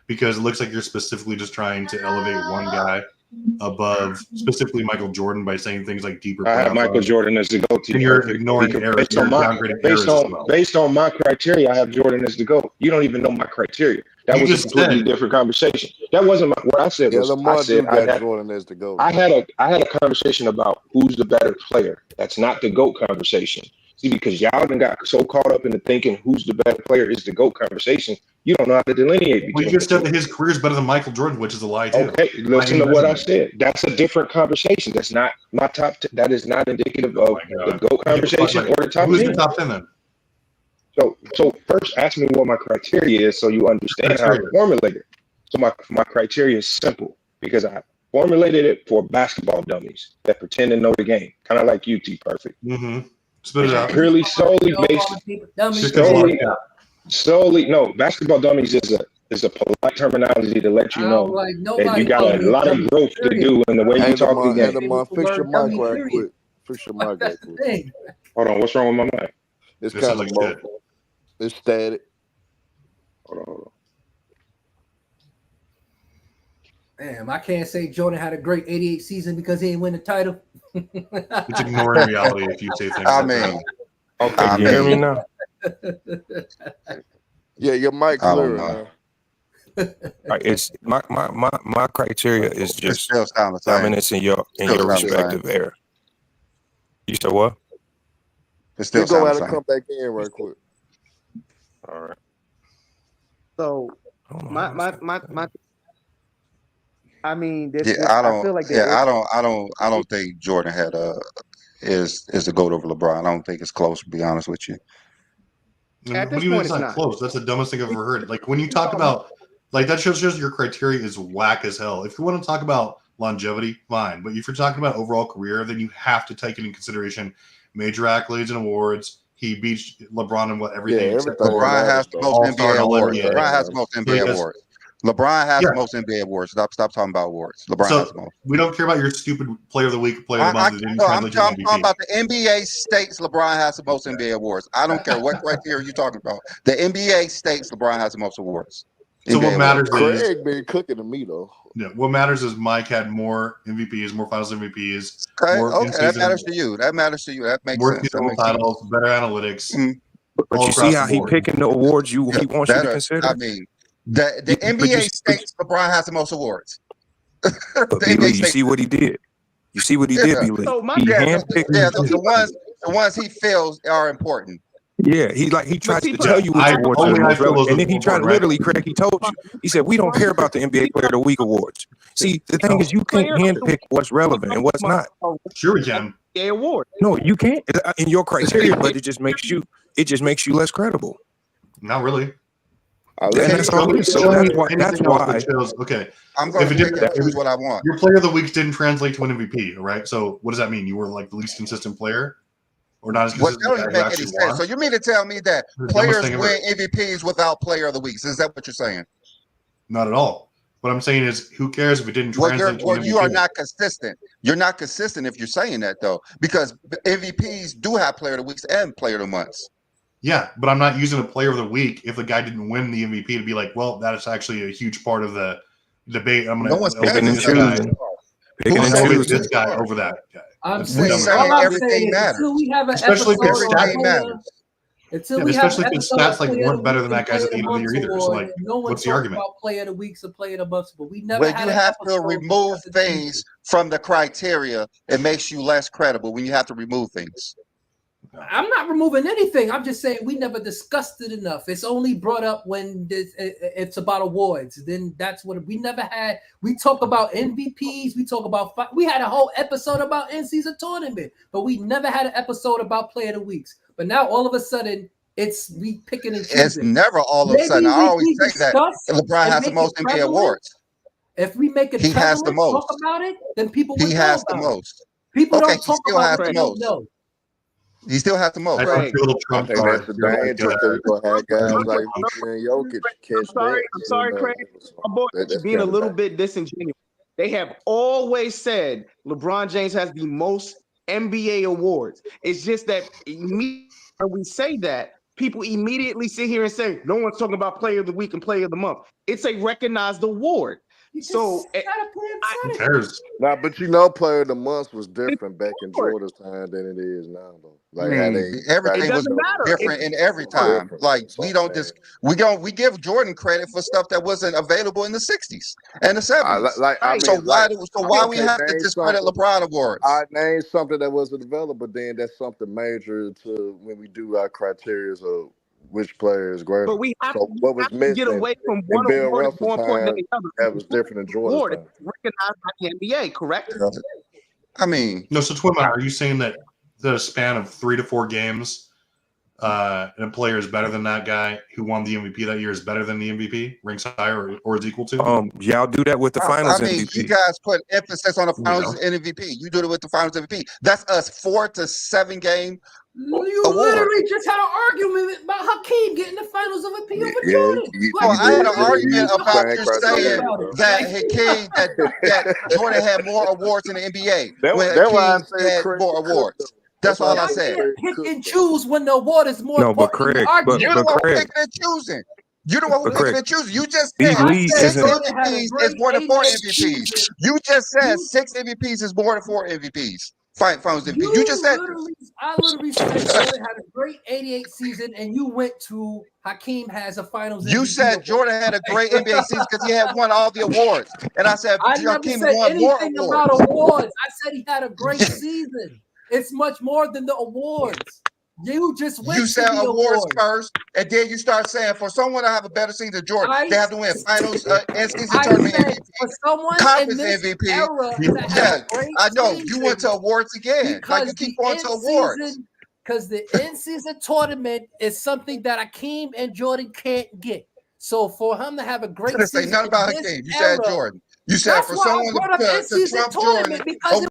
because it looks like you're specifically just trying to elevate one guy above specifically Michael Jordan by saying things like deeper. I have Michael Jordan as the GOAT. And you're ignoring errors. Based on my criteria, I have Jordan as the GOAT. You don't even know my criteria. That was a completely different conversation. That wasn't what I said. I said I had Jordan as the GOAT. I had a conversation about who's the better player. That's not the GOAT conversation. See, because y'all done got so caught up in the thinking who's the better player is the GOAT conversation, you don't know how to delineate between. Well, you just said that his career is better than Michael Jordan, which is a lie too. Okay, listen to what I said. That's a different conversation. That's not my top 10. That is not indicative of the GOAT conversation or the top 10. Who's the top 10 then? So first, ask me what my criteria is so you understand how I formulated it. So my criteria is simple because I formulated it for basketball dummies that pretend to know the game, kind of like you, T Perfect. Mm-hmm. Spit it out. Purely solely based solely. No, basketball dummies is a polite terminology to let you know that you got a lot of growth to do in the way you talk the game. Fix your mic right quick. Fix your mic right quick. Hold on, what's wrong with my mic? It's kind of muffled. It's static. Hold on. Damn, I can't say Jordan had a great 88 season because he didn't win the title. It's ignoring reality if you say things like that. Okay, you hear me now? Yeah, your mic's clear now. It's my criteria is just dominance in your respective area. You said what? It still go out and come back in right quick. All right. So my I mean, I don't think Jordan is the GOAT over LeBron. I don't think it's close, to be honest with you. At this what do you mean point, it's not close? That's the dumbest thing I've ever heard. Like when you talk about that shows your criteria is whack as hell. If you want to talk about longevity, fine. But if you're talking about overall career, then you have to take into consideration major accolades and awards. He beats LeBron in what everything. Yeah, except everything for LeBron has matters the though. most All-Star NBA and all awards. NBA. LeBron has the most So NBA he has, awards. LeBron has yeah. the most NBA awards. Stop talking about awards. LeBron has the So most. we don't care about your stupid player of the week, player of the month that didn't I'm translate to an talking MVP. about the NBA states LeBron has the most NBA awards. I don't care what criteria you're talking about. The NBA states LeBron has the most awards. So what NBA matters awards. is Craig been cooking to me though. yeah, what matters is Mike had more MVPs, more Finals MVPs, Okay, more okay, that in-season, matters to you. That matters to you. That makes more sense. That seasonal makes sense. titles, better analytics, But all you see across how the he board. picking the awards he Yeah, wants you to better. consider. I mean, the But you NBA see, states LeBron has the most awards. The but NBA B-Lee, you states. see what he did. You see what he did, Yeah, B-Lee. So my He yeah, handpicked. the ones he feels are important. Yeah, he but tries see, to but tell you which I awards are only the I most feel relevant, those and are then he more tried. important, right? Literally, Craig, he told you. He said we don't care about the NBA Player of the Week awards. See, the thing is, you can't handpick what's relevant and what's not. Sure, we can. NBA award. No, you can't in your criteria, but it just makes you less credible. Not really. And Okay, that's all it is. So Show me that's why. anything else that shows. Okay, I'm going if to it pick didn't, and choose what I want. your player of the week didn't translate to an MVP, all right? So what does that mean? You were like the least consistent player, or not as What consistent don't as the even guy who make any actually sense. won? So you mean to tell me that The dumbest players thing win ever. MVPs without player of the weeks? Is that what you're saying? Not at all. What I'm saying is, who cares if it didn't translate to an You are MVP? not consistent. You're not consistent if you're saying that though, because MVPs do have player of the weeks and player of the months. Yeah, but I'm not using a player of the week if the guy didn't win the MVP to be like, well, that is actually a huge part of the debate. I'm No going one's to elevate saying this that. guy. Picking Who and said Elevate choosing. this guy over that guy. I'm That's saying, dumb. all I'm everything saying is matters. until we have an Especially if episode his of stats- Everything matters. Until Yeah, we have especially an if his episode stats of like Player of weren't the better Week than and that guy's Player at the of end of the year either. So Award, like, and no one what's the talks argument? about Player of the Weeks or Player of the Months, but we never When had you an have to episode remove discussing things from the criteria, it makes you less credible when you have to remove things. I'm not removing anything. I'm just saying we never discussed it enough. It's only brought up when it's about awards. Then that's what we never had. We talk about MVPs. We talk about we had a whole episode about in-season tournament, but we never had an episode about Player of the Weeks. But now all of a sudden it's we picking and choosing. It's never all of a sudden. I always say that LeBron has the most NBA awards. If we make it He has the prevalent, most. talk about it, then people would He know has about the it. most. People Okay, don't he talk still about has what the they don't most. know. He still has the most. I Right. feel the I trump think card. that's the danger because you're gonna have guys like Luka and Jokic catch I'm sorry, Craig. My boy That's being a kinda little bad. bit disingenuous. They have always said LeBron James has the most NBA awards. It's just that when we say that, people immediately sit here and say, no one's talking about Player of the Week and Player of the Month. It's a recognized award. So Who cares? Nah, but you know, Player of the Month was different back in Jordan's time than it is now, though. Like how they Everything was different in every time. Like we give Jordan credit for stuff that wasn't available in the 60s and the 70s. So why we have to discredit LeBron awards? I named something that wasn't available. Then that's something major to when we do our criteria of which player is greater. But we have so what was missing get away from in one Bill award is more Russell's important time, than the other. that was different in Jordan's Award time. is recognized by the NBA, correct? I mean, no. So Twin, are you saying that the span of 3 to 4 games, and a player is better than that guy who won the MVP that year is better than the MVP, ranks higher or is equal to? Y'all do that with the finals I mean, MVP. you guys put emphasis on the finals MVP. You do it with the finals MVP. That's us 4 to 7 game. You literally just had an argument about Hakeem getting the finals of MVP over Jordan. I had an argument about you saying that Hakeem that Jordan had more awards in the NBA. When Hakeem had more awards. That's all I said. Pick and choose when the award is more No, but important. Craig, You're the one who picking and choosing. You're the one who picking and choosing. You just said 6 MVPs is more than 4 MVPs. You just said 6 MVPs is more than 4 MVPs. Finals MVP. You just said I literally said Jordan had a great 88 season, and you went to Hakeem has a finals MVP. You said Jordan had a great NBA season because he had won all the awards. And I said Hakeem said won more anything awards. about awards. I said he had a great season. It's much more than the awards. You just went You said to the awards first, and then you start saying for someone to have a better season than Jordan, they have to win finals, in-season tournament MVP, for someone conference in this MVP. era Yeah, I know you went to awards again. Like you keep going to awards. Because the in-season tournament is something that Hakeem and Jordan can't get. So for him to have a great Didn't season, say nothing about Hakeem. You said Jordan. You said for someone to trump Jordan, because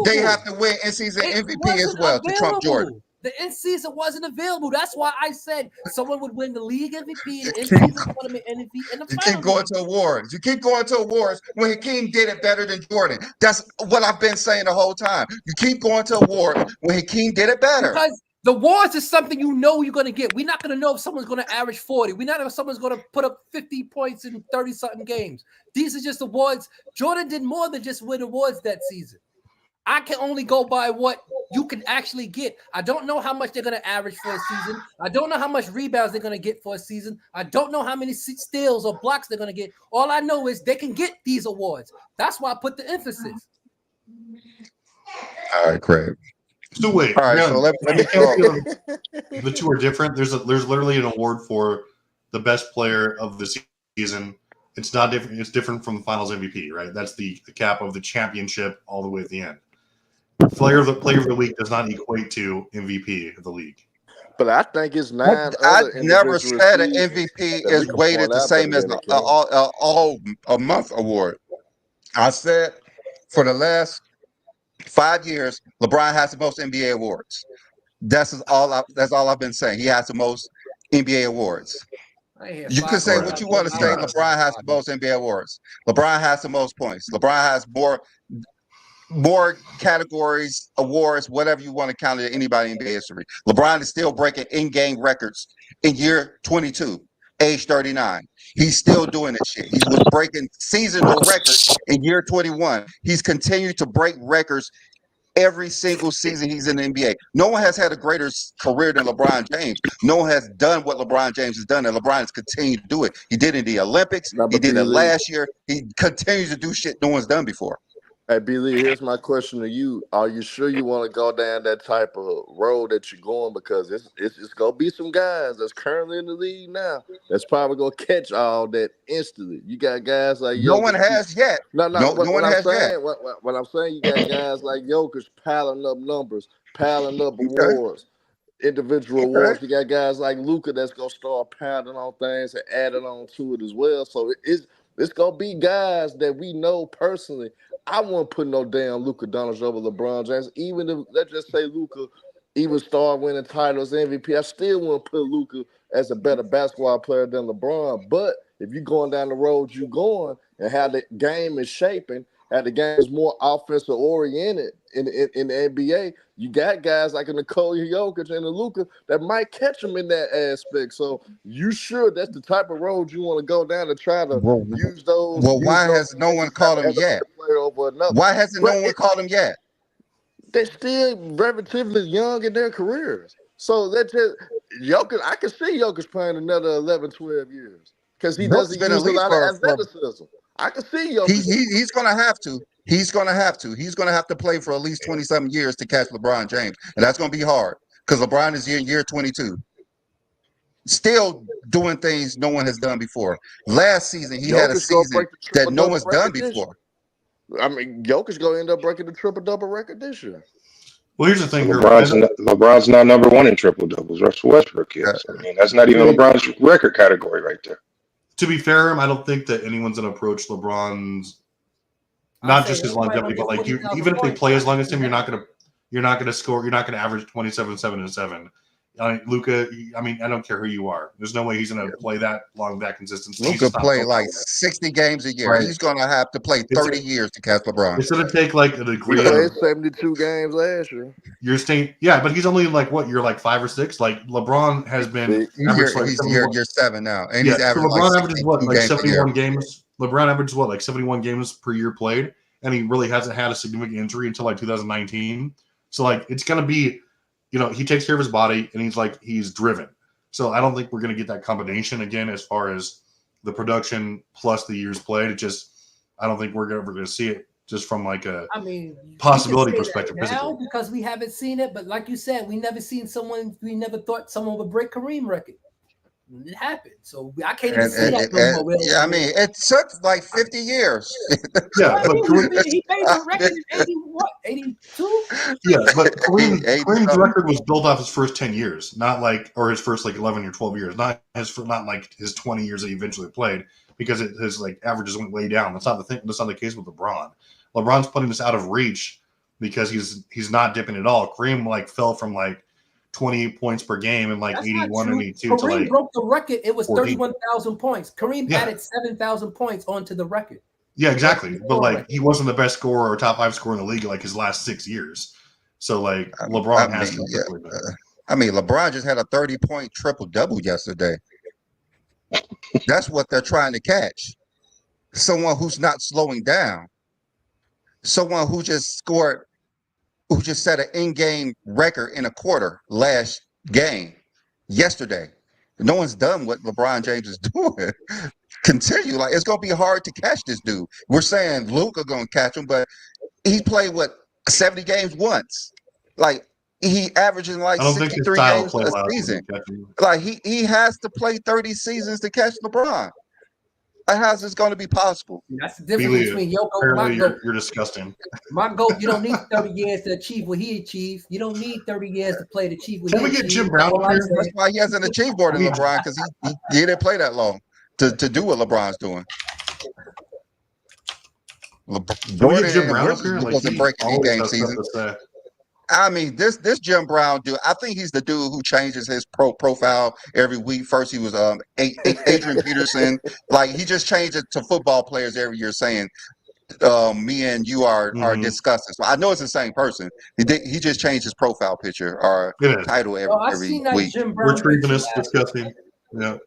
they have to win in-season MVP as well to trump Jordan. The in season wasn't available. That's why I said someone would win the league MVP, the in season tournament MVP, and the You final keep going MVP. to awards. You keep going to awards when Hakeem did it better than Jordan. That's what I've been saying the whole time. You keep going to awards when Hakeem did it better. Because the awards is something you know you're going to get. We're not going to know if someone's going to average 40. We're not know if someone's going to put up 50 points in 30-something games. These are just awards. Jordan did more than just win awards that season. I can only go by what you can actually get. I don't know how much they're going to average for a season. I don't know how much rebounds they're going to get for a season. I don't know how many steals or blocks they're going to get. All I know is they can get these awards. That's why I put the emphasis. All right, Craig. So wait, all right. So let me the two are different. There's literally an award for the best player of the season. It's not different. It's different from the Finals MVP, right? That's the cap of the championship all the way at the end. Player of the week does not equate to MVP of the league. But I think it's 9 I other never individual said an seasons MVP that is we can weighted point the out same better as than a all month award. I said for the last 5 years, LeBron has the most NBA awards. That's all I've been saying. He has the most NBA awards. You can say what you want to say. LeBron has the most NBA awards. LeBron has the most points. LeBron has more categories, awards, whatever you want to count it, anybody in NBA history. LeBron is still breaking in-game records in year 22, age 39. He's still doing this shit. He was breaking seasonal records in year 21. He's continued to break records every single season he's in the NBA. No one has had a greater career than LeBron James. No one has done what LeBron James has done, and LeBron has continued to do it. He did it in the Olympics. He did it last year. He continues to do shit no one's done before. Hey, B-Lee, here's my question to you. Are you sure you want to go down that type of road that you're going? Because it's going to be some guys that's currently in the league now that's probably going to catch all that instantly. You got guys like Jokic. No one has yet. No one has yet. What I'm saying, you got guys like Jokic piling up numbers, piling up awards, individual awards. You got guys like Luka that's going to start pounding on things and adding on to it as well. So it's going to be guys that we know personally. I wouldn't put no damn Luka Doncic over LeBron James. Even if, let's just say Luka even start winning titles, MVP, I still wouldn't put Luka as a better basketball player than LeBron. But if you're going down the road you're going and how the game is shaping, how the game is more offensive oriented in the NBA, you got guys like a Nikola Jokic and a Luka that might catch them in that aspect. So you sure that's the type of road you want to go down to try to use those? Well, why has no one called him yet? Why hasn't no one called him yet? They're still relatively young in their careers. So that's just Jokic. I can see Jokic playing another 11, 12 years because he doesn't use a lot of athleticism. I can see Jokic. He's going to have to. He's going to have to. He's going to have to play for at least 20-something years to catch LeBron James. And that's going to be hard because LeBron is in year 22. Still doing things no one has done before. Last season, he had a season that no one's done before. I mean, Jokic going to end up breaking the triple-double record this year. Well, here's the thing. LeBron's not number one in triple-doubles. Russell Westbrook is. I mean, that's not even LeBron's record category right there. To be fair, I don't think that anyone's going to approach LeBron's, not just his longevity, but like even if they play as long as him, you're not going to score. You're not going to average 27, 7, and 7. Luka, I mean, I don't care who you are. There's no way he's going to play that long, that consistent. Luka play like 60 games a year. Right. He's going to have to play 30 years to catch LeBron. It's going to take like a degree. He played 72 games last year. You're staying, yeah, but he's only like what? You're like 5 or 6. Like LeBron has been. He's year 7 now, and he's averaging LeBron like averages what, like 71 games. LeBron averages what, like 71 games per year played, and he really hasn't had a significant injury until like 2019. So like it's going to be. You know, he takes care of his body, and he's driven. So I don't think we're going to get that combination again as far as the production plus the years played. I don't think we're ever going to see it just from like a possibility perspective. Now because we haven't seen it, but like you said, we never thought someone would break Kareem record. It happened, so I can't even see that no more. Yeah, I mean, it took like 50 years. Yeah, but he made the record in 82? Yeah, but Kareem's record was built off his first 10 years, not like, or his first like 11 or 12 years, not like his 20 years that he eventually played, because his like averages went way down. That's not the thing. That's not the case with LeBron. LeBron's putting this out of reach because he's not dipping at all. Kareem like fell from like 20 points per game in like That's 81 not and true. 82 Kareem to like broke the record. It was 14. 31,000 points. Kareem Yeah. added 7,000 points onto the record. Yeah, exactly. That's the But like record. he wasn't the best scorer or top 5 scorer in the league in like his last 6 years. So like LeBron has to quickly. I mean, LeBron just had a 30-point triple-double yesterday. That's what they're trying to catch. Someone who's not slowing down. Someone who just set an in-game record in a quarter last game, yesterday. No one's done what LeBron James is doing. Continue. Like, it's going to be hard to catch this dude. We're saying Luka going to catch him, but he played, 70 games once? Like, he averaging like I don't think his 63 style of games play a allows him season. to catch him. Like, he has to play 30 seasons to catch LeBron. Like, how's this going to be possible? That's the difference between your GOAT, my GOAT. You're disgusting. My GOAT, you don't need 30 years to achieve what he achieved. You don't need 30 years to play to achieve what he achieved. Can we get Jim Brown up here? That's why he hasn't achieved more than LeBron, because he didn't play that long to do what LeBron's doing. Can we get Jim Brown up here? Like, Doesn't break any always game has stuff season. to say. I mean, this Jim Brown dude, I think he's the dude who changes his profile every week. First, he was Adrian Peterson. Like, he just changed it to football players every year, saying, me and you are discussing. So I know it's the same person. He just changed his profile picture or title every week. Retrieving disgusting. Yeah.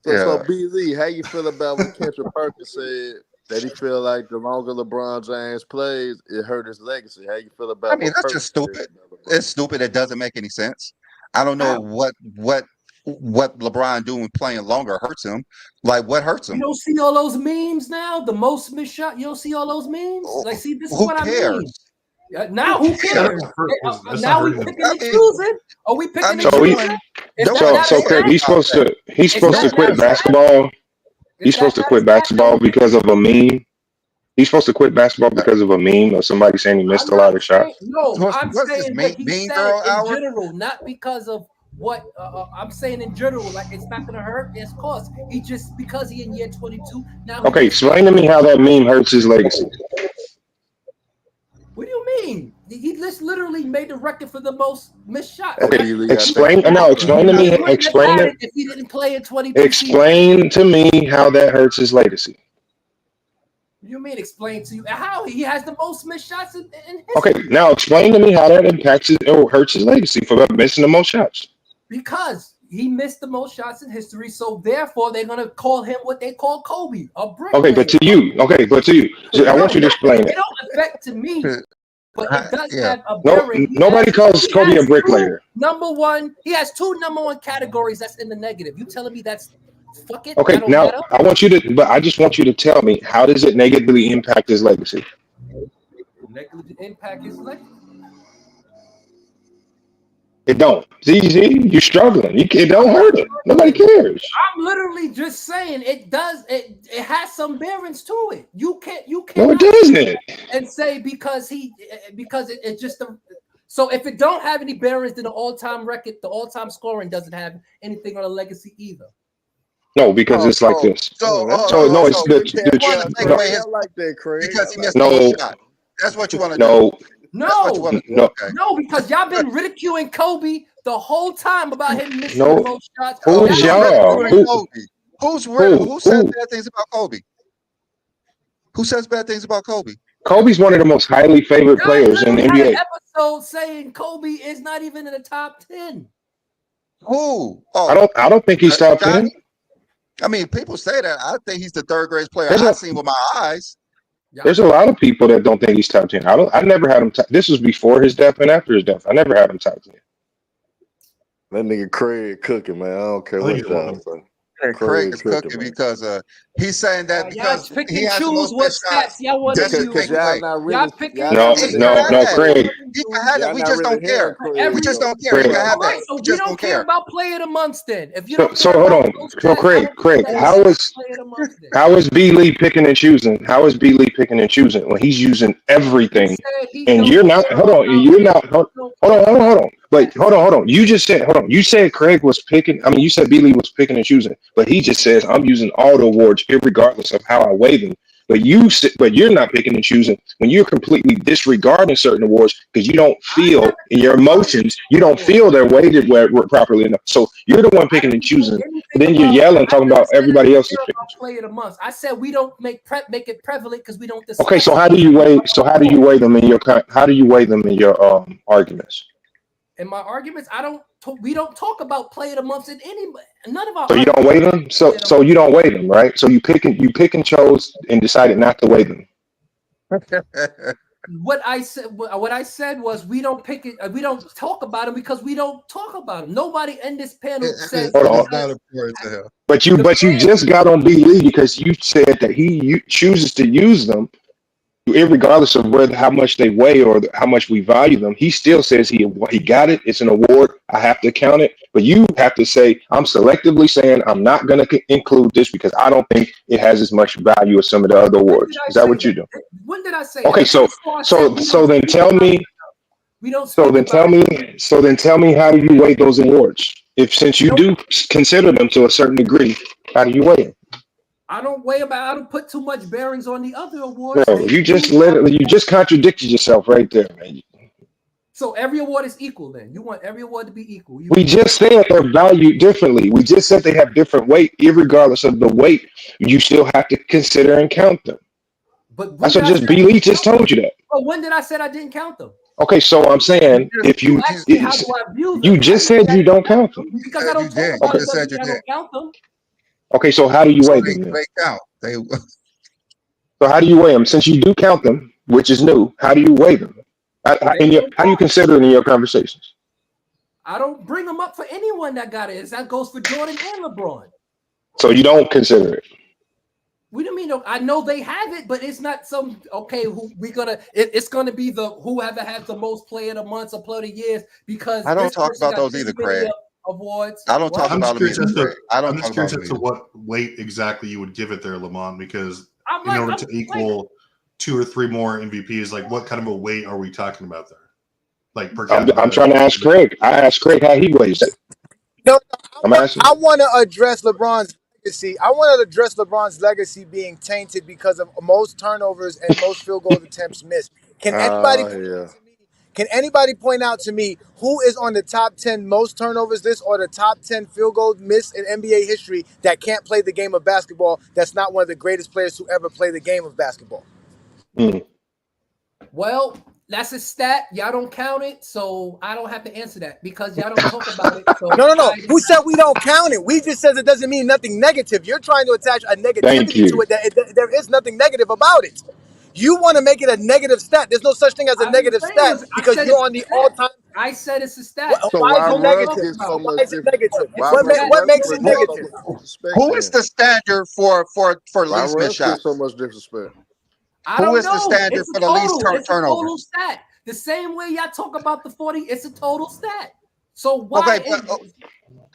So BZ, how you feel about what Kendrick Perkins said that he feel like the longer LeBron James plays, it hurt his legacy? How you feel about? I mean, that's just stupid. It's stupid. It doesn't make any sense. I don't know what LeBron doing playing longer hurts him. Like, what hurts him? You don't see all those memes now? The most missed shot. You don't see all those memes? Like, see, this is what I mean. Now who cares? Now we picking and choosing. Are we picking and choosing? So Craig, he's supposed to quit basketball. He's supposed to quit basketball because of a meme. He's supposed to quit basketball because of a meme or somebody saying he missed a lot of shots. No, I'm saying what he said in general, not because of what I'm saying in general. Like, it's not gonna hurt. Of course, he just because he in year 22 now. Okay, explain to me how that meme hurts his legacy. What do you mean? He just literally made the record for the most missed shots. Okay, explain to me. Explain it. If he didn't play in 22. Explain to me how that hurts his legacy. You mean explain to you how he has the most missed shots in history? Okay, now explain to me how that impacts or hurts his legacy for missing the most shots. Because he missed the most shots in history, so therefore they're gonna call him what they call Kobe, a brick. Okay, but to you, so I want you to explain it. it. Don't affect to me, but it does have a No, bearing. nobody calls Kobe a bricklayer. Number one, he has 2 number 1 categories that's in the negative. You telling me that's fuck it? Okay, now I just want you to tell me, how does it negatively impact his legacy? Negatively impact his legacy. It don't. See, you're struggling. It don't hurt him. Nobody cares. I'm literally just saying it does. It has some bearings to it. You can't. No, it doesn't. And say because it just. So if it don't have any bearings, then the all-time record, the all-time scoring doesn't have anything on a legacy either. No, because it's like this. It's like that, Craig. Because he missed the shot. That's what you want to do. No, because y'all been ridiculing Kobe the whole time about him missing the most shots. Who's y'all? Who says bad things about Kobe? Who says bad things about Kobe? Kobe's one of the most highly favored players in the NBA. An episode saying Kobe is not even in the top 10. Who? I don't think he's top 10. I mean, people say that. I think he's the 3rd greatest player I've seen with my eyes. There's a lot of people that don't think he's top 10. I never had him. This was before his death and after his death. I never had him top 10. That nigga Craig cooking, man. I don't care what y'all say. Craig is cooking because he's saying that because he has the most best shots. Y'all want to No, Craig. He can have it. We just don't care. We just don't care. He can have that. So we don't care about play of the month then. If you so hold on. So Craig, how is B Lee picking and choosing? How is B Lee picking and choosing when he's using everything? And you're not. Hold on. You're not. Hold on. Wait, hold on. You just said, you said Craig was picking. I mean, you said B Lee was picking and choosing, but he just says I'm using all the awards, regardless of how I weigh them. But you're not picking and choosing when you're completely disregarding certain awards because you don't feel in your emotions, you don't feel they're weighted properly enough. So you're the one picking and choosing. Then you're yelling, talking about everybody else's picking. Play of the month. I said we don't make it prevalent because we don't discuss. Okay, so how do you weigh? So how do you weigh them in your? How do you weigh them in your arguments? In my arguments, we don't talk about play of the months in none of our. So you don't weigh them. So you don't weigh them, right? So you pick and chose and decided not to weigh them. What I said was we don't pick it. We don't talk about them because we don't talk about them. Nobody in this panel says. Hold on. Not important to him. But you just got on B Lee because you said that he chooses to use them, regardless of how much they weigh or how much we value them. He still says he got it. It's an award. I have to count it. But you have to say, I'm selectively saying I'm not going to include this because I don't think it has as much value as some of the other awards. Is that what you do? When did I say? Okay, so then tell me. We don't. So then tell me how do you weigh those awards? Since you do consider them to a certain degree, how do you weigh them? I don't weigh about. I don't put too much bearings on the other awards. Bro, you just contradicted yourself right there, man. So every award is equal. Then you want every award to be equal. We just said they're valued differently. We just said they have different weight, irregardless of the weight. You still have to consider and count them. But that's what just B Lee just told you that. Oh, when did I say I didn't count them? Okay, so I'm saying if you just said you don't count them because I don't talk about it. I don't count them. Okay, so how do you weigh them? They count. So how do you weigh them? Since you do count them, which is new, how do you weigh them? How do you consider it in your conversations? I don't bring them up for anyone that got it. That goes for Jordan and LeBron. So you don't consider it. What do you mean? I know they have it, but it's not some it's gonna be the whoever has the most play of the months or play of the years because I don't talk about those either, Craig. Awards. I don't talk about them either. I'm just curious as to what weight exactly you would give it there, Lamont, because in order to equal 2 or 3 more MVPs, like what kind of a weight are we talking about there? Like per capita. I'm trying to ask Craig. I asked Craig how he weighs it. No, I want to address LeBron's legacy. I want to address LeBron's legacy being tainted because of most turnovers and most field goal attempts missed. Can anybody point out to me who is on the top 10 most turnovers list or the top 10 field goals missed in NBA history that can't play the game of basketball? That's not one of the greatest players who ever played the game of basketball. Well, that's a stat. Y'all don't count it, so I don't have to answer that because y'all don't talk about it. So no. Who said we don't count it? We just said it doesn't mean nothing negative. You're trying to attach a negativity to it. There is nothing negative about it. You want to make it a negative stat. There's no such thing as a negative stat because you're on the all-time. I said it's a stat. So why is it negative? Why is it negative? What makes it negative? Who is the standard for least missed shots? So much disrespect. Who is the standard for the least turnovers? Total stat. The same way y'all talk about the 40, it's a total stat. So why? Okay,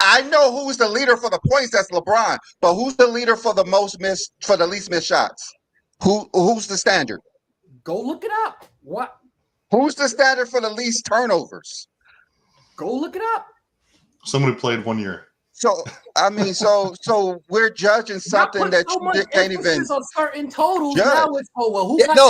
I know who's the leader for the points. That's LeBron. But who's the leader for the least missed shots? Who's the standard? Go look it up. What? Who's the standard for the least turnovers? Go look it up. Someone who played 1 year. So I mean, so we're judging something that you can't even on certain totals. judge. Now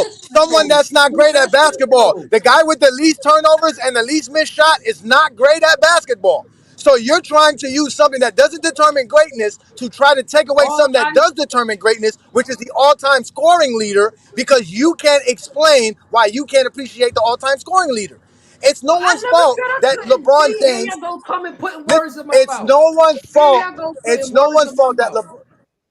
it's someone that's not great at basketball. The guy with the least turnovers and the least missed shot is not great at basketball. So you're trying to use something that doesn't determine greatness to try to take away something that does determine greatness, which is the all-time scoring leader, because you can't explain why you can't appreciate the all-time scoring leader. It's no one's fault that LeBron James. It's no one's fault. It's no one's fault that LeBron.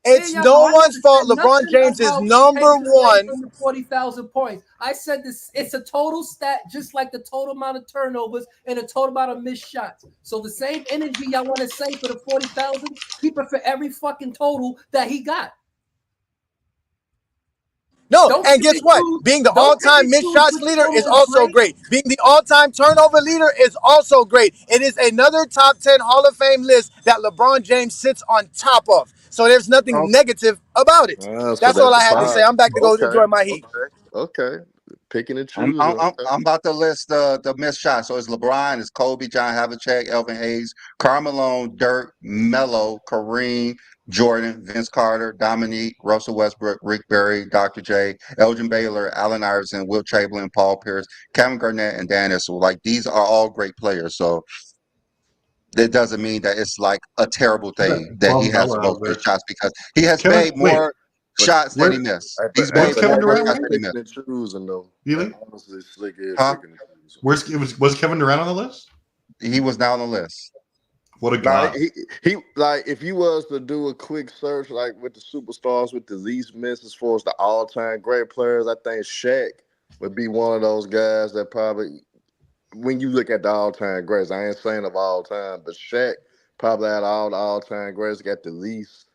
It's no one's fault. LeBron James is number one. 40,000 points. I said this. It's a total stat, just like the total amount of turnovers and the total amount of missed shots. So the same energy y'all want to say for the 40,000, keep it for every fucking total that he got. No, and guess what? Being the all-time missed shots leader is also great. Being the all-time turnover leader is also great. It is another top 10 Hall of Fame list that LeBron James sits on top of. So there's nothing negative about it. That's all I had to say. I'm back to go enjoy my heat. Okay. Picking and choosing. I'm about to list the missed shots. So it's LeBron, it's Kobe, John Havlicek, Elvin Hayes, Karl Malone, Dirk, Melo, Kareem, Jordan, Vince Carter, Dominique, Russell Westbrook, Rick Barry, Dr. J, Elgin Baylor, Allen Iverson, Wilt Chamberlain, Paul Pierce, Kevin Garnett, and Dan Issel. Like, these are all great players. So that doesn't mean that it's like a terrible thing that he Bob has the Bella most out missed there. shots, because he has Kevin, made wait, more But shots than he where, missed. hey, He's where's made Kevin more Durant shots ranked? than he picking missed. and choosing though. Really? Honestly, slick is Huh? picking and choosing. Was Kevin Durant on the list? He was down on the list. What a Like god! he like if you was to do a quick search like with the superstars with the least miss as far as the all time great players, I think Shaq would be one of those guys that probably when you look at the all time greats, I ain't saying of all time, but Shaq probably out of all the all time greats got the least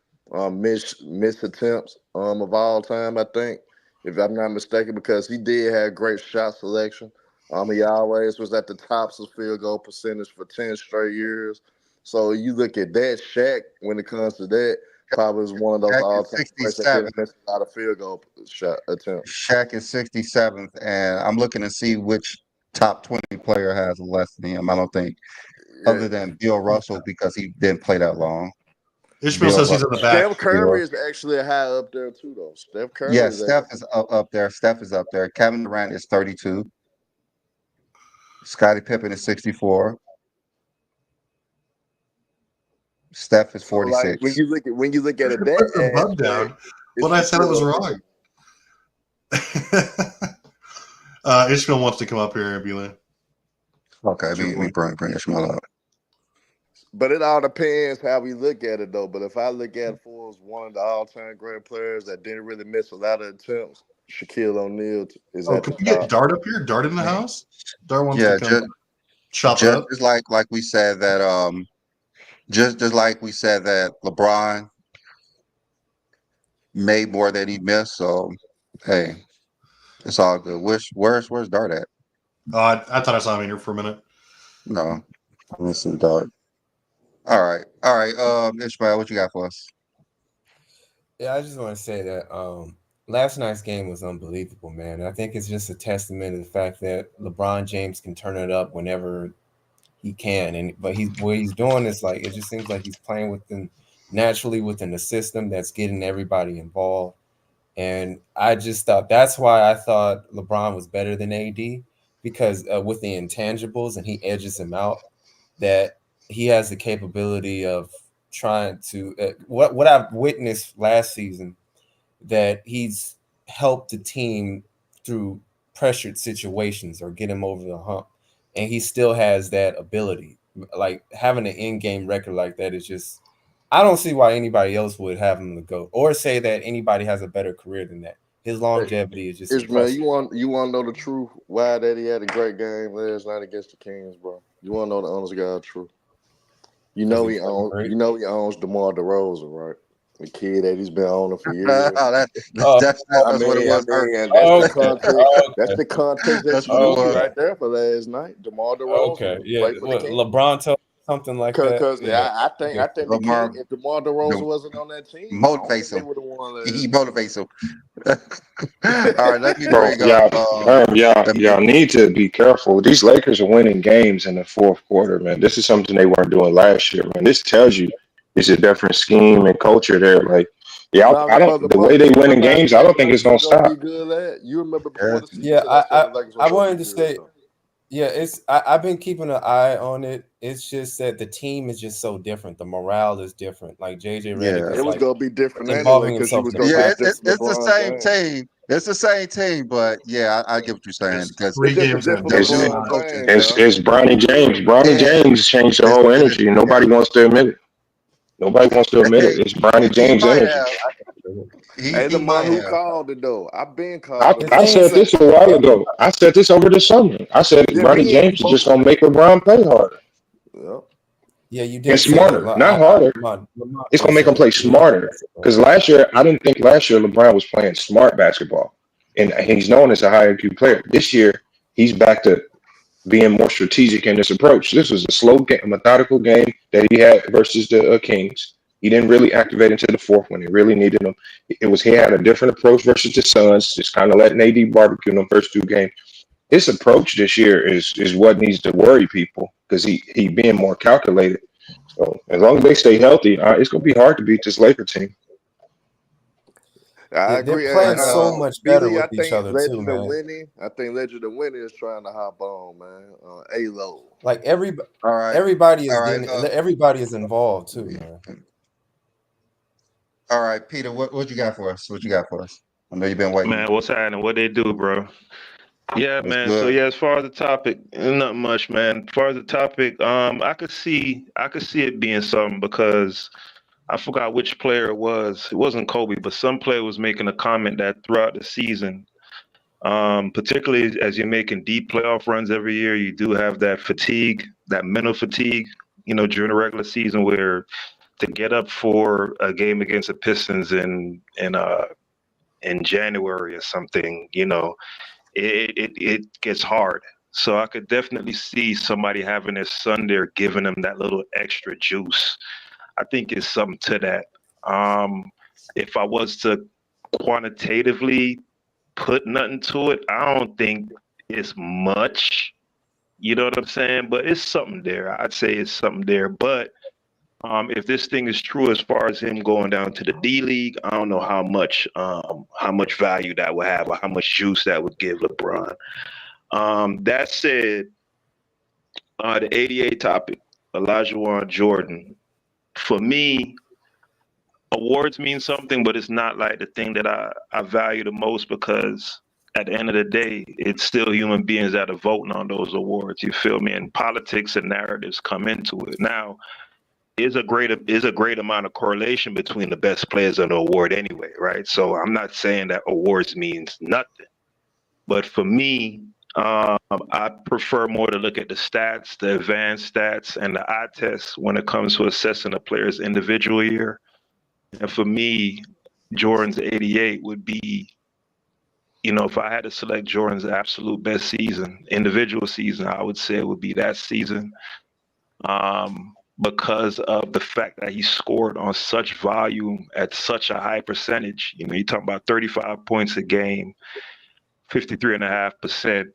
miss attempts of all time, I think, if I'm not mistaken, because he did have great shot selection. He always was at the tops of field goal percentage for 10 straight years. So you look at that, Shaq, when it comes to that, probably is one of those Shaq all is time greats that 67th. didn't miss a lot of field goal shot attempts. Shaq is 67th, and I'm looking to see which top 20 player has less than him. I don't think, Yeah. other than Bill Russell, because he didn't play that long. Ishmael says he's in the Steph back. Curry is actually high up there too, though. Steph Curry Yeah, is Steph is up there. Steph is up there. Kevin Durant is 32. Scottie Pippen is 64. Steph is so like 46. when you look at it Put the that bub down. aspect, But I said it was Shaquille wrong. Ishmael wants to come up here and be like, Okay, let me bring Ishmael up. But it all depends how we look at it, though. But if I look at it for as one of the all-time great players that didn't really miss a lot of attempts, Shaquille O'Neal is "Oh, at the can we get top. Dart up here? Dart in the house? Dart wants Yeah, to come chop it up." just like we said that just like we said that LeBron made more than he missed. So hey, it's all good. Where's Dart at? I thought I saw him in here for a minute. No, let me see Dart. All right. Ishmael, what you got for us? Yeah, I just want to say that last night's game was unbelievable, man. I think it's just a testament to the fact that LeBron James can turn it up whenever he can, but what he's doing is like it just seems like he's playing naturally within the system that's getting everybody involved. And I just thought that's why I thought LeBron was better than AD, because with the intangibles and he edges him out, that he has the capability of trying to what I've witnessed last season, that he's helped the team through pressured situations or get him over the hump, and he still has that ability. Like having an in-game record like that is just, I don't see why anybody else would have him to go or say that anybody has a better career than that. His longevity is just Ishmael, impressive. you want to know the truth? Why that he had a great game last night against the Kings, bro? You want to know the honest God truth? You know he owns DeMar DeRozan, right? The kid that he's been owning for years. That's what it was. That's the context. That's the context that That's you what it need was. right there for last night. DeMar DeRozan. Okay, yeah. Played for the What, Kings. LeBron told something like that? Because Yeah. I think the Lamar, King, if DeMar DeRozan wasn't on that team, motivates they him. would have won last He night. motivates him. All right, let me Bro, bring up. y'all need to be careful. These Lakers are winning games in the fourth quarter, man. This is something they weren't doing last year, man. This tells you it's a different scheme and culture there. Like, yeah, I don't. The way they winning games, I don't think it's gonna stop. Be good at. You remember before the season? Yeah, I said the Lakers were I gonna wanted be to good, say, though. yeah, I've been keeping an eye on it. It's just that the team is just so different. The morale is different. Like JJ Redick is It was like gonna be different involving anyway because you himself was in the gonna get practice. It's the LeBron same James. team. It's the same team, but yeah, I get what you're saying because Three games in. It's Bronny James. Bronny James changed the whole energy, and nobody wants to admit it. Nobody wants to admit it. It's Bronny James energy. Hey, the he man might who have. called it though. I've been called it. I said this a while ago. I said this over the summer. I said Yeah, Bronny James is just gonna make LeBron play harder Yeah, you and did say smarter, that. not harder. Lamont It's gonna always make him said play that. smarter. Because last year, I didn't think last year LeBron was playing smart basketball, and he's known as a high IQ player. This year, he's back to being more strategic in his approach. This was a slow game, a methodical game that he had versus the Kings. He didn't really activate into the fourth when he really needed him. He had a different approach versus the Suns, just kind of letting AD barbecue in the first two games. His approach this year is what needs to worry people because he being more calculated. So as long as they stay healthy, it's gonna be hard to beat this Laker team. Yeah, I they're agree. playing And so much better Billy, I with each think other too, Legend of man. Winnie. I think Legend of Winnie is trying to hop on, man. A-Lo. Like All right. everybody is All right. getting, everybody is involved too, man. All right, Peter, what you got for us? What you got for us? I know you've been waiting. Man, what's happening? What they do, bro? Yeah, That's man. So good. yeah, as far as the topic, not much, man. As far as the topic, I could see it being something because I forgot which player it was. It wasn't Kobe, but some player was making a comment that throughout the season, particularly as you're making deep playoff runs every year, you do have that fatigue, that mental fatigue, during the regular season where to get up for a game against the Pistons in January or something, it gets hard. So I could definitely see somebody having their son there, giving them that little extra juice. I think it's something to that. If I was to quantitatively put nothing to it, I don't think it's much. You know what I'm saying? But it's something there. I'd say it's something there. But if this thing is true as far as him going down to the D League, I don't know how much value that would have or how much juice that would give LeBron. That said, the 88 topic, Elijah Jordan. For me, awards mean something, but it's not like the thing that I value the most because at the end of the day, it's still human beings that are voting on those awards. You feel me? And politics and narratives come into it. Now, is a great amount of correlation between the best players and the award anyway, right? So I'm not saying that awards means nothing, but for me, I prefer more to look at the stats, the advanced stats, and the eye tests when it comes to assessing a player's individual year. And for me, Jordan's 88 would be, if I had to select Jordan's absolute best season, individual season, I would say it would be that season. Because of the fact that he scored on such volume at such a high percentage. You're talking about 35 points a game, 53.5%,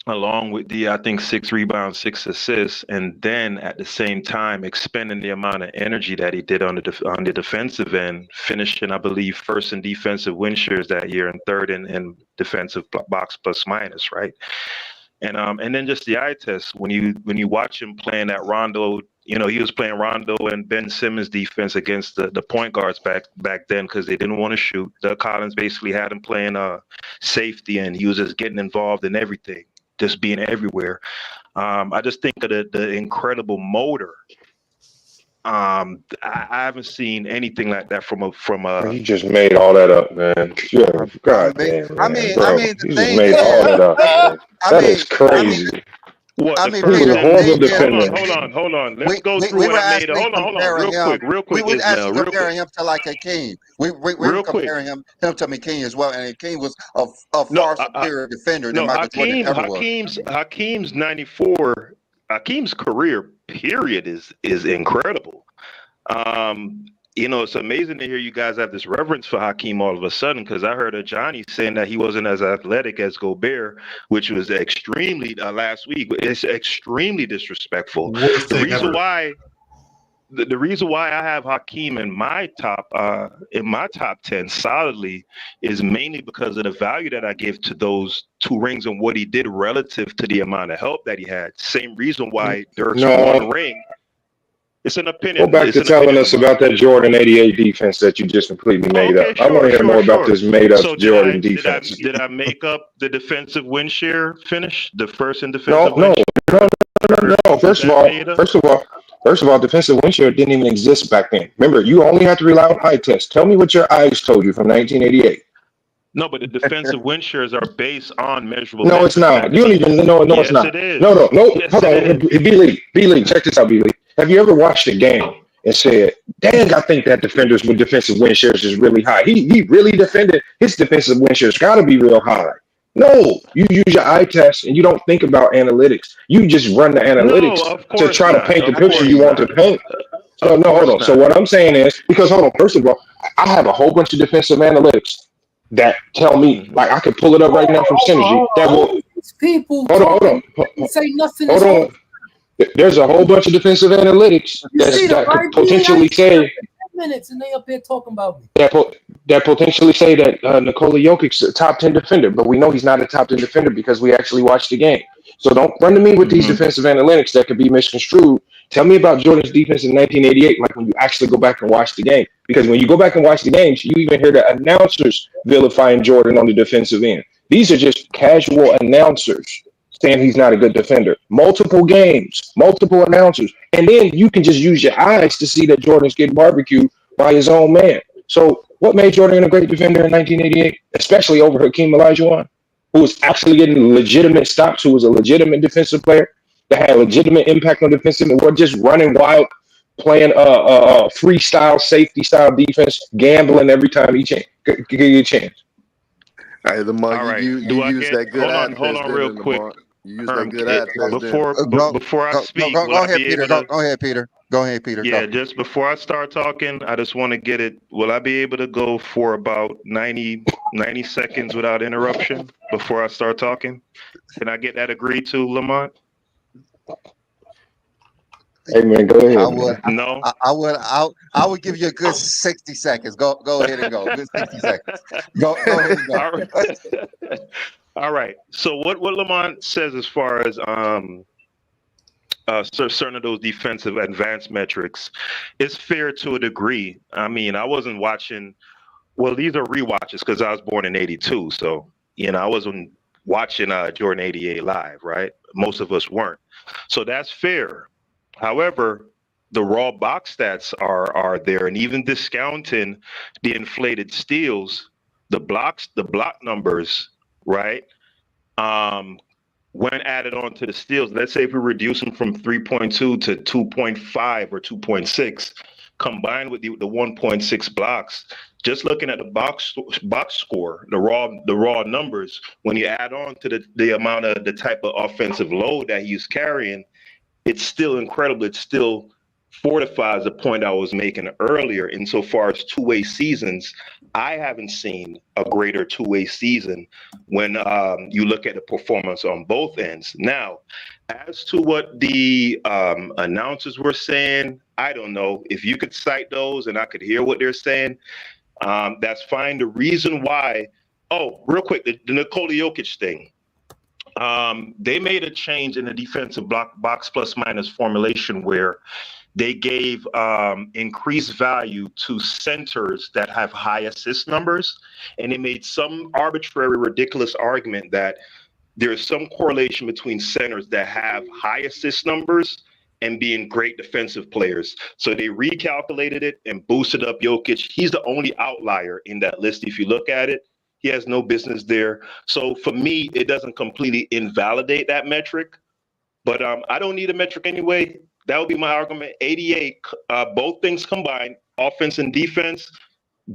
along with I think 6 rebounds, 6 assists, and then at the same time expending the amount of energy that he did on the defensive end, finishing, I believe, first in defensive win shares that year and third in defensive box plus minus, right? And then just the eye test when you watch him playing that Rondo, he was playing Rondo and Ben Simmons defense against the point guards back then because they didn't want to shoot. Doug Collins basically had him playing safety, and he was just getting involved in everything, just being everywhere. I just think of the incredible motor. I haven't seen anything like that from a. You just made all that up, man. Yeah, God damn, man, bro. You just made all that up, man. That is crazy. What I the mean, first Peter, thing? horrible defender. Hold on. Let's go through what I made. Hold on, real quick, We was Ismail, actually real comparing quick. him to like Hakeem. We were Real quick. comparing him to Hakeem as well, and Hakeem was a far superior defender than Michael Jordan ever was. Hakeem's 94. Hakeem's career period is incredible. It's amazing to hear you guys have this reverence for Hakeem all of a sudden, because I heard of Johnny saying that he wasn't as athletic as Gobert, which was extremely last week. It's extremely disrespectful. The reason why I have Hakeem in my top 10 solidly is mainly because of the value that I give to those 2 rings and what he did relative to the amount of help that he had. Same reason why Dirk's 1 ring. It's an opinion. Go back to telling us about that Jordan 88 defense that you just completely made up. I want to hear more about this made up Jordan defense. Did I make up the defensive win share finish? The first in defensive win share? No. First of all, defensive win share didn't even exist back then. Remember, you only have to rely on eye tests. Tell me what your eyes told you from 1988. No, but the defensive win shares are based on measurable. No, it's not. You don't even know. No, yes, it's not. It is. No. Yes, Hold on. B-League. Check this out, B-League. Have you ever watched a game and said, dang, I think that defenders with defensive win shares is really high. He really defended. His defensive win shares got to be real high. No, you use your eye test and you don't think about analytics. You just run the analytics to try to paint the picture you want to paint. So, no, hold on. So what I'm saying is, because hold on, first of all, I have a whole bunch of defensive analytics that tell me, like I could pull it up right now from Synergy. That will people hold on. say nothing. Hold on. There's a whole bunch of defensive analytics You see them, that could right, B? I potentially just been up say for 10 minutes and they up here talking about me. that potentially say that Nikola Jokic's a top 10 defender, but we know he's not a top 10 defender because we actually watched the game. So don't run to me with these defensive analytics that could be misconstrued. Tell me about Jordan's defense in 1988, like when you actually go back and watch the game. Because when you go back and watch the games, you even hear the announcers vilifying Jordan on the defensive end. These are just casual announcers saying he's not a good defender. Multiple games, multiple announcers. And then you can just use your eyes to see that Jordan's getting barbecued by his own man. So what made Jordan a great defender in 1988, especially over Hakeem Olajuwon, who was actually getting legitimate stops, who was a legitimate defensive player that had legitimate impact on defensive, and we're just running wild, playing freestyle, safety style defense, gambling every time he give you a chance. Hey, Lamar, All right. you use that good Hold eye on, test, real didn't you, quick. Lamar? You use that good eye test, Before I speak, will Go I ahead, be Peter. able to? Go ahead, Peter. Go ahead, Peter. Yeah, Go. just before I start talking, I just want to get it. Will I be able to go for about 90 seconds without interruption before I start talking? Can I get that agreed to, Lamont? Hey man, go ahead. No. I would give you a good 60 seconds. Go ahead and go. Good 60 seconds. Go ahead and go. All right. All right. So what Lamont says as far as certain of those defensive advanced metrics is fair to a degree. I mean, I wasn't watching. Well, these are rewatches because I was born in '82, so I wasn't watching Jordan '88 live, right? Most of us weren't, so that's fair. However, the raw box stats are there, and even discounting the inflated steals, the block numbers, right? When added on to the steals, let's say if we reduce them from 3.2 to 2.5 or 2.6, combined with the 1.6 blocks, just looking at the box score, the raw numbers, when you add on to the amount of the type of offensive load that he's carrying, it's still incredible. It still fortifies the point I was making earlier. Insofar as two-way seasons, I haven't seen a greater two-way season when you look at the performance on both ends. Now, as to what the announcers were saying, I don't know. If you could cite those and I could hear what they're saying, that's fine. The reason why, real quick, the Nikola Jokic thing. They made a change in the defensive box plus minus formulation where they gave increased value to centers that have high assist numbers, and they made some arbitrary, ridiculous argument that there's some correlation between centers that have high assist numbers and being great defensive players. So they recalculated it and boosted up Jokic. He's the only outlier in that list. If you look at it, he has no business there. So for me, it doesn't completely invalidate that metric, but I don't need a metric anyway. That would be my argument. 88, both things combined, offense and defense,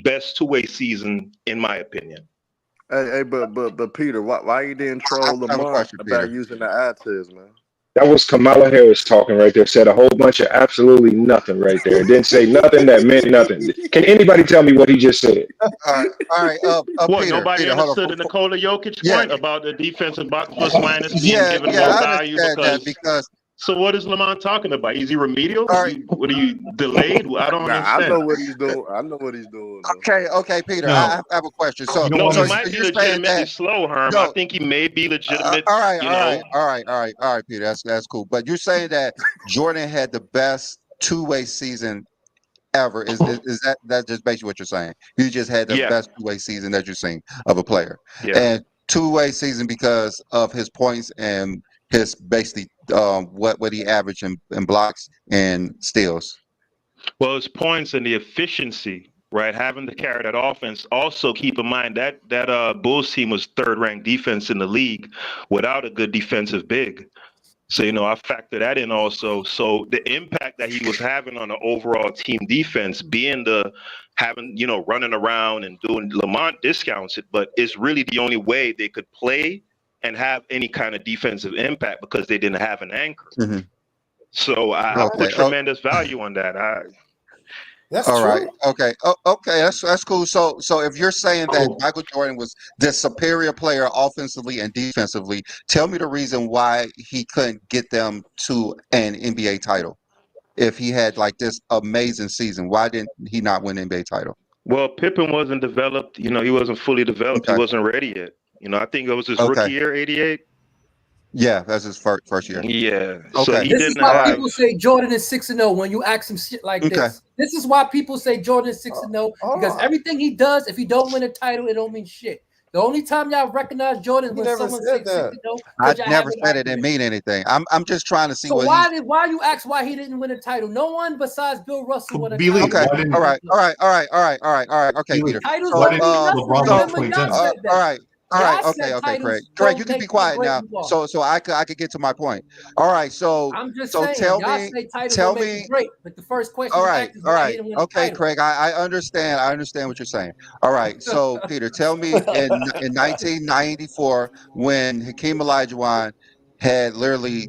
best two-way season in my opinion. Hey, but Peter, why you didn't troll Lamar about using the eye test, man? That was Kamala Harris talking right there. Said a whole bunch of absolutely nothing right there. Didn't say nothing that meant nothing. Can anybody tell me what he just said? All right. What, Peter, nobody understood the Nikola Jokic point about the defensive box plus minus being given more value because. So what is Lamont talking about? Is he remedial? What are you delayed? I don't understand. I know what he's doing. Okay, Peter. I have a question. So he might be legitimately slow, Herm. I think he may be legitimate. All right, Peter. That's cool. But you're saying that Jordan had the best two-way season ever. Is that just basically what you're saying? You just had the best two-way season that you've seen of a player. Yeah. And two-way season because of his points and his basically what he averaged in blocks and steals. Well, his points and the efficiency, right? Having to carry that offense. Also, keep in mind that Bulls team was third-ranked defense in the league without a good defensive big. So, I factor that in also. So the impact that he was having on the overall team defense, running around and doing, Lamont discounts it, but it's really the only way they could play and have any kind of defensive impact because they didn't have an anchor. Mm-hmm. So I put tremendous value on that. That's All right. true. Okay. Okay. That's cool. So if you're saying that Michael Jordan was the superior player offensively and defensively, tell me the reason why he couldn't get them to an NBA title. If he had like this amazing season, why didn't he not win an NBA title? Well, Pippen wasn't developed. He wasn't fully developed. He Okay. wasn't ready yet. I think it was his Okay. rookie year, '88. Yeah, that's his first year. Yeah. So Okay. he This is didn't why have. people say Jordan is 6-0 when you ask him shit like Okay. this. This is why people say Jordan is 6-0 because everything he does, if he don't win a title, it don't mean shit. The only time y'all recognize Jordan is when never someone said says that. 6-0 I because y'all never have an said it didn't argument. mean anything. I'm just trying to see So what why you ask why he didn't win a title? No one besides Bill Russell won a B. Lee, title. Okay. why didn't All right. Okay, B. Lee, Peter. Titles So why don't didn't mean nothing. LeBron win Remember, y'all 2010? said that. all right. Y'all Okay, said Craig. titles Craig, you don't can be make how quiet great now. you are. So I could get to my point. All right. So I'm just saying, tell y'all me, say titles don't make you great, but the first question you ask is why he didn't win a Okay, title. Craig. I understand. I understand what you're saying. All right. So Peter, tell me in 1994 when Hakeem Olajuwon had literally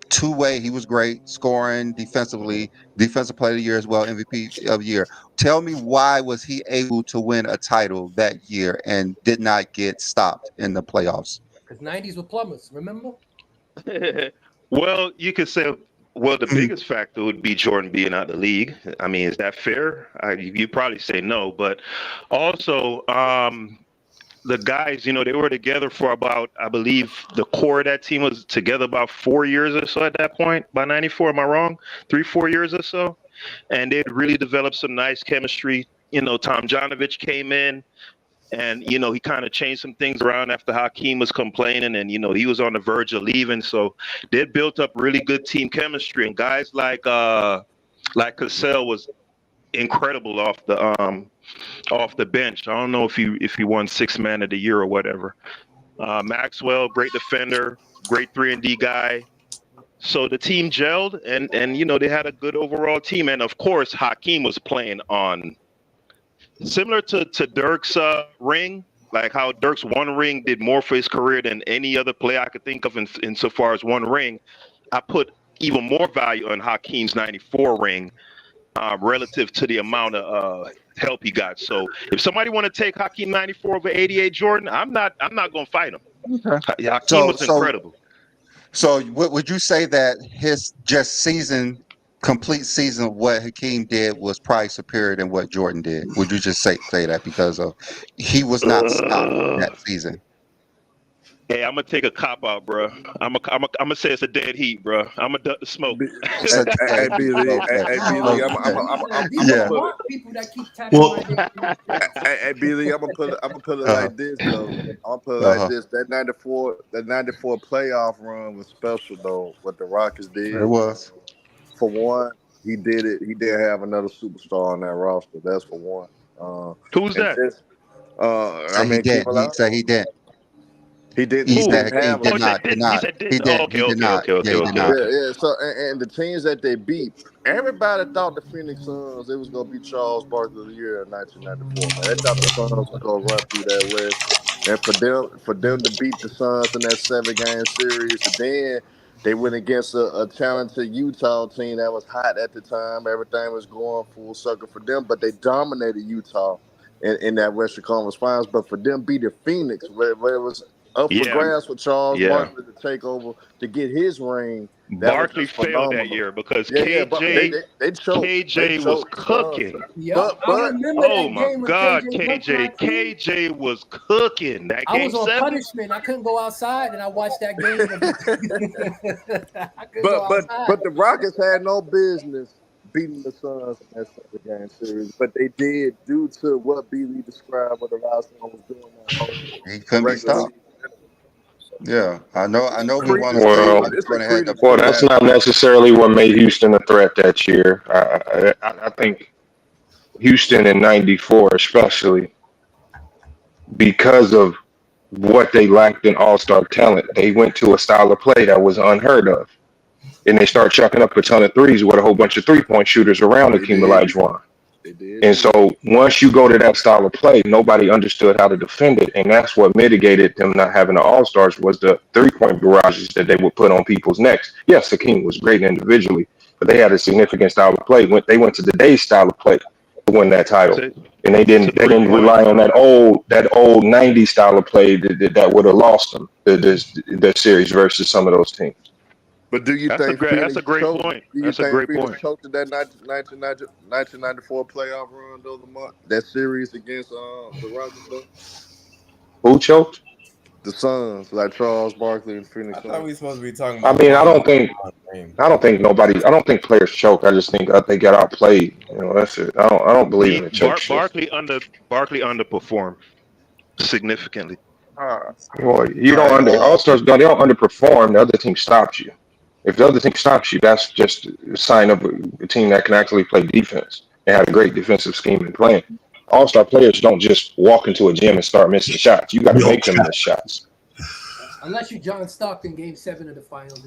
two-way, he was great, scoring defensively, defensive player of the year as well, MVP of the year. Tell me why was he able to win a title that year and did not get stopped in the playoffs? Because 90s were plumbers, remember? Well, you could say. Well, the biggest factor would be Jordan being out of the league. I mean, is that fair? You probably say no, but also the guys, they were together for about, I believe, the core of that team was together about 4 years or so at that point. By '94, am I wrong? 3-4 years or so, and they'd really developed some nice chemistry. Tom Janovich came in. And, he kind of changed some things around after Hakeem was complaining and, he was on the verge of leaving. So they built up really good team chemistry. And guys like Cassell was incredible off the bench. I don't know if he won sixth man of the year or whatever. Maxwell, great defender, great 3-and-D guy. So the team gelled and they had a good overall team. And of course, Hakeem was playing on similar to Dirk's ring, like how Dirk's one ring did more for his career than any other player I could think of insofar as one ring. I put even more value on Hakeem's '94 ring relative to the amount of help he got. So if somebody want to take Hakeem '94 over '88 Jordan, I'm not going to fight him. Okay. Hakeem was incredible. So would you say that his complete season of what Hakeem did was probably superior than what Jordan did? Would you just say that because of he was not stopped that season? Hey, I'm gonna take a cop out, bro. I'm gonna say it's a dead heat, bro. I'm gonna duck the smoke. Hey, B. Lee, People that keep Well, Hey, B. Lee, I'm gonna put it like this though. I'm gonna put it like this. That '94 playoff run was special though. What the Rockets did. It was. For one, he did it. He didn't have another superstar on that roster. That's for one. Who's that? He did. He said he did. He didn't. He He said didn't have. He did not. He did. Okay. He did not. Yeah, he did not. Yeah. So and the teams that they beat, everybody thought the Phoenix Suns it was gonna be Charles Barkley of the year in 1994. Man, they thought the Suns was gonna run through that West, and for them to beat the Suns in that 7-game series, and then they went against a talented Utah team that was hot at the time. Everything was going full circle for them, but they dominated Utah in that Western Conference Finals. But for them beating Phoenix, where it was up for grabs for Charles Barkley to take over to get his ring. Barkley failed that year because KJ was cooking. Oh my God, KJ was cooking that game. I was on punishment. I couldn't go outside, and I watched that game. But the Rockets had no business beating the Suns in that 7-game series, but they did due to what B. Lee described what the last one was doing. He couldn't be stopped. Yeah, I know. We want to well, that's not necessarily what made Houston a threat that year. I think Houston in '94, especially because of what they lacked in all-star talent, they went to a style of play that was unheard of, and they start chucking up a ton of threes with a whole bunch of three-point shooters around Hakeem Olajuwon. And so once you go to that style of play, nobody understood how to defend it. And that's what mitigated them not having the all-stars was the three-point barrages that they would put on people's necks. Yes, Hakeem was great individually, but they had a significant style of play. They went to today's style of play. win that title, and they It's a didn't great point. rely on that old '90s style of play that would have lost them the series versus some of those teams. But do you That's a think great. That's Phoenix a great choked? point. Do you That's a think great Phoenix point. choked in that 1994 playoff run though? That series against the Rockets though? Who choked? The Suns, like Charles Barkley and Phoenix I thought we Suns. were supposed to be talking I about mean, Bron I don't think nobody. I don't think players choke. I just think they got outplayed. You know, that's it. I don't believe in the choke shit. Barkley underperformed significantly. Boy, you don't All Stars don't. They don't underperform. The other team stops you. If the other team stops you, that's just a sign of a team that can actually play defense and have a great defensive scheme and plan. All-star players don't just walk into a gym and start missing shots. You got to make them miss shots. Unless you John Stockton, Game 7 of the finals.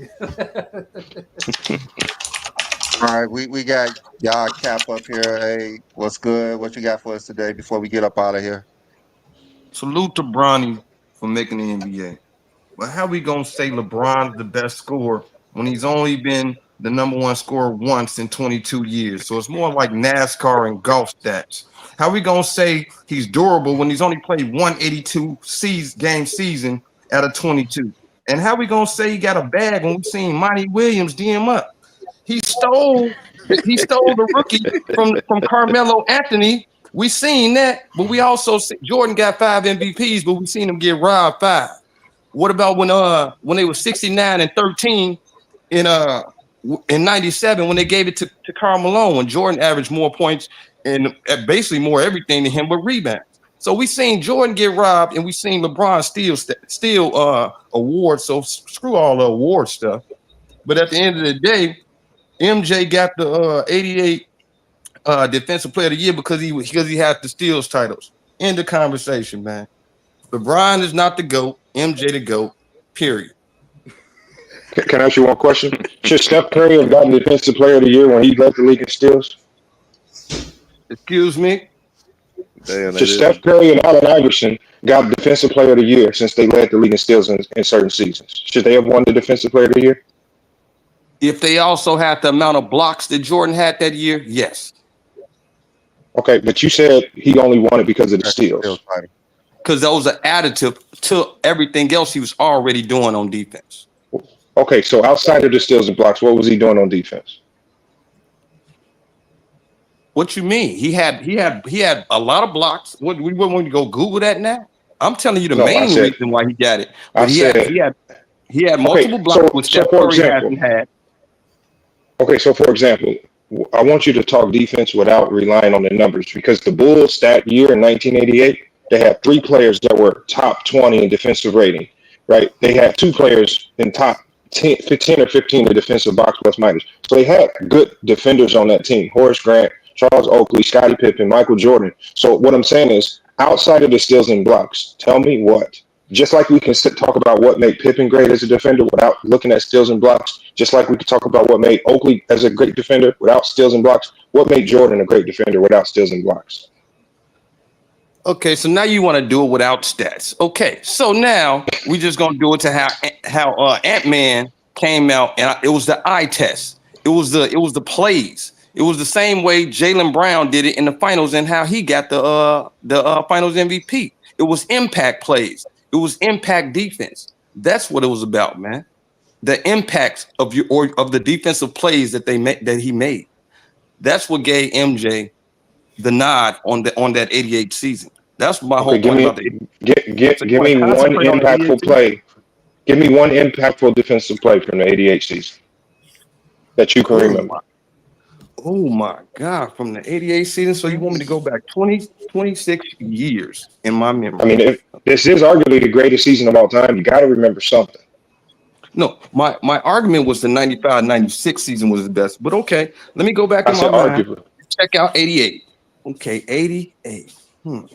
All right, we got y'all cap up here. Hey, what's good? What you got for us today before we get up out of here? Salute to Bronny for making the NBA. But how we gonna say LeBron's the best scorer when he's only been the number one scorer once in 22 years? So it's more like NASCAR and golf stats. How we gonna say he's durable when he's only played 182 game season out of 22? And how we gonna say he got a bag when we seen Monty Williams DM up? He stole the rookie from Carmelo Anthony. We seen that, but we also see Jordan got 5 MVPs, but we seen him get robbed 5. What about when they were 69 and 13 in 97 when they gave it to Karl Malone, when Jordan averaged more points and basically more everything than him but rebounds. So we seen Jordan get robbed and we seen LeBron steal awards. So screw all the award stuff. But at the end of the day, MJ got the 88 Defensive Player of the Year because he had the steals titles. End of conversation, man. LeBron is not the GOAT. MJ the GOAT. Period. Can I ask you one question? Should Steph Curry have gotten Defensive Player of the Year when he led the league in steals? Excuse me? Should Steph Curry and Allen Iverson got Defensive Player of the Year since they led the league in steals in certain seasons? Should they have won the Defensive Player of the Year? If they also had the amount of blocks that Jordan had that year, yes. Okay, but you said he only won it because of the steals. Because those are additive to everything else he was already doing on defense. Okay, so outside of the steals and blocks, what was he doing on defense? What you mean? He had a lot of blocks. What we want to go Google that now? I'm telling you the main reason why he got it. But he had multiple blocks, which Steph Curry hasn't had. Okay, so for example, I want you to talk defense without relying on the numbers, because the Bulls that year in 1988, they had 3 players that were top 20 in defensive rating, right? They had 2 players in top 10 or 15 in defensive box plus minus. So they had good defenders on that team: Horace Grant, Charles Oakley, Scottie Pippen, Michael Jordan. So what I'm saying is, outside of the steals and blocks, tell me what. Just like we can talk about what made Pippen great as a defender without looking at steals and blocks, just like we could talk about what made Oakley as a great defender without steals and blocks, what made Jordan a great defender without steals and blocks? Okay, so now you want to do it without stats. Okay, so now we just gonna do it to how Ant-Man came out, and it was the eye test. It was the plays. It was the same way Jaylen Brown did it in the finals, and how he got the finals MVP. It was impact plays. It was impact defense. That's what it was about, man. The impact of the defensive plays that he made. That's what gave MJ the nod on that 88 season. That's my whole point about the. Give me one impactful play. Give me one impactful defensive play from the 88 season that you can remember. Oh my God, from the 88 season. So you want me to go back 26 years in my memory? I mean, if this is arguably the greatest season of all time, you got to remember something. No, my argument was the 95-96 season was the best. But okay, let me go back in my mind. Check out 88. Okay, 88. On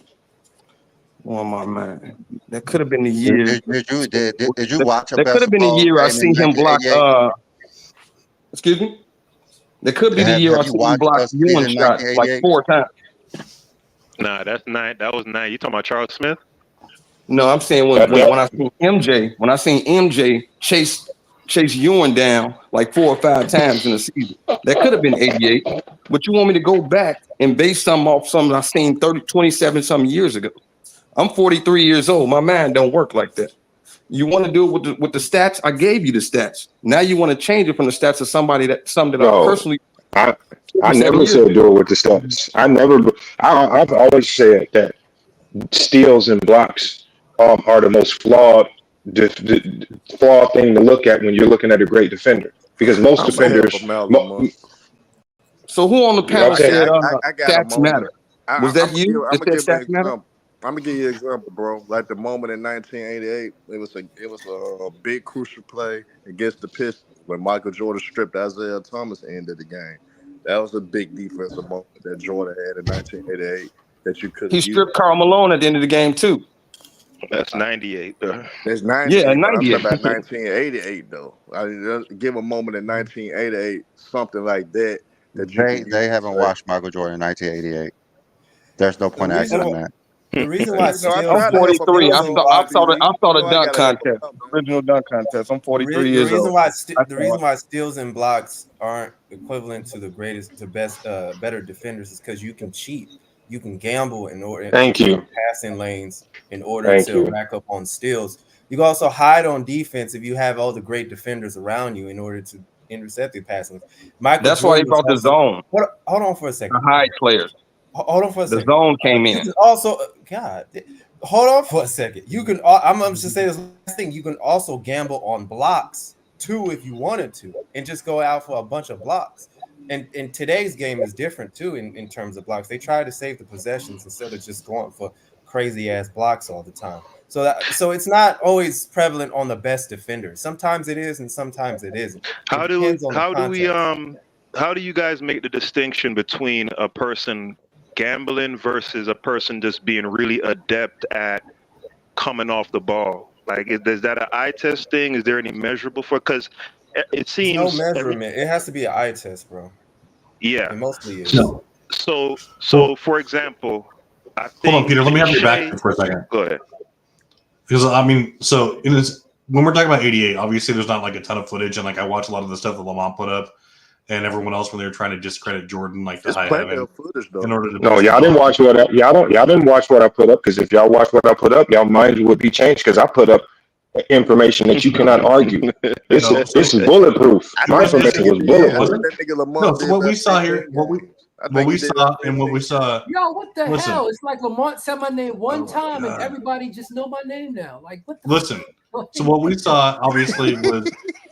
my mind. That could have been the year. Did you watch a That could have been the year I seen him block. Excuse me? That could be the year I seen him block Ewing shot like 4 times. Nah, that's 9. That was 9. You talking about Charles Smith? No, I'm saying when I seen MJ, chase chase Ewan down like 4 or 5 times in a season. That could have been 88. But you want me to go back and base something off something I seen 27 some years ago. I'm 43 years old. My mind don't work like that. You want to do it with the stats? I gave you the stats. Now you want to change it from the stats to something that I No, personally I 27 never years said ago. do it with the stats. I've always said that steals and blocks are the most flawed thing to look at when you're looking at a great defender because most I'm gonna help defenders. him out, Lamar. So who on the panel Okay, said I got a stats moment. matter? Was that you I'm that gonna said give an stats matter? example. I'm gonna give you an example, bro. Like the moment in 1988, it was a big crucial play against the Pistons when Michael Jordan stripped Isaiah Thomas ended the game. That was a big defensive moment that Jordan had in 1988 that you could He have used. stripped Karl Malone at the end of the game too. That's 98. It's Yeah, 98, but I'm talking 98. about 1988 though. I mean, give a moment in 1988, something like that that you could use They to haven't say. watched Michael Jordan in 1988. There's no The point reason asking why, them that. the reason why I I'm try steals, to help a43. brother I steals though, and saw I blocks, Bobby saw the Lee. I saw You the know I dunk gotta help him contest, out, the man. original dunk contest. I'm 43 years old. I the saw reason it. why steals and blocks aren't equivalent to the greatest, to best, better defenders is because you can cheat, you can gamble in order thank into your you, passing lanes in order thank to you. rack up on steals. You can also hide on defense if you have all the great defenders around you in order to intercept the passing. Michael That's why they Jordan was brought the also. zone, Hold on for a the second. high players. Hold on for a The second. zone came You in. can also, God, hold on for a second. You can. I'm just say this last thing. You can also gamble on blocks too if you wanted to, and just go out for a bunch of blocks. And today's game is different too in terms of blocks. They try to save the possessions instead of just going for crazy ass blocks all the time. So it's not always prevalent on the best defender. Sometimes it is, and sometimes it isn't. It depends on the context. How do you guys make the distinction between a person gambling versus a person just being really adept at coming off the ball? Like, is that an eye test thing? Is there any measurable for? Because it There's no seems measurement. It has to be an eye test, bro. yeah. It mostly is. So, so, Well, so, for example, I hold on, think Peter. Let me have your back Shea. for a second. Go ahead. Because I mean, so in this, when we're talking about 88, obviously there's not like a ton of footage, and like I watch a lot of the stuff that Lamont put up and everyone else when they were trying to discredit Jordan, like the It's high plenty heaven, of footage though. in order to No, piss y'all him didn't off. watch y'all didn't watch what I put up because if y'all watch what I put up, y'all mind would be changed because I put up information that you cannot argue. This is bulletproof. I My think that information was nigga did. I bulletproof. think that nigga Lamar No, so did what we about saw 15 here, what games. I we think he did saw, about and what we 15 saw. Yo, what the Listen, hell? It's like Lamont said my name one Oh my time and God. everybody just know my name now. Like, what the Listen. fuck? So what we saw obviously was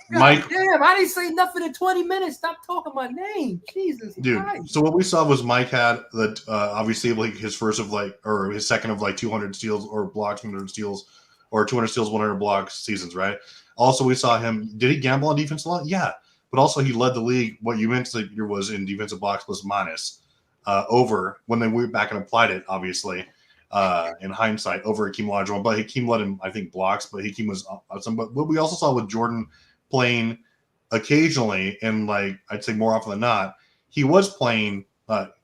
Mike. God damn, I didn't say nothing in 20 minutes. Stop talking my name. Jesus Dude, Christ. so what we saw was Mike had that obviously like his first of like or his second of like 200 steals or blocks, 100 steals, or 200 steals, 100 blocks seasons, right? Also, we saw him. Did he gamble on defense a lot? Yeah, but also he led the league. What you mentioned was in defensive blocks plus minus over when they went back and applied it. Obviously, in hindsight, over Hakeem Olajuwon, but Hakeem led him, I think, blocks. But Hakeem was some. But what we also saw with Jordan playing occasionally, and like I'd say more often than not, he was playing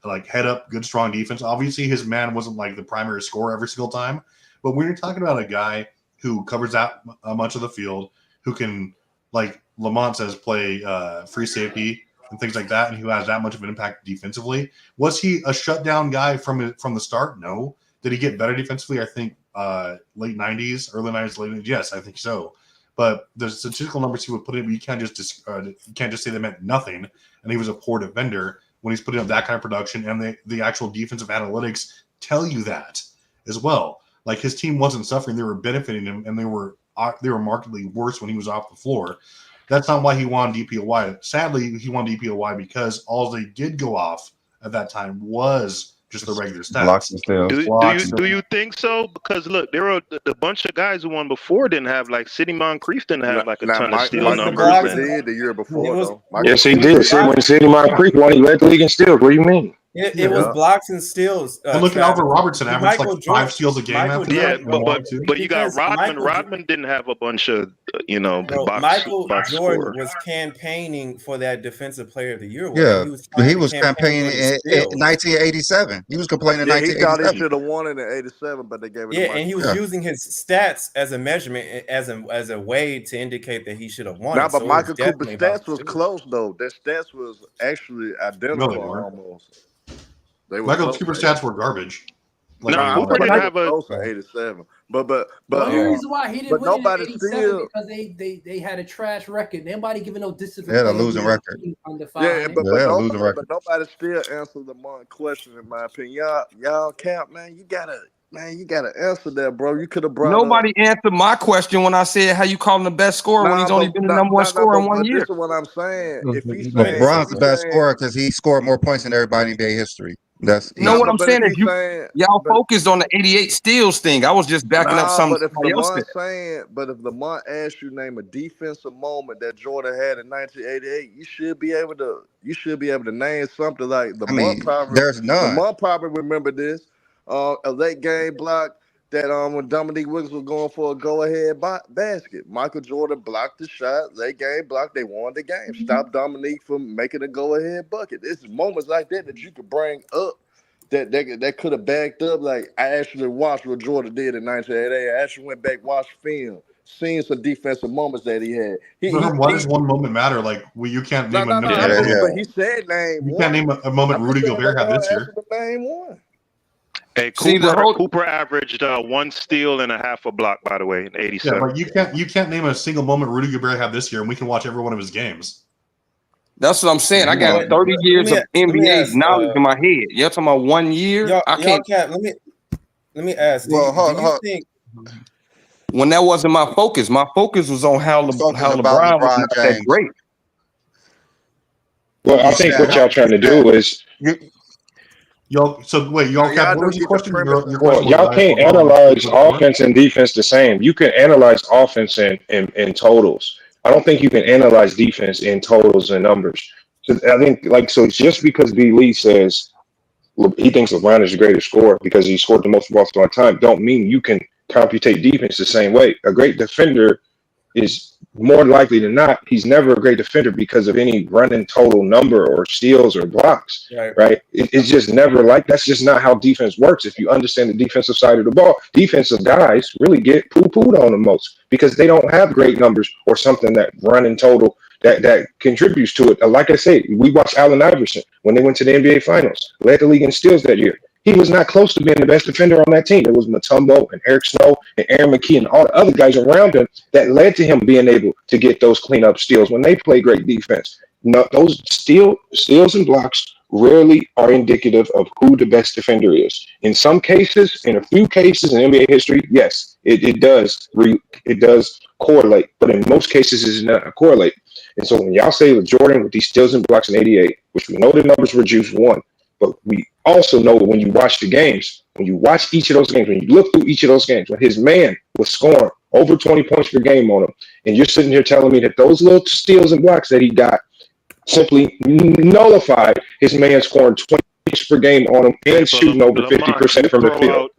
like head up, good strong defense. Obviously, his man wasn't like the primary scorer every single time, but when you're talking about a guy who covers that much of the field, who can, like Lamont says, play free safety and things like that, and who has that much of an impact defensively, was he a shutdown guy from the start? No. Did he get better defensively? I think late 90s, early 90s, late 90s. Yes, I think so. But the statistical numbers he would put in, you can't just say they meant nothing. And he was a poor defender when he's putting up that kind of production. And the actual defensive analytics tell you that as well. Like his team wasn't suffering; they were benefiting him, and they were markedly worse when he was off the floor. That's not why he won DPOY. Sadly, he won DPOY because all they did go off at that time was just the regular stats. Blocks and steals. Do you think so? Because look, there were the bunch of guys who won before didn't have like Sidney Moncrief didn't have like a ton of steal numbers. Did the year before though. Yes, he did. When City Moncrief won, he led the league in steals. What do you mean? It was blocks and steals. And look at Travis. Alvin Robertson, averaged like Michael 5 steals a game Michael after Yeah, that. but you got because Rodman. Rodman didn't have a bunch of Michael box Jordan score. was campaigning for that Defensive Player of the Year award. Yeah, He was trying he to was campaign campaigning for the in steals. 1987. He was complaining in Yeah, he thought he 1987. should have won it in '87, but they gave it Yeah, to Michael. and he was using his stats as a measurement, as a way to indicate that he should have won Nah, it. but So it was Michael Cooper's definitely about stats was steals. close though. Their stats was actually No, identical they weren't. almost. They were Michael close. Cooper's stats were garbage. Like, No, Cooper didn't have a. close in '87, but The only reason why he didn't but win it in nobody '87 still. because they had a trash record. Nobody giving no They had a discipline. losing record. Yeah, but They had a losing record. nobody still answered the question in my opinion. Y'all count, man. You gotta answer that, bro. You could have brought Nobody answered my question when I said how you call him the best scorer when he's only been the number one scorer in 1 year. This is what I'm saying. If he's LeBron's the best scorer because he scored more points than everybody in NBA history. That's You know what I'm saying? if Is he's saying, y'all focused on the 88 steals thing. I was just backing up something but if somebody else Lamont said. if Lamont asked you name a defensive moment that Jordan had in 1988, you should be able to name something like Lamont. There's none. Lamont probably remember this. A late game block that when Dominique Wilkins was going for a go-ahead basket. Michael Jordan blocked the shot, late game block, they won the game. Stop Dominique from making a go-ahead bucket. It's moments like that you could bring up that could have backed up. Like, I actually watched what Jordan did in 1988. I actually went back, watched film, seen some defensive moments that he had. Why does one moment matter? Like, you can't name a minute. But he said name You one. can't name a moment Rudy Gobert had this year. Name one. Hey, Cooper averaged 1 steal and a half a block, by the way, in '87. Yeah, but you can't name a single moment Rudy Gobert had this year, and we can watch every one of his games. That's what I'm saying. I got 30 years of NBA knowledge in my head. You're talking about 1 year? I can't. Let me ask. Do you think when that wasn't my focus was on how LeBron was not that great. Well, I think what y'all trying to do is Y'all what was your question? Y'all can't analyze offense and defense the same. You can analyze offense in totals. I don't think you can analyze defense in totals and numbers. So I think just because B. Lee says he thinks LeBron is the greatest scorer because he scored the most balls of all time, don't mean you can computate defense the same way. A great defender is more likely than not, he's never a great defender because of any running total number or steals or blocks, right? It's just never that's just not how defense works. If you understand the defensive side of the ball, defensive guys really get poo-pooed on the most because they don't have great numbers or something that running total that contributes to it. Like I say, we watched Allen Iverson when they went to the NBA Finals, led the league in steals that year. He was not close to being the best defender on that team. It was Mutombo and Eric Snow and Aaron McKee and all the other guys around him that led to him being able to get those cleanup steals when they play great defense. No, those steals and blocks rarely are indicative of who the best defender is. In some cases, in a few cases in NBA history, yes, it does correlate, but in most cases, it's not correlate. And so when y'all say Jordan with these steals and blocks in '88, which we know the numbers were juice one, but we also know when you watch the games, when you watch each of those games, when you look through each of those games, when his man was scoring over 20 points per game on him, and you're sitting here telling me that those little steals and blocks that he got simply nullified his man scoring 20 points per game on him and shooting over 50% from the field.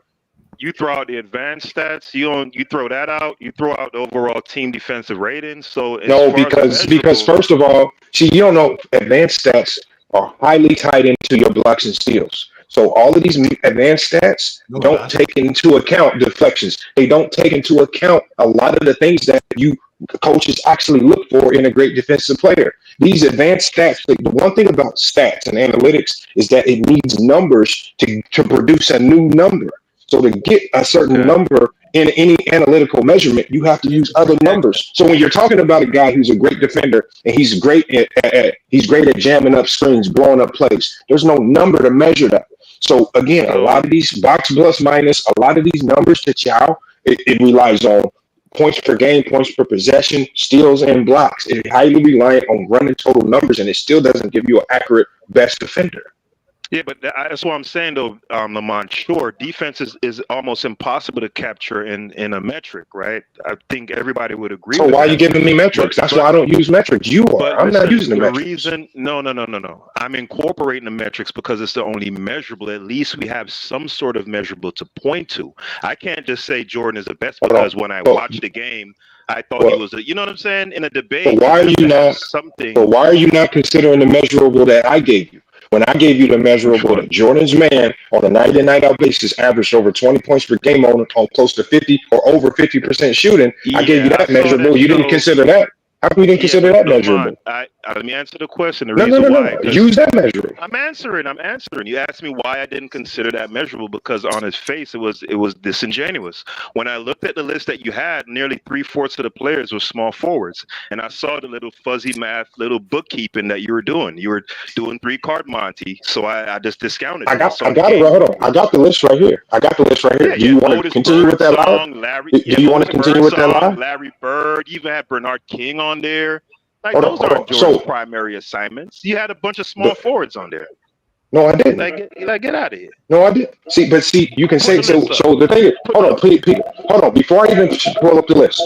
You throw out the advanced stats. You throw that out. You throw out the overall team defensive rating. So no, because first of all, you don't know advanced stats are highly tied into your blocks and steals. So all of these advanced stats don't take into account deflections. They don't take into account a lot of the things that you coaches actually look for in a great defensive player. These advanced stats, the one thing about stats and analytics is that it needs numbers to produce a new number. So to get a certain number in any analytical measurement, you have to use other numbers. So when you're talking about a guy who's a great defender and he's great at jamming up screens, blowing up plays, there's no number to measure that. So again, a lot of these box plus minus, a lot of these numbers that it relies on points per game, points per possession, steals and blocks. It highly reliant on running total numbers, and it still doesn't give you an accurate best defender. Yeah, but that's what I'm saying though, Lamont. Sure, defense is almost impossible to capture in a metric, right? I think everybody would agree So with why are you that. giving me metrics? That's why I don't use metrics. You are. But I'm not listen, using the the metrics. reason, no. I'm incorporating the metrics because it's the only measurable. At least we have some sort of measurable to point to. I can't just say Jordan is the best Hold on. because when I watched the game, I thought he was you know what I'm saying? In a But debate, why you are have you to have not? something. But why are you not considering the measurable that I gave you? When I gave you the measurable one? that Jordan's man on a night in night out basis averaged over 20 points per game on close to 50 or over 50% shooting, I gave you Yeah, I that saw that measurable. You didn't show. consider that. How come you didn't Yeah, consider but that Lamont, measurable? let me answer the question. The No, no, reason no, no, why, no. because Use that measurable. I'm answering. You asked me why I didn't consider that measurable because on his face it was disingenuous. When I looked at the list that you had, nearly 3/4 of the players were small forwards, and I saw the little fuzzy math, little bookkeeping that you were doing. You were doing 3-card Monty, so I just discounted it. I saw I the got it game. right. Hold on. I got the list right here. I got the list right here. Yeah, Do you you had want to Otis continue with Bird that lie? song, Larry. Do You had you want to Otis continue Bird with that song, lie? Larry Bird. You even had Bernard King on there. Like Hold on, those hold aren't on. Jordan's So, primary assignments. You had a bunch of small the, forwards on there. no, I didn't. Get out of here. No, I didn't. See, you can Put say the so. list up. So the thing is, Put hold the on, Pete, hold on. Before I even pull up the list,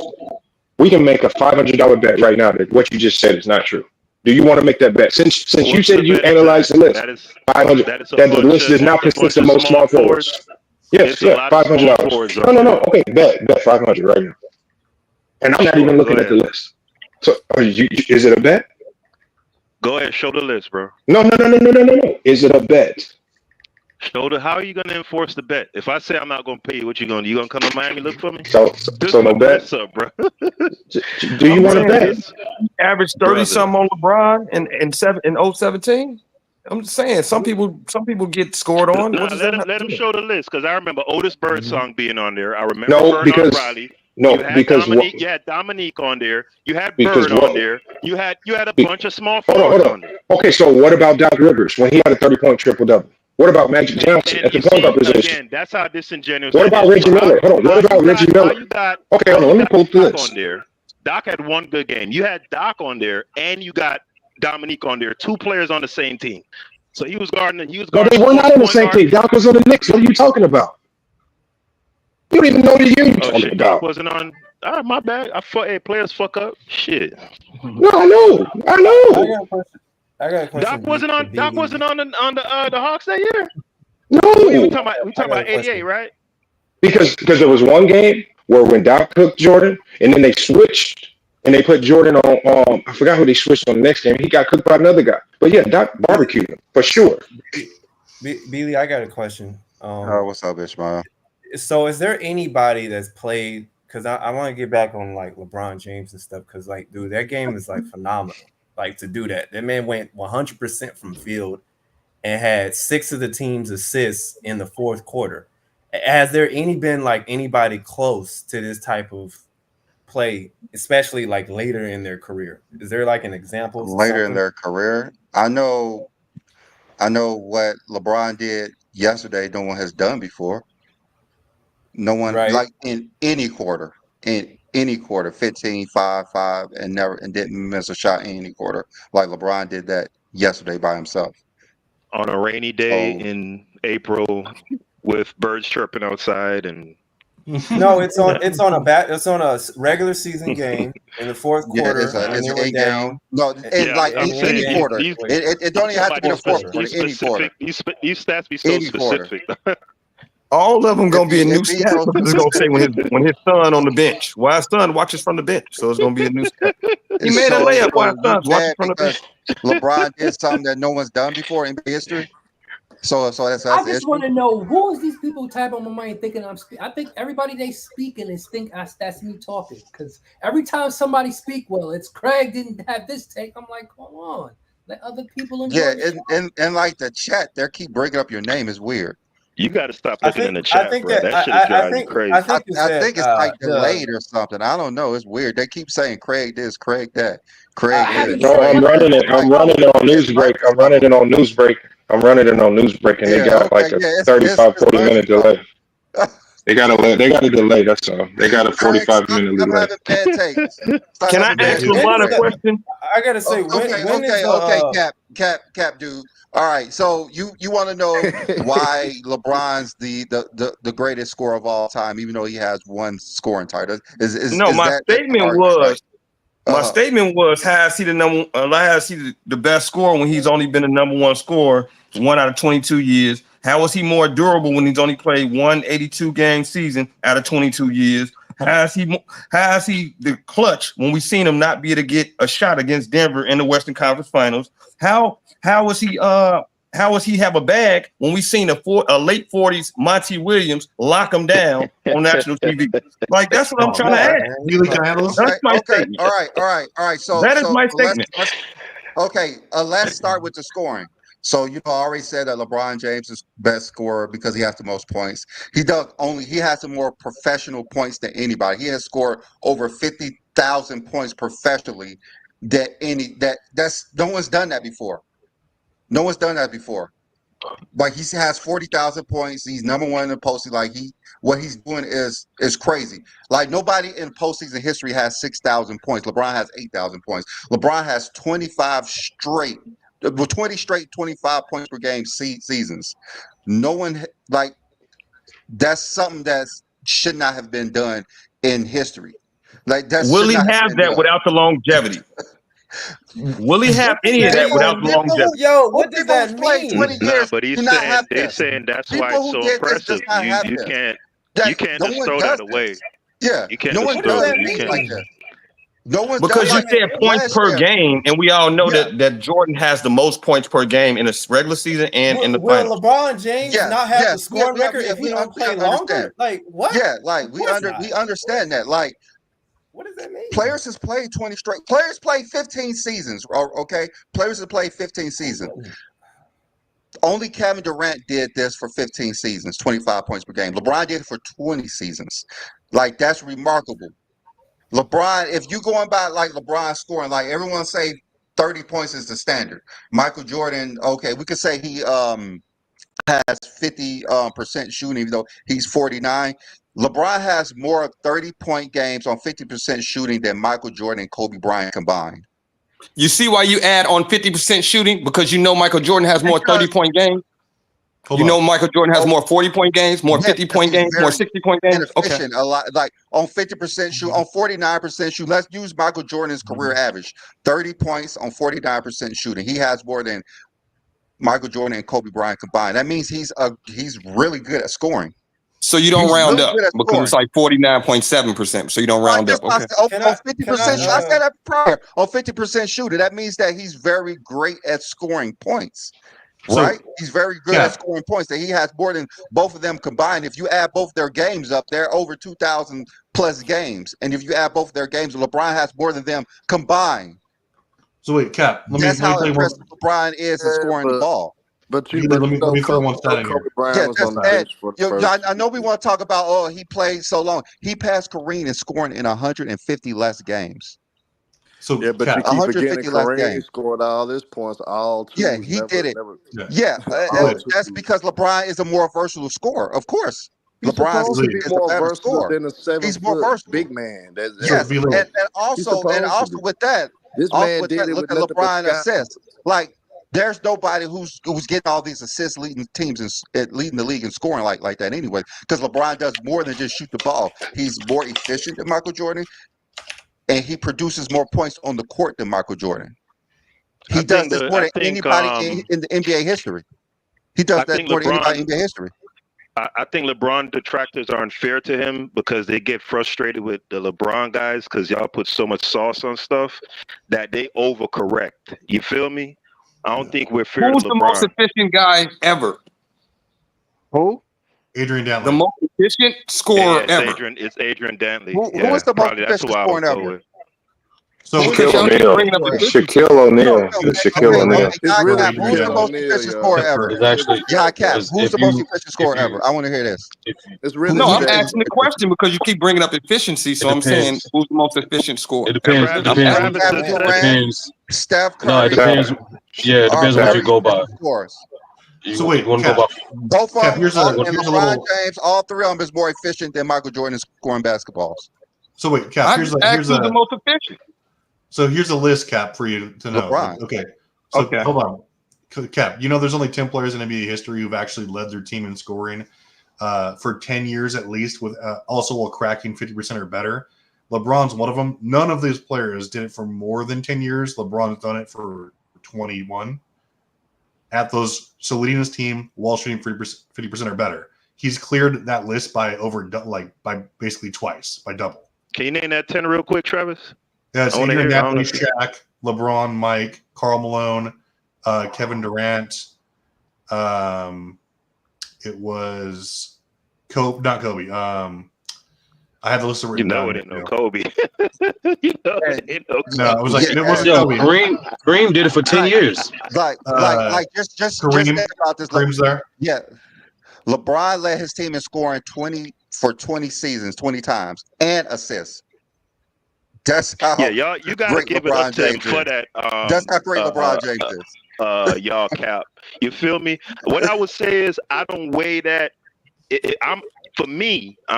we can make a $500 bet right now that what you just said is not true. Do you want to make that bet? Since you What's the said you bet analyzed the exactly? list, 500 That is a that the bunch list of does not consist of most small small forwards. forwards. Yes, It's a yeah, lot of small $500. forwards No, on no, no. there. Okay, bet 500 right now. And I'm not even Sure, go looking at the ahead. list. So, is it a bet? Go ahead, show the list, bro. No. Is it a bet? How are you gonna enforce the bet? If I say I'm not gonna pay you, what you gonna come to Miami look for me? So Just no put the bet. list up, bro. Do you I'm want to saying bet? he averaged 30 Brother. something on LeBron in 017. I'm just saying some people get scored on. What Nah, does that have let to him do? show the list because I remember Otis Birdsong being on there. I remember No, Bernard Riley. no, You had because what? Dominique. You had Dominique on there. You had Because Bird on what? there. You had a Be, bunch of small hold forwards on. on there. Okay, so what about Doc Rivers when he had a 30-point triple double? What about Magic Johnson And at the you point guard see, position? again, that's how disingenuous What that about is, bro. Reggie Miller? Hold on. What about Reggie Miller? Okay, hold on. Let me pull up the Doc on list. there? Doc had one good game. You had Doc on there, and you got Dominique on there. 2 players on the same team. So he was guarding. No, they were not on the same guard. team. Doc was on the Knicks. What are you talking about? You don't even know the year you're Oh talking shit, Doc about. wasn't on. Ah, my bad. Hey, players fuck up. Shit. No, I know. I got a question. Doc wasn't on. Doc wasn't on the Hawks that year. No. We talking about 88, right? Because there was one game where when Doc cooked Jordan, and then they switched and they put Jordan on. I forgot who they switched on the next game. He got cooked by another guy. But yeah, Doc barbecued him for sure. Billy, I got a question. What's up, Ishmael? So, is there anybody that's played? Because I want to get back on like LeBron James and stuff. Because like, dude, that game is like phenomenal. Like to do that, that man went 100% from field and had 6 of the team's assists in the fourth quarter. Has there been like anybody close to this type of play, especially like later in their career? Is there like an example? Later in their career, I know what LeBron did yesterday. No one has done before. No one like in any quarter, 15, 5, 5, and didn't miss a shot in any quarter. Like LeBron did that yesterday by himself. On a rainy day in April with birds chirping outside and No, it's on a regular season game in the fourth quarter. It's when they were down. No, any quarter. It don't even have to be the fourth quarter. Any quarter. These stats be so specific. All of them gonna be a new stat. It's gonna say when his son on the bench. Why his son watches from the bench, so it's gonna be a new stat. He made a layup while his son's watching from the bench. LeBron did something that no one's done before in history. So that's I just want to know who is these people typing on my mind thinking I'm speaking. I think everybody they speaking is think that's me talking because every time somebody speak, well, it's Craig didn't have this take. I'm like, come on, let other people enjoy. Yeah, and like the chat, they keep bringing up your name is weird. You got to stop looking in the chat, bro. That shit is driving me crazy. I think it's like delayed or something. I don't know. It's weird. They keep saying Craig this, Craig that, Craig this. No, I'm running it on Newsbreak. I'm running it on Newsbreak, and they got like a 35-40 minute delay. They got a delay. That's all. They got a 45-minute delay. Can I ask LeBron a question? I gotta say, okay, Cap, dude. All right, so you want to know why LeBron's the greatest scorer of all time, even though he has one scoring title? Is No, my that statement argument, right? was how is he the best scorer when he's only been the number one scorer 1 out of 22 years? How is he more durable when he's only played 182 game season out of 22 years? How is he the clutch when we seen him not be able to get a shot against Denver in the Western Conference Finals? How is he have a bag when we seen a late 40s Monty Williams lock him down on national TV? Like, that's what I'm trying to ask. That's my statement. All right. So that is my let's statement. let's start with the scoring. So I already said that LeBron James is best scorer because he has the most points. He has the more professional points than anybody. He has scored over 50,000 points professionally. That's no one's done that before. No one's done that before. Like, he has 40,000 points. He's number one in the postseason. Like, what he's doing is crazy. Like, nobody in postseason history has 6,000 points. LeBron has 8,000 points. LeBron has 20 straight 25 points per game seasons. No one, like, that's something that should not have been done in history. Like, that Will should he not have been that done. without the longevity? Will he have any of that without the longevity? What does that mean? Nah, but they're saying that's why it's so impressive. You can't No just one throw does that away. Yeah, You can't no just one throw does it. that You can't. like that. No one's Because done you like said that. points Last per year. game, and we all know that Jordan has the most points per game in the regular season and in the finals. Will LeBron James not have the scoring record if he don't play longer? Understand. Like, what? Yeah, like, we understand that. Like, what does that mean? Players has played 20 straight. Players played 15 seasons. Okay, players have played 15 seasons. Only Kevin Durant did this for 15 seasons, 25 points per game. LeBron did it for 20 seasons. Like, that's remarkable. LeBron, if you going by like LeBron scoring, like, everyone say 30 points is the standard. Michael Jordan, okay, we could say he has 50% shooting, even though he's 49. LeBron has more 30-point games on 50% shooting than Michael Jordan and Kobe Bryant combined. You see why you add on 50% shooting? Because you know Michael Jordan has more 30-point games? Michael Jordan has more 40-point games, more 50-point games, more 60-point games? Okay. A lot, like on 50% shoot, on 49% shoot. Let's use Michael Jordan's career average. 30 points on 49% shooting. He has more than Michael Jordan and Kobe Bryant combined. That means he's really good at scoring. So you don't round up because it's like 49.7%. So you don't round up. Okay. On 50%, I said that prior. On 50% shooter, that means that he's very great at scoring points. Right? He's very good at scoring points. That he has more than both of them combined. If you add both their games up, they're over 2,000 plus games. And if you add both their games, LeBron has more than them combined. So wait, Cap. That's how impressive LeBron is in scoring the ball. Let me throw one stat in here. I know we want to talk about, he played so long. He passed Kareem in scoring in 150 less games. So yeah, but you keep forgetting Kareem scored all his points all too. Yeah, he did it. That's because LeBron is a more versatile scorer. Of course. LeBron is more versatile than a 7-foot big man. And also with that, this man did it look at LeBron assists. Like, there's nobody who's getting all these assists, leading teams and leading the league in scoring like that anyway. Because LeBron does more than just shoot the ball. He's more efficient than Michael Jordan, and he produces more points on the court than Michael Jordan. He does this more than anybody in the NBA history. He does that more than anybody in NBA history. I think LeBron detractors are unfair to him because they get frustrated with the LeBron guys because y'all put so much sauce on stuff that they overcorrect. You feel me? I don't think we're fair to LeBron. Who's the most efficient guy ever? Who? Adrian Dantley. The most efficient scorer ever. It's Adrian Dantley. Who is the most efficient scorer ever? So Shaquille O'Neal. Shaquille O'Neal. Who's the most efficient scorer ever? Who's the most efficient scorer ever? I want to hear this. No, I'm asking the question because you keep bringing up efficiency. So I'm saying, who's the most efficient scorer? It depends. It depends. Steph Curry. No, it depends. Yeah, it depends what you go by. So wait, want to go by? Both of them, LeBron James, all three of them is more efficient than Michael Jordan scoring basketballs. So wait, Cap. Here's the most efficient. So here's a list, Cap, for you to know. LeBron. Okay. So hold on. Cap, there's only 10 players in NBA history who've actually led their team in scoring for 10 years at least, with also while cracking 50% or better. LeBron's one of them. None of these players did it for more than 10 years. LeBron's done it for 21. So leading his team while shooting 50% or better. He's cleared that list by by basically twice, by double. Can you name that 10 real quick, Travis? Yeah, it's Adrian Napoli, Shaq, LeBron, Mike, Karl Malone, Kevin Durant. It was not Kobe. I had the list written down. It ain't no Kobe. It ain't no Kobe. No, it was like it wasn't Kobe. Kareem did it for 10 years. Just Kareem, think about this. Kareem's there. Yeah, LeBron led his team in scoring 20 seasons, 20 times, and assists. That's how you gotta give it up to him for that. That's how great LeBron James is. Y'all cap. You feel me? What I would say is I don't weigh that. I'm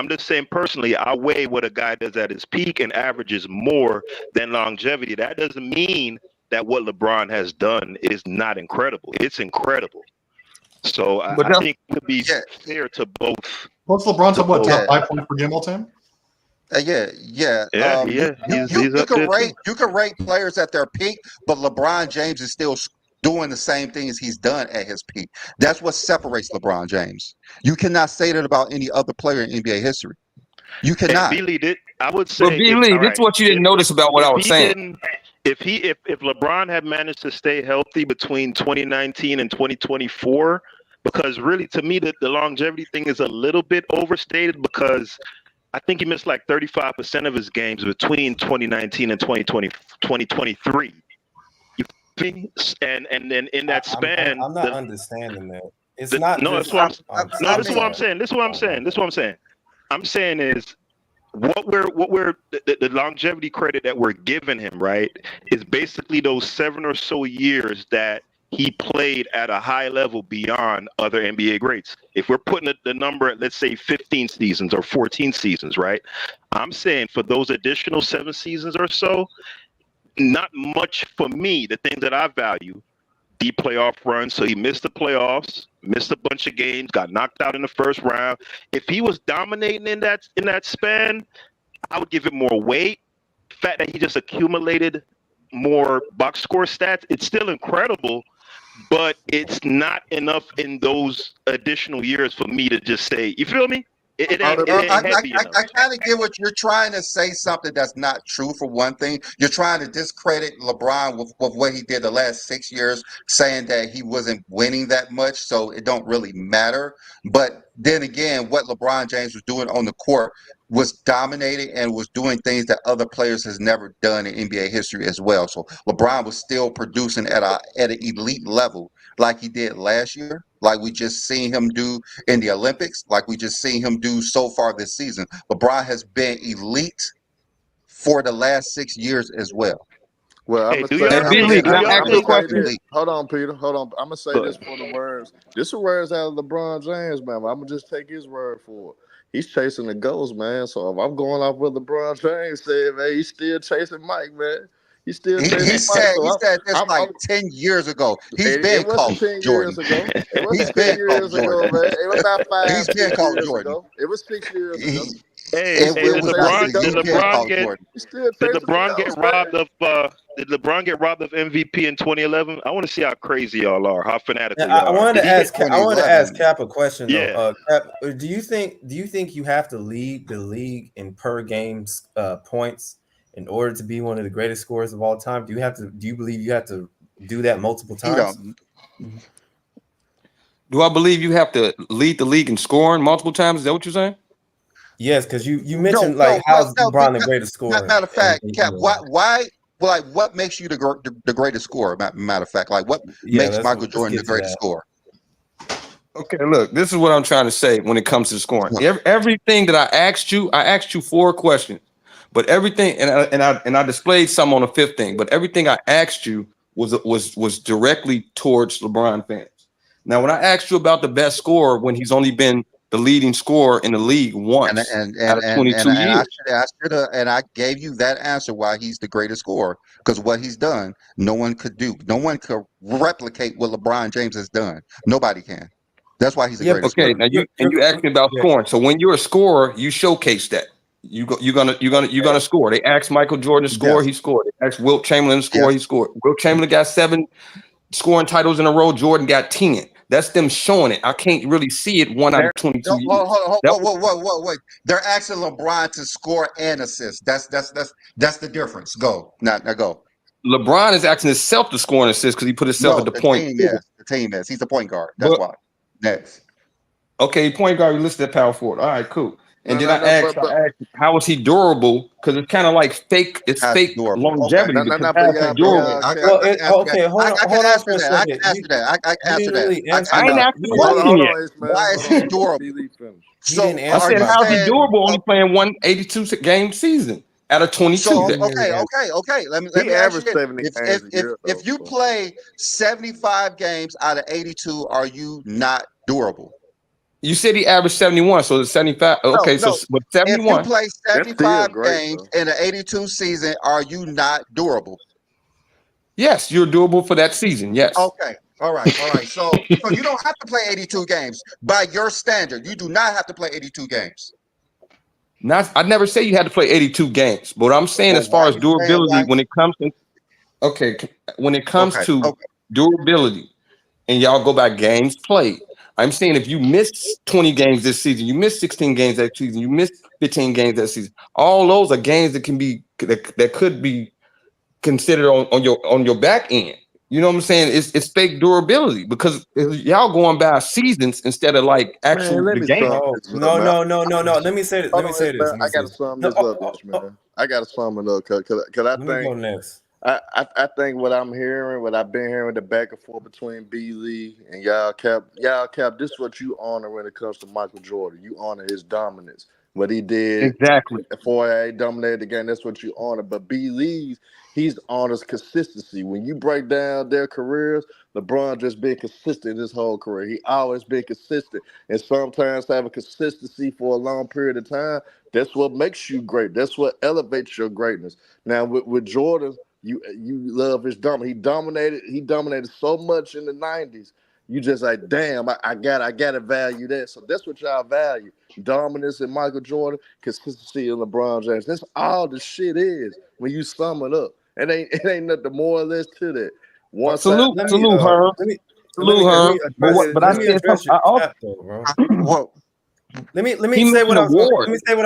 just saying personally, I weigh what a guy does at his peak and averages more than longevity. That doesn't mean that what LeBron has done is not incredible. It's incredible. So I think it would be fair to both. What's LeBron's top 5 points per game all time? Yeah. You can rate players at their peak, but LeBron James is still doing the same things he's done at his peak. That's what separates LeBron James. You cannot say that about any other player in NBA history. You cannot. I would say. But B-Lee, this is what you didn't notice about what I was saying. If LeBron had managed to stay healthy between 2019 and 2024, because really to me the longevity thing is a little bit overstated, because I think he missed like 35% of his games between 2019 and 2023. And then in that span, I'm not understanding that. It's This is what I'm saying. I'm saying is what we're the longevity credit that we're giving him, right, is basically those 7 or so years that he played at a high level beyond other NBA greats. If we're putting the number at, let's say, 15 seasons or 14 seasons, right? I'm saying for those additional 7 seasons or so, not much for me. The things that I value, deep playoff run. So he missed the playoffs, missed a bunch of games, got knocked out in the first round. If he was dominating in that span, I would give it more weight. The fact that he just accumulated more box score stats, it's still incredible, but it's not enough in those additional years for me to just say, you feel me? It ain't heavy enough. I kind of get what you're trying to say, something that's not true. For one thing, you're trying to discredit LeBron with what he did the last 6 years, saying that he wasn't winning that much, so it don't really matter. But then again, what LeBron James was doing on the court was dominating and was doing things that other players has never done in NBA history as well. So LeBron was still producing at an elite level, like he did last year, like we just seen him do in the Olympics, like we just seen him do so far this season. LeBron has been elite for the last 6 years as well. Well, I'm gonna say, hold on, Peter. Hold on. I'm gonna say this for the words. This is words out of LeBron James, man. I'm gonna just take his word for it. He's chasing the ghost, man. So if I'm going off what LeBron James said, man, he's still chasing Mike, man. He's still chasing Mike. He said this like 10 years ago. He's been called Jordan. He's been called Jordan, man. It was about 5. He's been called Jordan. It was 6 years ago. Did LeBron get robbed of MVP in 2011? I want to see how crazy y'all are, how fanatical. I wanted to ask Cap a question though. Cap, do you think you have to lead the league in per games points in order to be one of the greatest scorers of all time? Do you believe you have to do that multiple times? Do I believe you have to lead the league in scoring multiple times? Is that what you're saying? Yes, because you mentioned how's LeBron the greatest scorer? Matter of fact, Cap, why? Like, what makes you the greatest scorer? Matter of fact, like, what makes Michael Jordan the greatest scorer? Okay, look, this is what I'm trying to say when it comes to scoring. Everything that I asked you 4 questions, but everything, and I displayed some on the 5th thing, but everything I asked you was directly towards LeBron fans. Now, when I asked you about the best scorer when he's only been the leading scorer in the league once out of 22 years. I gave you that answer why he's the greatest scorer, because what he's done, no one could do. No one could replicate what LeBron James has done. Nobody can. That's why he's the greatest Okay, scorer. now you asked me about scoring. So when you're a scorer, you showcase that. You're gonna score. They asked Michael Jordan to score, he scored. They asked Wilt Chamberlain to score, he scored. Wilt Chamberlain got 7 scoring titles in a row. Jordan got 10. That's them showing it. I can't really see it 1 out of 22 years. Wait. They're asking LeBron to score and assist. That's the difference. Go. Now go. LeBron is asking himself to score and assist because he put himself at the point. The team is. He's the point guard. That's why. Next. Okay, point guard, we listed at power forward. All right, cool. And No, then no, I no, asked, but how is he durable? Because it's kind of like fake. It's fake longevity. No, because but how is he durable? I can answer that. I can answer that. I can answer that. I ain't asked the question hold yet. on, Ismail. Why is he durable? So I said, how's he durable? Only playing 182 game season out of 22. So okay. Let me ask you averaged 70 games a year, if you play 75 games out of 82, are you not durable? You said he averaged 71, so it's 75. Okay, so but 71. If you play 75 games in an 82 season, are you not durable? Yes, you're durable for that season. Yes. Okay. All right. So you don't have to play 82 games by your standard. You do not have to play 82 games. I never say you had to play 82 games, but I'm saying as far as durability, when it comes to durability, and y'all go by games played. I'm saying if you miss 20 games this season, you miss 16 games that season, you miss 15 games that season. All those are games that could be considered on your back end. You know what I'm saying? It's fake durability because y'all going by seasons instead of like actual the game. No. Let me say this. I got to sum this up, man. I got to sum it up because I think. Go next. I think what I'm hearing, what I've been hearing, the back and forth between B. Lee and y'all cap, this is what you honor when it comes to Michael Jordan. You honor his dominance, what he did exactly before he dominated the game. That's what you honor. But B. Lee's, he's honors consistency. When you break down their careers, LeBron just been consistent his whole career. He always been consistent, and sometimes having consistency for a long period of time, that's what makes you great. That's what elevates your greatness. Now with Jordan. You love his dominance. He dominated so much in the 90s. You just like, damn, I gotta value that. So that's what y'all value. Dominance in Michael Jordan, consistency in LeBron James. That's all the shit is when you sum it up. It ain't nothing more or less to that. Salute her. Salute her. But I said something. Let me say what I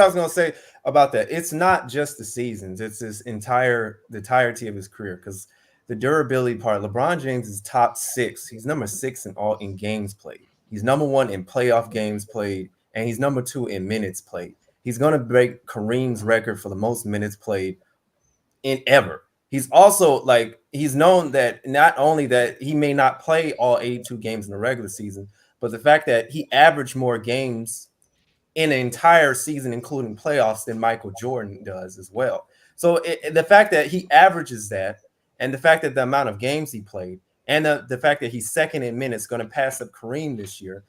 was going to say about that. It's not just the seasons; it's the entirety of his career. Because the durability part, LeBron James is top 6. He's number 6 in games played. He's number 1 in playoff games played, and he's number 2 in minutes played. He's going to break Kareem's record for the most minutes played in ever. He's also he's known that not only that he may not play all 82 games in the regular season, but the fact that he averaged more games in an entire season, including playoffs, than Michael Jordan does as well. So the fact that he averages that, and the fact that the amount of games he played, and the fact that he's second in minutes, going to pass up Kareem this year,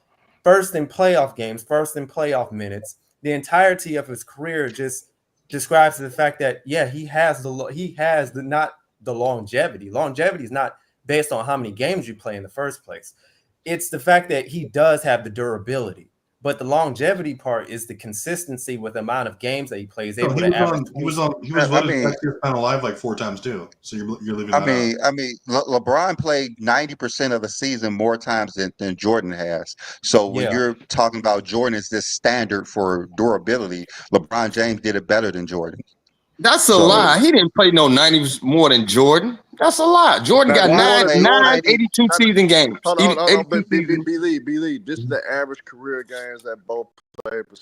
first in playoff games, first in playoff minutes, the entirety of his career just describes the fact that he has not the longevity. Longevity is not based on how many games you play in the first place. It's the fact that he does have the durability. But the longevity part is the consistency with the amount of games that he plays. He was voted best year spent alive like 4 times too. So you're leaving that out. LeBron played 90% of the season more times than Jordan has. So when you're talking about Jordan as this standard for durability, LeBron James did it better than Jordan. That's a lie. He didn't play no 90s more than Jordan. That's a lie. Jordan got 9 82 season games. Hold on. But B. Lee, this is the average career games that both play per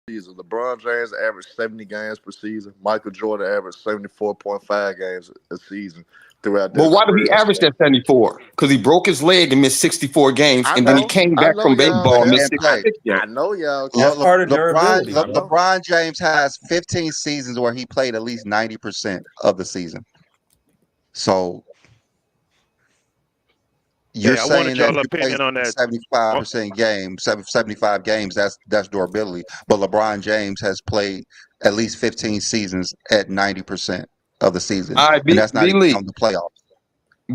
season. LeBron James averaged 70 games per season. Michael Jordan averaged 74.5 games a season throughout that. Well, why did he average that 74? Because he broke his leg and missed 64 games, then he came back from baseball and missed 66 games. I know y'all. That's part of durability. LeBron James has 15 seasons where he played at least 90% of the season. So, You're I wanted saying that y'all if he plays opinion on that. 75% games, 75 games, that's durability. But LeBron James has played at least 15 seasons at 90% of the season, All right, and that's not B even Lee. counting the playoffs.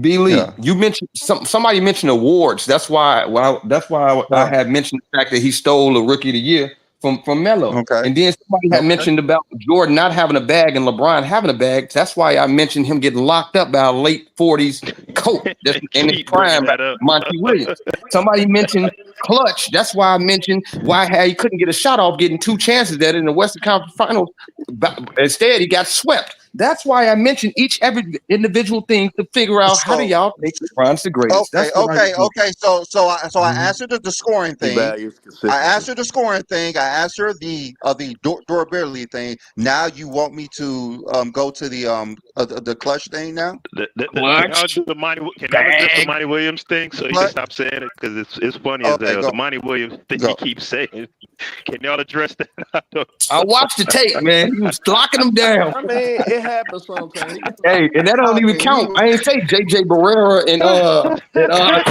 B Lee, Yeah. you mentioned somebody mentioned awards. That's why. Well, that's why I had mentioned the fact that he stole a Rookie of the Year from Melo. Okay. And then somebody had mentioned about Jordan not having a bag and LeBron having a bag. That's why I mentioned him getting locked up by a late 40s coach that's in his Keep bringing prime, that up. Monty Williams. Somebody mentioned clutch. That's why I mentioned why he couldn't get a shot off getting 2 chances that in the Western Conference Finals. Instead, he got swept. That's why I mentioned every individual thing to figure out how do y'all think LeBron's the greatest. Okay, That's what okay. So I answered the scoring He thing. values I consistency. answered the scoring thing. I answered the durability thing. Now you want me to go to the clutch thing now? Can y'all do the Monty? Can y'all address the Monty Williams thing so he can stop saying it? Because it's funny as hell. The Monty Williams thing he keeps saying. Can y'all address that? I watched the tape, man. He was locking them down. I mean, it happens sometimes. Hey, and that don't even count. I ain't say JJ Barrera and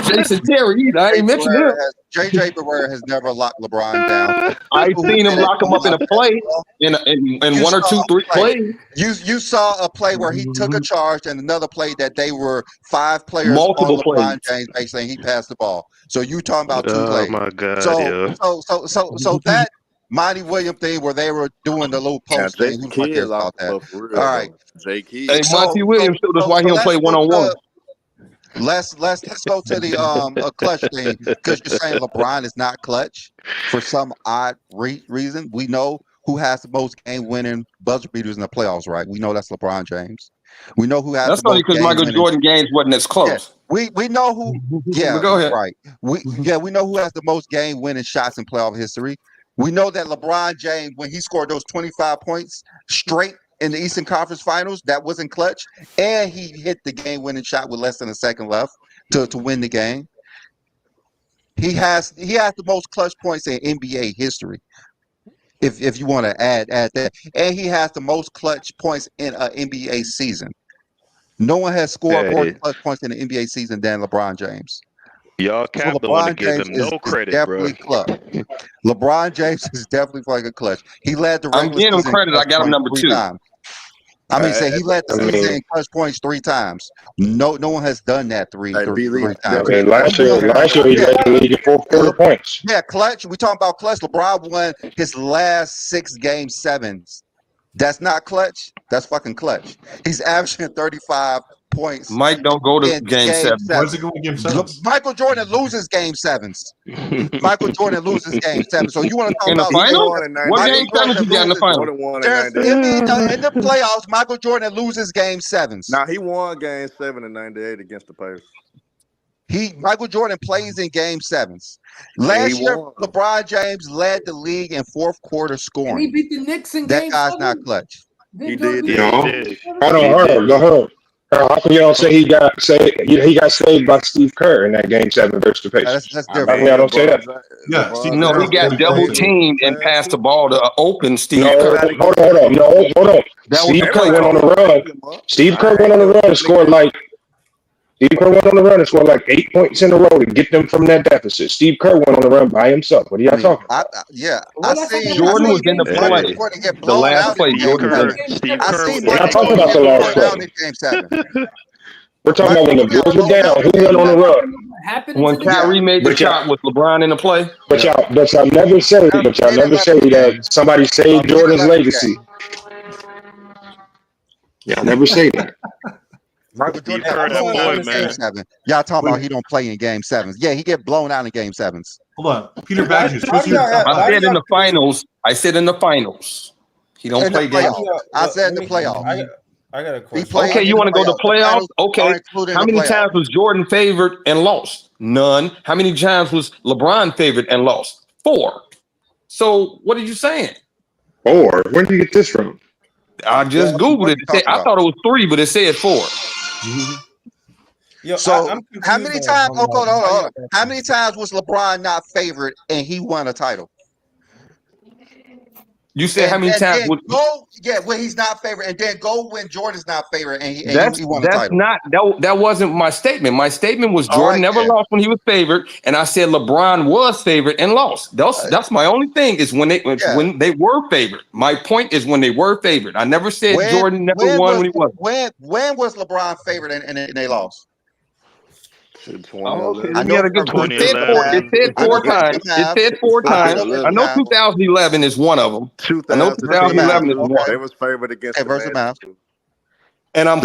Jason Terry either. I ain't mentioned him. JJ Barrera has never locked LeBron down. I seen him lock him up in a play in You 1 or 2, 3 plays. You saw a play where he took a charge and another play that they were 5 players Multiple on LeBron plays. James basically, and he passed the ball. So you talking about 2 Oh plays. my God! So that Monty Williams thing where they were doing the little Now, post thing. Jason Who the fuck Kidd cares locked about him that? up for real, All right. though. Jay Kidd. Hey, Monty Williams showed us why he don't play let's go 1-on-1. let's go to the a clutch thing because you're saying LeBron is not clutch for some odd reason. We know who has the most game-winning buzzer beaters in the playoffs, right? We know that's LeBron James. We know who has That's the only most because Michael game-winning. Jordan games wasn't as close. Yeah, we know who. Yeah, But go ahead. right. We know who has the most game-winning shots in playoff history. We know that LeBron James, when he scored those 25 points straight in the Eastern Conference Finals, that wasn't clutch, and he hit the game-winning shot with less than a second left to win the game. He has the most clutch points in NBA history. If you want to add that, and he has the most clutch points in an NBA season. No one has scored more clutch points in an NBA season than LeBron James. Y'all So cap don't want to LeBron give James him is no credit, bro. definitely clutch. LeBron James is definitely fucking clutch. He led the I'm regular giving him season credit. I clutch got him points number 3 2. times. I mean, say he led the season in clutch points 3 times. No one has done that three Hey, B. Lee, times. I mean, last year he led the league in 4th quarter points. Yeah, clutch. We talking about clutch. LeBron won his last 6 game 7s. That's not clutch. That's fucking clutch. He's averaging 35 points. Mike don't go to in game 7. Why does he go in game 7? Michael Jordan loses game 7s. Michael Jordan loses game 7. So you want to talk In the about final? won in What 98. game 7 he got in the final? Jordan won in There's 98. in the playoffs, Michael Jordan loses game 7s. Now, he won game 7 in 98 against the Pacers. Michael Jordan plays in game 7s. And Last he year, won. LeBron James led the league in 4th quarter And he scoring. beat the Knicks in That game guy's 7. not clutch. He did. No. He did. Hold on. How come you don't say he got saved? He got saved by Steve Kerr in that game 7 versus the Pacers. That's How different. come y'all don't say that? Yeah, Steve No, he Kerr got was double saved. teamed and passed the ball to open Steve No, Kerr. hold on. No, hold on. That was Steve the Kerr play went on call. a run. Steve Kerr went on a run and scored like 8 points in a row to get them from that deficit. Steve Kerr went on a run by himself. What are y'all talking about? I seen Jordan was in the Michael play. Jordan get The blown last out play, in game Jordan was in 7. it. Steve I Kerr seen was We're not Michael talking about the Jordan get last blown out play. in game 7. We're talking about when the Bulls were down. Who went on a run? When Kyrie made the shot with LeBron in the play. But y'all never say that somebody saved Jordan's legacy. Y'all never say that. Michael Steve Jordan Kerr, got blown that out boy, in game man. 7. Y'all talking about he don't play in game 7s. Yeah, he get blown out in game 7s. Hold on. Peter Badges. Why do y'all have- I why do said in y'all- the finals. I said in the finals. He don't In the play games. playoffs. I said the playoffs. I got a He question. played Okay, in you the want to go to playoffs. The playoffs? finals are Okay. included in How the many playoffs. times was Jordan favored and lost? None. How many times was LeBron favored and lost? 4. So what are you saying? 4. Where did you get this from? I just Googled it. I thought it was 3, but it said 4. Yo, So I'm how confused many on times? how Hold on. y'all- How many times was LeBron not favored and he won a title? You said how many and times? then go, when he's not favored, and then go when Jordan's not favored, and he won a That's title. not that wasn't my statement. My statement was All Jordan right, never then. lost when he was favored, and I said LeBron was favored and lost. That's my only thing is when they were favored. My point is when they were favored. I never said Jordan never won when he wasn't. When was LeBron favored and they lost? Oh, okay. I You know got a good from point. It said four times. It said four times. I know 2011 is one of them. I know 2011 is one. They was favored against the versus Magic. And I'm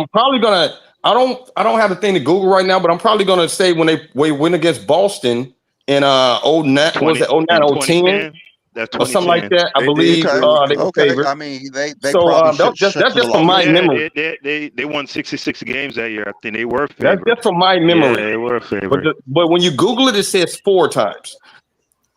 probably gonna. I don't have a thing to Google right now, but I'm probably gonna say when they win against Boston in 09, was it 09, 010? That's Or something like that. I believe they were favored. I mean, they So probably that's just have from my lost. memory. They won 66 games that year. I think they were That's favored. just from my memory. Yeah, they were favored. But when you Google it, it says 4 times.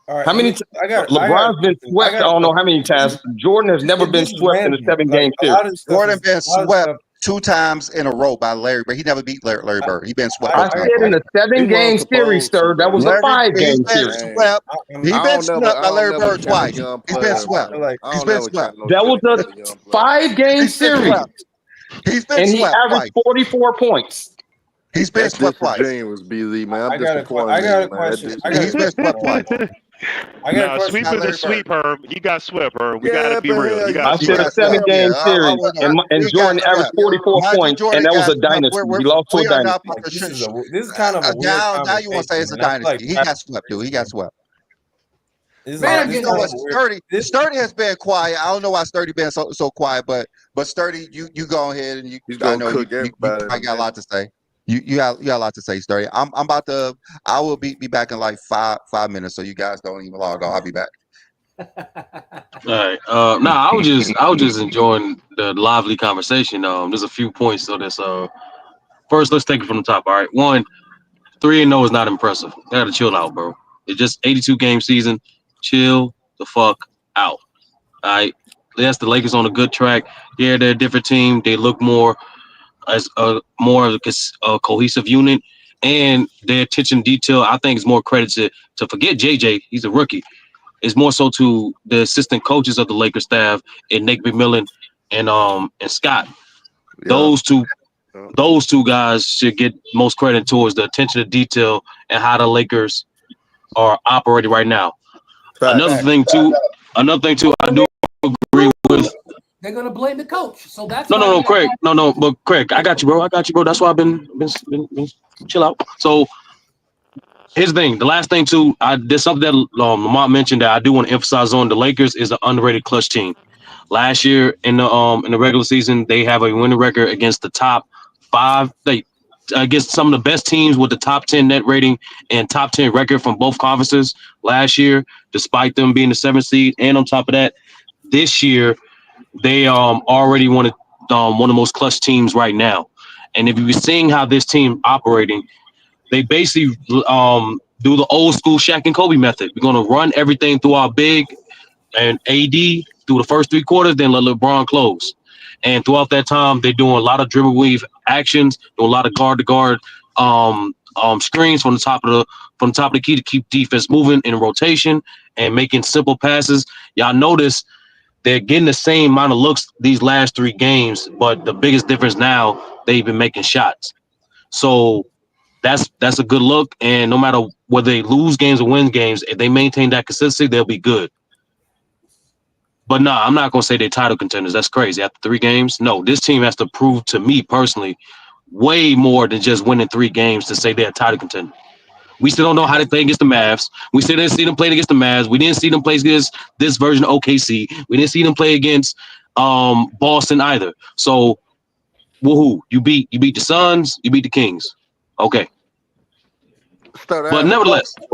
All right, How many? LeBron's been swept. I don't know how many times. Jordan has never been swept in a 7-game series. Jordan been swept 2 times in a row by Larry Bird. He never beat Larry Bird. He been swept. I said in a 7-game series, sir. That was a 5-game series. He been swept by Larry Bird twice. He's been swept. He's been swept. That was a 5-game series. He's been and he swept averaged 44 points. He's been swept twice. James BZ, man. I got a question. He's been swept twice. No, sweep is a sweep, Herb. He got swept, Herb. We gotta be real. I said a 7-game series, and Jordan averaged 44 points, and that was a dynasty. He lost to a dynasty. This is kind of a weird now you want to say it's a dynasty. He got swept, dude. He got swept. Sturdy has been quiet. I don't know why Sturdy been so quiet, but Sturdy, you go ahead and I know you got a lot to say. You got a lot to say, Sturdy. I'm about to. I will be back in like five minutes, so you guys don't even log on. I'll be back. All right. I was just enjoying the lively conversation. There's a few points. So this first, let's take it from the top. All right. 1, 3-0 is not impressive. You gotta chill out, bro. It's just 82-game season. Chill the fuck out. All right. Yes, the Lakers on a good track. Yeah, they're a different team. They look more as more of a cohesive unit, and their attention to detail, I think, is more credit to forget JJ. He's a rookie. It's more so to the assistant coaches of the Lakers staff and Nick McMillan and Scott. Yeah. Those two guys should get most credit towards the attention to detail and how the Lakers are operating right now. Another thing too, I do agree with. They're gonna blame the coach. So that's No, Craig. No, but Craig, I got you, bro. That's why I've been chill out. So here's the thing. The last thing too, there's something that Lamont mentioned that I do want to emphasize on. The Lakers is an underrated clutch team. Last year in the regular season, they have a winning record against the top 5. Against some of the best teams with the top 10 net rating and top 10 record from both conferences last year, despite them being the 7th seed. And on top of that, this year, they already one of the most clutch teams right now. And if you're seeing how this team operating, they basically do the old school Shaq and Kobe method. We're going to run everything through our big and AD through the first 3 quarters, then let LeBron close. And throughout that time, they're doing a lot of dribble weave actions, doing a lot of guard to guard screens from the top of the key to keep defense moving in rotation and making simple passes. Y'all notice they're getting the same amount of looks these last 3 games, but the biggest difference now, they've been making shots. So that's a good look. And no matter whether they lose games or win games, if they maintain that consistency, they'll be good. But no, I'm not going to say they're title contenders. That's crazy. After 3 games, no, this team has to prove to me personally way more than just winning 3 games to say they're a title contender. We still don't know how they play against the Mavs. We still didn't see them play against the Mavs. We didn't see them play against this version of OKC. We didn't see them play against Boston either. So, woohoo! You beat the Suns. You beat the Kings. Okay. But nevertheless, I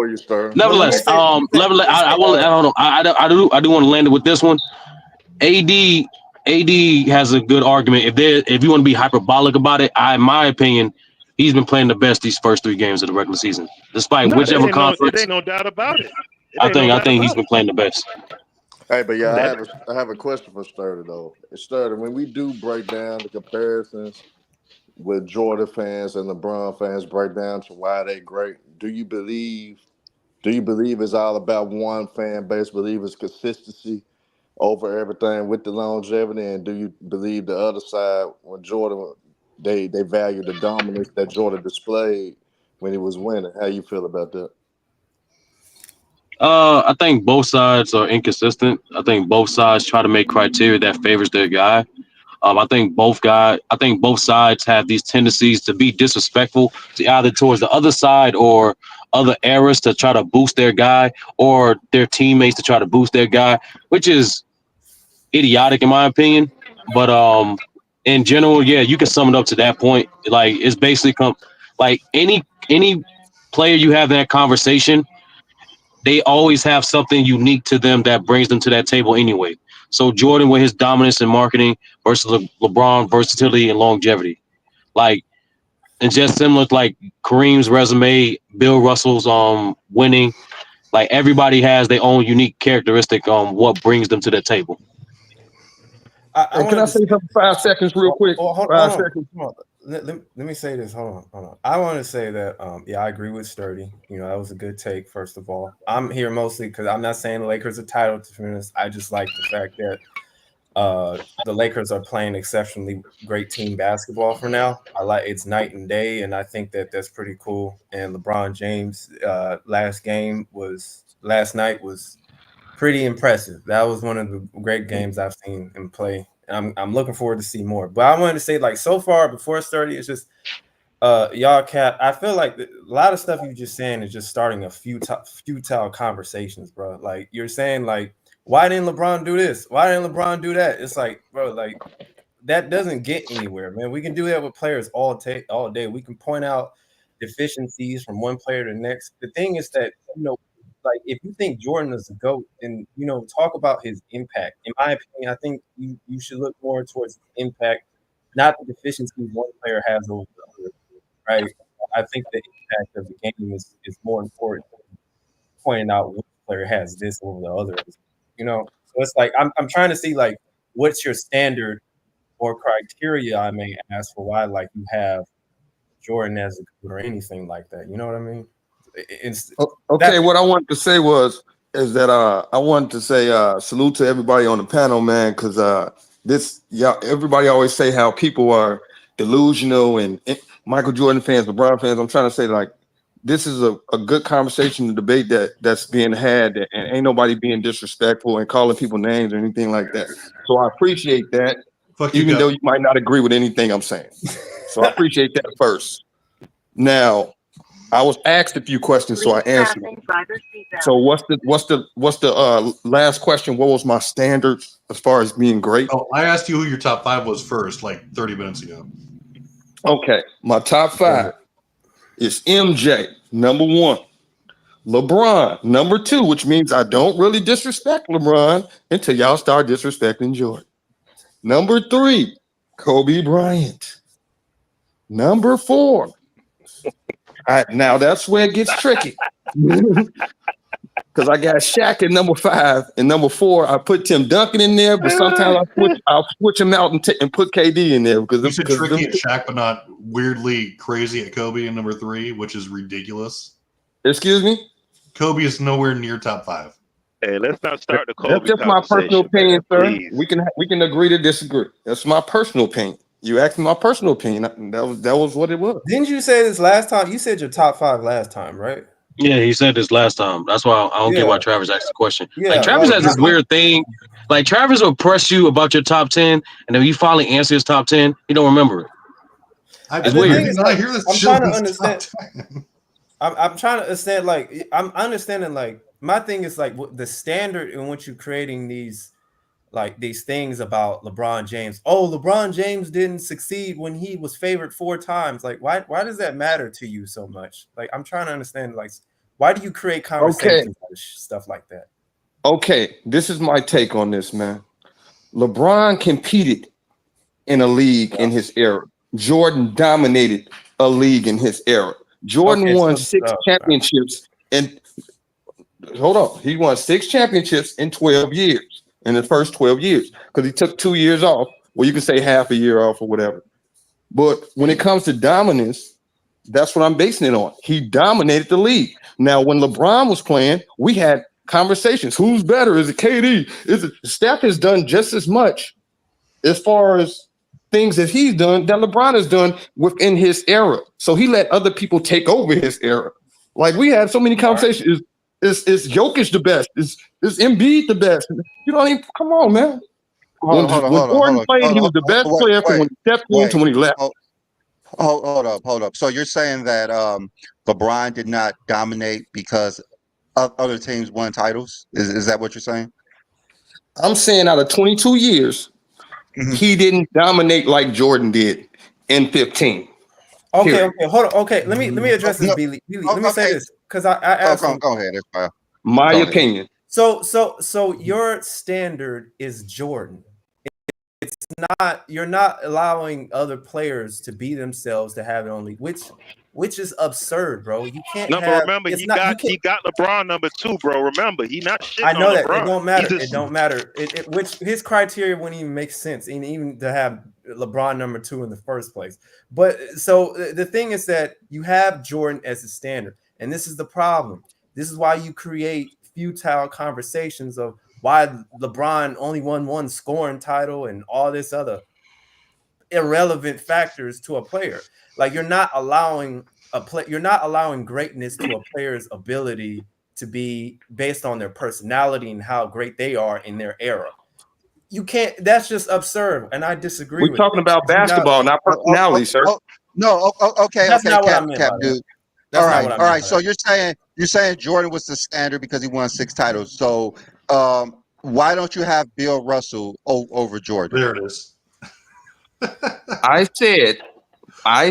do want to land it with this one. AD has a good argument. If you want to be hyperbolic about it, in my opinion, he's been playing the best these first 3 games of the regular season, despite whichever conference. There ain't no doubt about it. I think he's been playing the best. Hey, but yeah, I have a question for Sturdy though. Sturdy, when we do break down the comparisons with Jordan fans and LeBron fans, break down to why they great, do you believe it's all about one fan base? Believe it's consistency, over everything with the longevity? And do you believe the other side when Jordan they value the dominance that Jordan displayed when he was winning? How you feel about that? I think both sides are inconsistent. I think both sides try to make criteria that favors their guy. I think both sides have these tendencies to be disrespectful to either towards the other side or other eras to try to boost their guy or their teammates to try to boost their guy, which is idiotic in my opinion. But in general, yeah, you can sum it up to that point. Like it's basically like any player you have that conversation, they always have something unique to them that brings them to that table anyway. So Jordan with his dominance in marketing versus LeBron versatility and longevity, like and just similar to like Kareem's resume, Bill Russell's winning. Like everybody has their own unique characteristic on what brings them to the table. And can I say something for 5 seconds real quick? Hold 5 on. seconds. Let me say this. Hold on. I want to say that, I agree with Sturdy. You know, that was a good take, first of all. I'm here mostly because I'm not saying the Lakers are title defenders. I just like the fact that the Lakers are playing exceptionally great team basketball for now. I like it's night and day, and I think that that's pretty cool. And LeBron James last night was pretty impressive. That was one of the great games I've seen him play. And I'm looking forward to see more. But I wanted to say, like, so far before 30, it's just y'all cap. I feel like a lot of stuff you're just saying is just starting a futile conversations, bro. Like you're saying, like, why didn't LeBron do this? Why didn't LeBron do that? It's like, bro, like that doesn't get anywhere, man. We can do that with players all day. We can point out deficiencies from one player to the next. The thing is that, like if you think Jordan is a GOAT, then talk about his impact. In my opinion, I think you should look more towards the impact, not the deficiencies one player has over the other. Right? I think the impact of the game is more important than pointing out which player has this over the other. So it's like I'm trying to see like what's your standard or criteria, I may ask, for why like you have Jordan as a GOAT or anything like that. You know what I mean? Okay, what I wanted to say is that I wanted to say salute to everybody on the panel, man, because everybody always say how people are delusional and Michael Jordan fans, LeBron fans. I'm trying to say like this is a good conversation, a debate that's being had, and ain't nobody being disrespectful and calling people names or anything like that. So I appreciate that, even though you might not agree with anything I'm saying. So I appreciate that first. Now, I was asked a few questions, so I answered them. So what's the last question? What was my standard as far as being great? Oh, I asked you who your top 5 was first, like 30 minutes ago. Okay, my top 5 is MJ, number 1. LeBron, number 2, which means I don't really disrespect LeBron until y'all start disrespecting Jordan. Number 3, Kobe Bryant. Number 4. Now that's where it gets tricky. Because I got Shaq at number 5 and number 4. I put Tim Duncan in there, but sometimes I'll switch him out and put KD in there because you said tricky at Shaq, but not weirdly crazy at Kobe in number 3, which is ridiculous. Excuse me? Kobe is nowhere near top 5. Hey, let's not start the Kobe. That's just my personal opinion, man, sir. We can agree to disagree. That's my personal opinion. You asked me my personal opinion. That was what it was. Didn't you say this last time? You said your top 5 last time, right? Yeah, he said this last time. That's why I don't get why Travis asked the question. Yeah, like Travis has this weird thing. Like Travis will press you about your top 10, and then you finally answer his top 10, you don't remember it. It's weird. I'm trying to understand. I'm trying to understand. Like I'm understanding. Like my thing is like the standard in which you're creating these things about LeBron James. Oh, LeBron James didn't succeed when he was favored 4 times. Like why does that matter to you so much? Like I'm trying to understand. Like why do you create conversations about stuff like that? Okay, this is my take on this, man. LeBron competed in a league in his era. Jordan dominated a league in his era. Jordan won 6 championships and hold on. He won 6 championships in 12 years, in the first 12 years, because he took 2 years off. Well, you can say half a year off or whatever. But when it comes to dominance, that's what I'm basing it on. He dominated the league. Now, when LeBron was playing, we had conversations. Who's better? Is it KD? Is it Steph has done just as much as far as things that he's done that LeBron has done within his era. So he let other people take over his era. Like we had so many conversations. Is Jokic the best? Is Embiid the best? You know what I mean? Come on, man. When Jordan played, he was the best player from when he stepped in to when he left. Hold up. So you're saying that LeBron did not dominate because other teams won titles? Is that what you're saying? I'm saying out of 22 years, he didn't dominate like Jordan did in 15. Okay, hold on. Okay, let me address this, Billy. Let me say this because I asked him. Go ahead. My opinion. So your standard is Jordan. It's not. You're not allowing other players to be themselves to have it only, which is absurd, bro. You can't. No, but remember, he got LeBron number 2, bro. Remember, he not shitting I know on that LeBron. it don't matter. It don't matter. Which his criteria wouldn't even make sense, and even to have LeBron number 2 in the first place. But so the thing is that you have Jordan as a standard, and this is the problem. This is why you create futile conversations of why LeBron only won one scoring title and all this other irrelevant factors to a player. Like you're not allowing greatness to a player's ability to be based on their personality and how great they are in their era. You can't. That's just absurd, and I disagree. We're talking about basketball, not personality, sir. No, okay, That's not what I meant, Cap, by the way. dude. That's All not right, what I all meant right. by So that. you're saying Jordan was the standard because he won 6 titles. So why don't you have Bill Russell over Jordan? There it is. I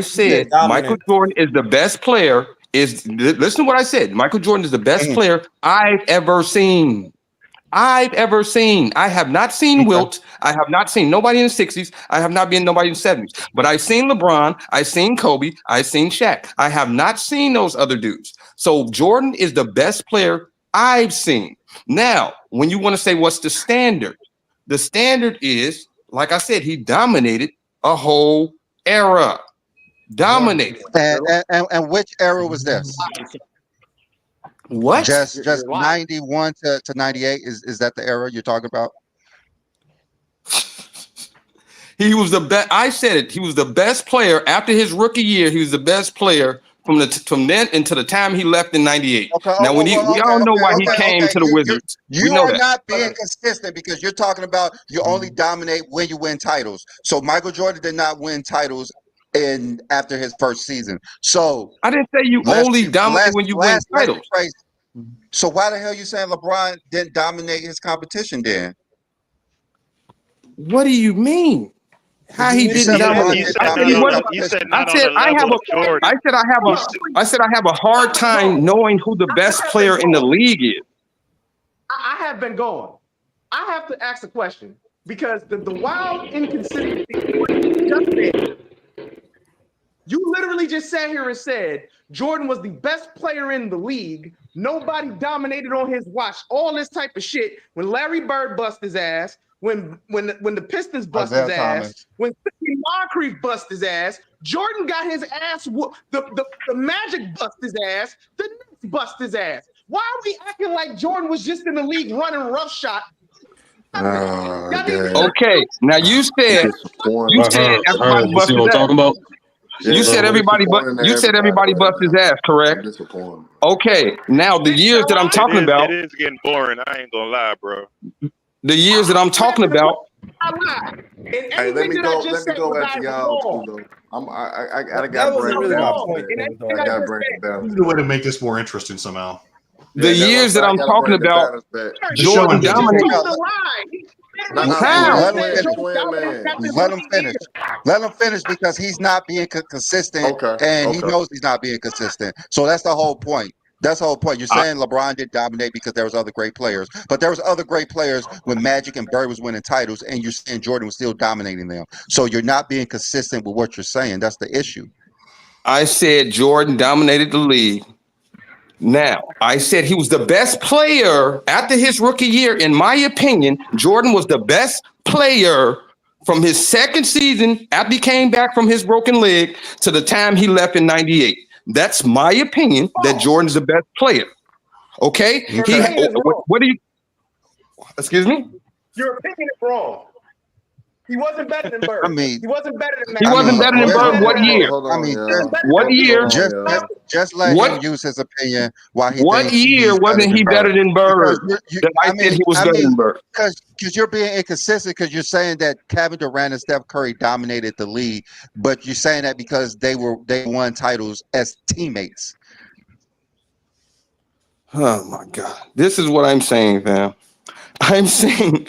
said Michael Jordan is the best player. Listen to what I said. Michael Jordan is the best player I've ever seen. I have not seen Wilt. I have not seen nobody in the 60s. I have not been nobody in the 70s. But I've seen LeBron. I've seen Kobe. I've seen Shaq. I have not seen those other dudes. So Jordan is the best player I've seen. Now, when you want to say what's the standard is, like I said, he dominated a whole era. Dominated. And which era was this? What? Just 91 to 98. Is that the era you're talking about? He was the best. I said it. He was the best player after his rookie year. He was the best player from then until the time he left in 98. Now, we all know why he came to the Wizards. You we know are that. not being consistent because you're talking about you only dominate when you win titles. So Michael Jordan did not win titles after his first season. So I didn't say you only dominate when you win titles. So why the hell you saying LeBron didn't dominate his competition then? What do you mean? How he didn't dominate? I said I have a hard time knowing who the best player in the league is. I have been going. I have to ask a question because the wild inconsistency just said. You literally just sat here and said Jordan was the best player in the league. Nobody dominated on his watch. All this type of shit. When Larry Bird bust his ass, when the Pistons bust his ass, when Sidney Moncrief bust his ass, Jordan got his ass whooped. The Magic bust his ass. The Knicks bust his ass. Why are we acting like Jordan was just in the league running roughshot? Okay, now you said everybody busted his ass. Yeah, You said everybody bust his ass, correct? Okay, now the years that I'm talking about. It is getting boring. I ain't gonna lie, bro. The years that I'm talking about. Hey, let me go back to y'all too, though. I gotta break it down. I gotta break it down. There's a way to make this more interesting somehow. The years that I'm talking about, Jordan dominated. Let him finish because he's not being consistent, and he knows he's not being consistent. So that's the whole point. That's the whole point. You're saying LeBron did dominate because there was other great players, but there was other great players when Magic and Bird was winning titles, and you're saying Jordan was still dominating them. So you're not being consistent with what you're saying. That's the issue. I said Jordan dominated the league. Now, I said he was the best player after his rookie year. In my opinion, Jordan was the best player from his second season after he came back from his broken leg to the time he left in 98. That's my opinion that Jordan's the best player. Okay, Your opinion is wrong. what do you? Excuse me. Your opinion is wrong. He wasn't better than Bird. I mean, he wasn't better than He Matt. wasn't better than Bird. What year? Hold on, y'all. What year? Just let What- him use his opinion why he What thinks year he's wasn't he better than Bird? That I said he was better than Bird. Because you're being inconsistent because you're saying that Kevin Durant and Steph Curry dominated the league, but you're saying that because they won titles as teammates. Oh my God! This is what I'm saying, fam. I'm saying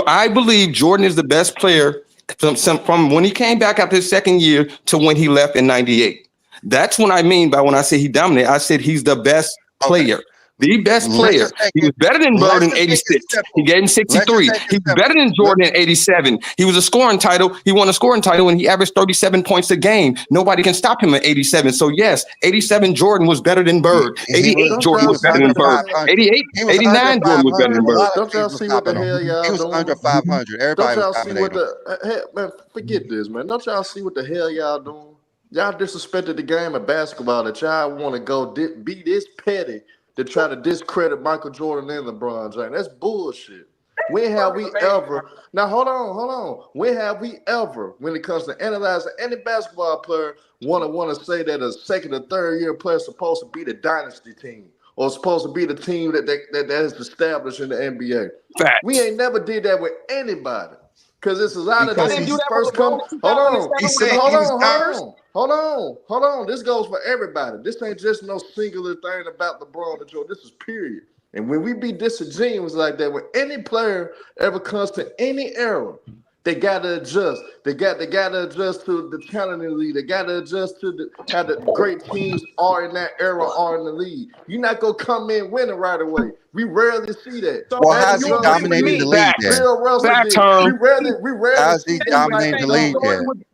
I believe Jordan is the best player from when he came back after his second year to when he left in '98. That's what I mean by when I say he dominated. I said he's the best player. The best player. He was better than Bird in '86. He gave him 63. He was better than Jordan in '87. He was a scoring title. He won a scoring title and he averaged 37 points a game. Nobody can stop him at '87. So yes, '87 Jordan was better than Bird. '88 Jordan was better than Bird. '88, '89 Jordan was better than Bird. Don't y'all see what the hell y'all He was doing? under 500. Everybody Don't y'all was see what dominating. the man? Forget this, man. Don't y'all see what the hell y'all doing? Y'all disrespected the game of basketball that y'all want to go be this petty to try to discredit Michael Jordan and LeBron James. That's bullshit. When have we ever? Now hold on. When have we ever, when it comes to analyzing any basketball player, want to say that a second or third year player is supposed to be the dynasty team or supposed to be the team that is established in the NBA? Facts. We ain't never did that with anybody. Because this is out of Because things. he- First come. Hold He said he was first. on. Hold on. This goes for everybody. This ain't just no singular thing about LeBron and Jordan. This is period. And when we be disingenuous like that, when any player ever comes to any era, they gotta adjust. They gotta adjust to the talent in the league. They gotta adjust to how the great teams are in that era are in the league. You're not gonna come in winning right away. We rarely see that. Well, how's he dominating the league then? Bill Russell did. We rarely How's he see dominating the league there? then?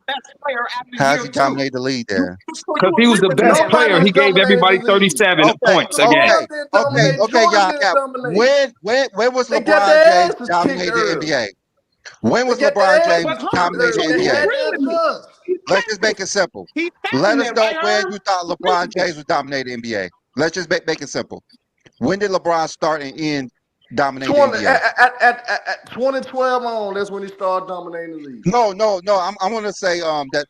How's he dominating the league there? Because he was the best player. He gave everybody 37 points a game. Okay, y'all. When was They got LeBron their James asses dominating kicked the early. NBA? When was They got LeBron their James asses dominating kicked the early. NBA? They had to adjust. Let's just make it simple. Let us know when you thought LeBron James was dominating the NBA. Let's just make it simple. When did LeBron start and end dominating the NBA? At 2012 on, that's when he started dominating the league. No. I'm gonna say that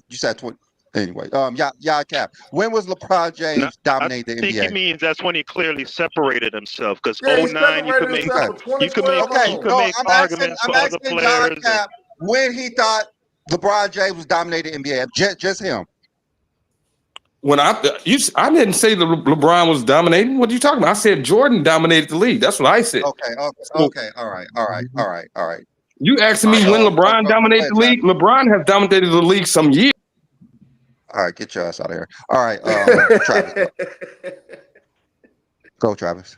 you said 20. Anyway, y'all cap. When was LeBron James dominating the I think NBA? he means that's when he clearly separated himself. Because Yeah, he 09, you separated could make himself from 2012 make arguments for other asking John players. Cap when he thought LeBron James was dominating the NBA. Just him. When I didn't say that LeBron was dominating. What are you talking about? I said Jordan dominated the league. That's what I said. Okay. All right. You asking me when LeBron dominated the league? LeBron has dominated the league some years. All right, get your ass out of here. All right, Travis. Go, Travis.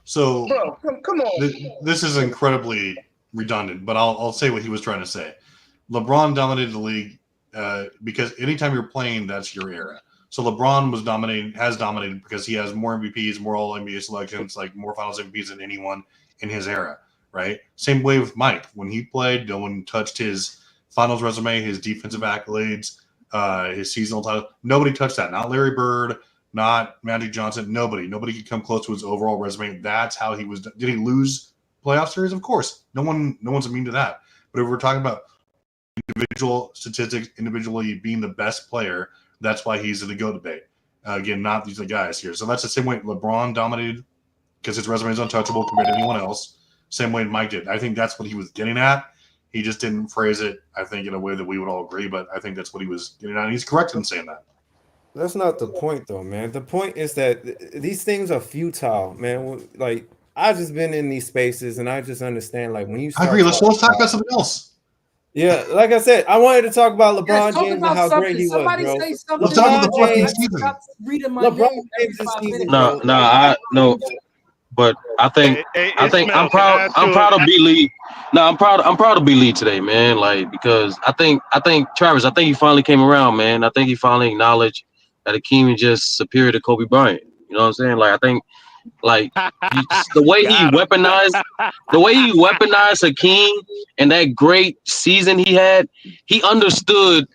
So, Bro, come on. This is incredibly redundant, but I'll say what he was trying to say. LeBron dominated the league because anytime you're playing, that's your era. So LeBron has dominated because he has more MVPs, more All NBA selections, like more Finals MVPs than anyone in his era, right? Same way with Mike. When he played, no one touched his Finals resume, his defensive accolades, his seasonal title. Nobody touched that. Not Larry Bird, not Magic Johnson. Nobody could come close to his overall resume. That's how he was. Did he lose playoff series? Of course. No one's immune to that. But if we're talking about individual statistics, individually being the best player, that's why he's in the GOAT debate. Again, not these guys here. So that's the same way LeBron dominated because his resume is untouchable compared to anyone else. Same way Mike did. I think that's what he was getting at. He just didn't phrase it, I think, in a way that we would all agree, but I think that's what he was getting at. And he's correct in saying that. That's not the point, though, man. The point is that these things are futile, man. Like, I've just been in these spaces, and I just understand, like, when you I agree. Let's talk about something else. Yeah, like I said, I wanted to talk about LeBron Yes, talk James about and how something. great he was, Somebody bro. say something. Let's talk about the fucking season. Stop reading my LeBron name James every 5 season, minutes. No. But I think I'm proud of B Lee. No, I'm proud of B Lee today, man. Like, because I think Travis, I think he finally came around, man. I think he finally acknowledged that Hakeem is just superior to Kobe Bryant. You know what I'm saying? Like, I think the way he weaponized Hakeem and that great season he had, he understood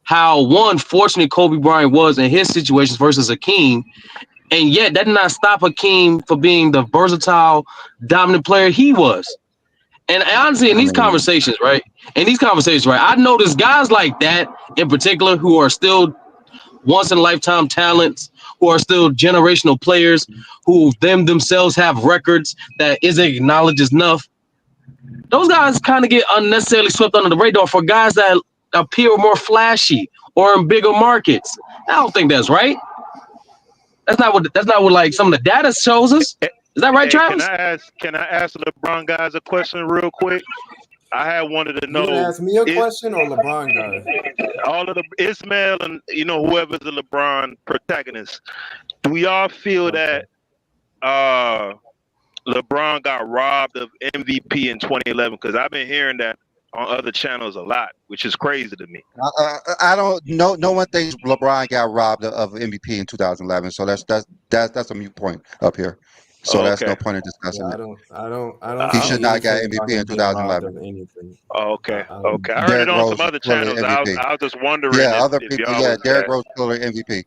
how fortunate Kobe Bryant was in his situations versus Hakeem. And yet that did not stop Hakeem for being the versatile, dominant player he was. And honestly, in these conversations, right? I notice guys like that in particular who are still once in a lifetime talents, who are still generational players, who themselves have records that isn't acknowledged enough. Those guys kind of get unnecessarily swept under the radar for guys that appear more flashy or in bigger markets. I don't think that's right. That's not what like some of the data shows us. Is that right, Hey, Travis? can I ask LeBron guys a question real quick? I had wanted to You gonna know ask me a question or LeBron guys? all of the Ismail and whoever's the LeBron protagonist. Do we all feel that LeBron got robbed of MVP in 2011? Because I've been hearing that on other channels a lot, which is crazy to me. I don't know. No one thinks LeBron got robbed of MVP in 2011. So that's a mute point up here. So that's no point in discussing Yeah, it. I don't He see should not got anything about MVP in him being robbed 2011. of anything. Okay. I heard Derrick it on Rose some was other clearly channels. I MVP. was just wondering Yeah, other if people. y'all Yeah, was Derrick that. Rose clearly MVP.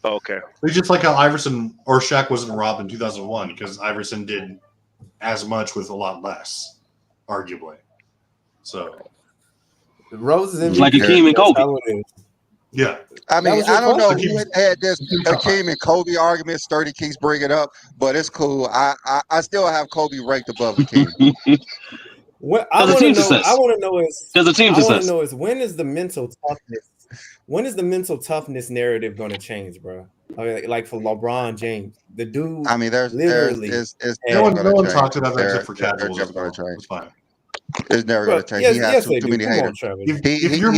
Okay. It's just like how Iverson or Shaq wasn't robbed in 2001 because Iverson did as much with a lot less, arguably. So Rose is MVP. Like Hakeem and That's Kobe. how it is. Yeah. I That mean, was your I don't know question. who had this Hakeem and Kobe argument. Sturdy keeps bringing up, but it's cool. I still have Kobe ranked above Hakeem. What I want to know is when is the mental toughness? When is the mental toughness narrative going to change, bro? I mean, like for LeBron James, the dude. I mean, literally. No one talks about that except for casuals. Never going to change. It's fine. It's never going to change. Yes, he has yes, too they do. many Come on, haters. Travis. If you're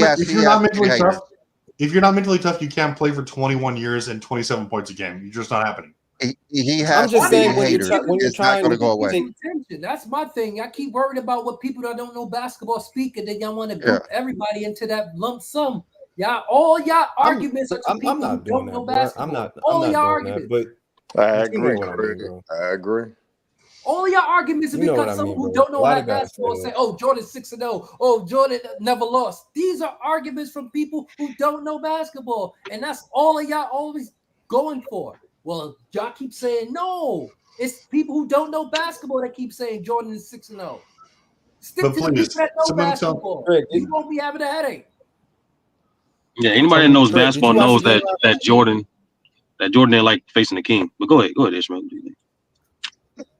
not mentally tough, if you're not mentally tough, you can't play for 21 years and 27 points a game. You're just not happening. He has I'm just saying when haters. you're It's not going to go away. Attention. That's my thing. I keep worried about what people that don't know basketball speak, and then y'all want to group everybody into that lump sum. All y'all arguments are to people who don't know basketball. All y'all arguments. But I you know agree, what I Craig. mean, bro. I agree. All y'all arguments are You know because what I someone mean, who bro. don't know Why how the guys basketball say say, that? "Oh, Jordan's 6-0. Oh, Jordan never lost." These are arguments from people who don't know basketball, and that's all of y'all always going for. Well, y'all keep saying no. It's people who don't know basketball that keep saying Jordan is 6-0. Stick But to the please, people that know somebody basketball. You won't be having a headache. Yeah, anybody that knows Craig, did you basketball watch knows the game that Jordan didn't like facing the king. But go ahead, Ishmael.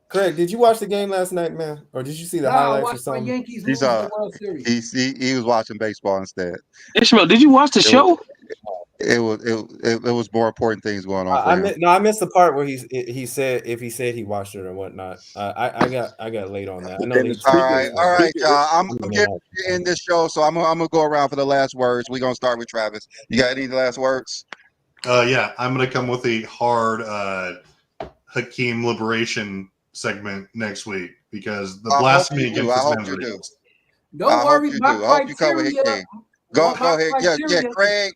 Craig, did you watch the game last night, man? Or did you see the I highlights or watched my something? Yankees lose the World Series. He was watching baseball instead. Ishmael, did you watch the show? It was more important things going on for him. I missed the part where he said if he said he watched it or whatnot. I got late on that. I know All right, y'all. I'm getting to end this show, so I'm gonna go around for the last words. We're gonna start with Travis. You got any last words? Yeah, I'm gonna come with a hard Hakeem liberation segment next week because the blasphemy against this man's ridiculous. Don't worry, my I hope you come with criteria. Hakeem. Go ahead. Yeah, Craig.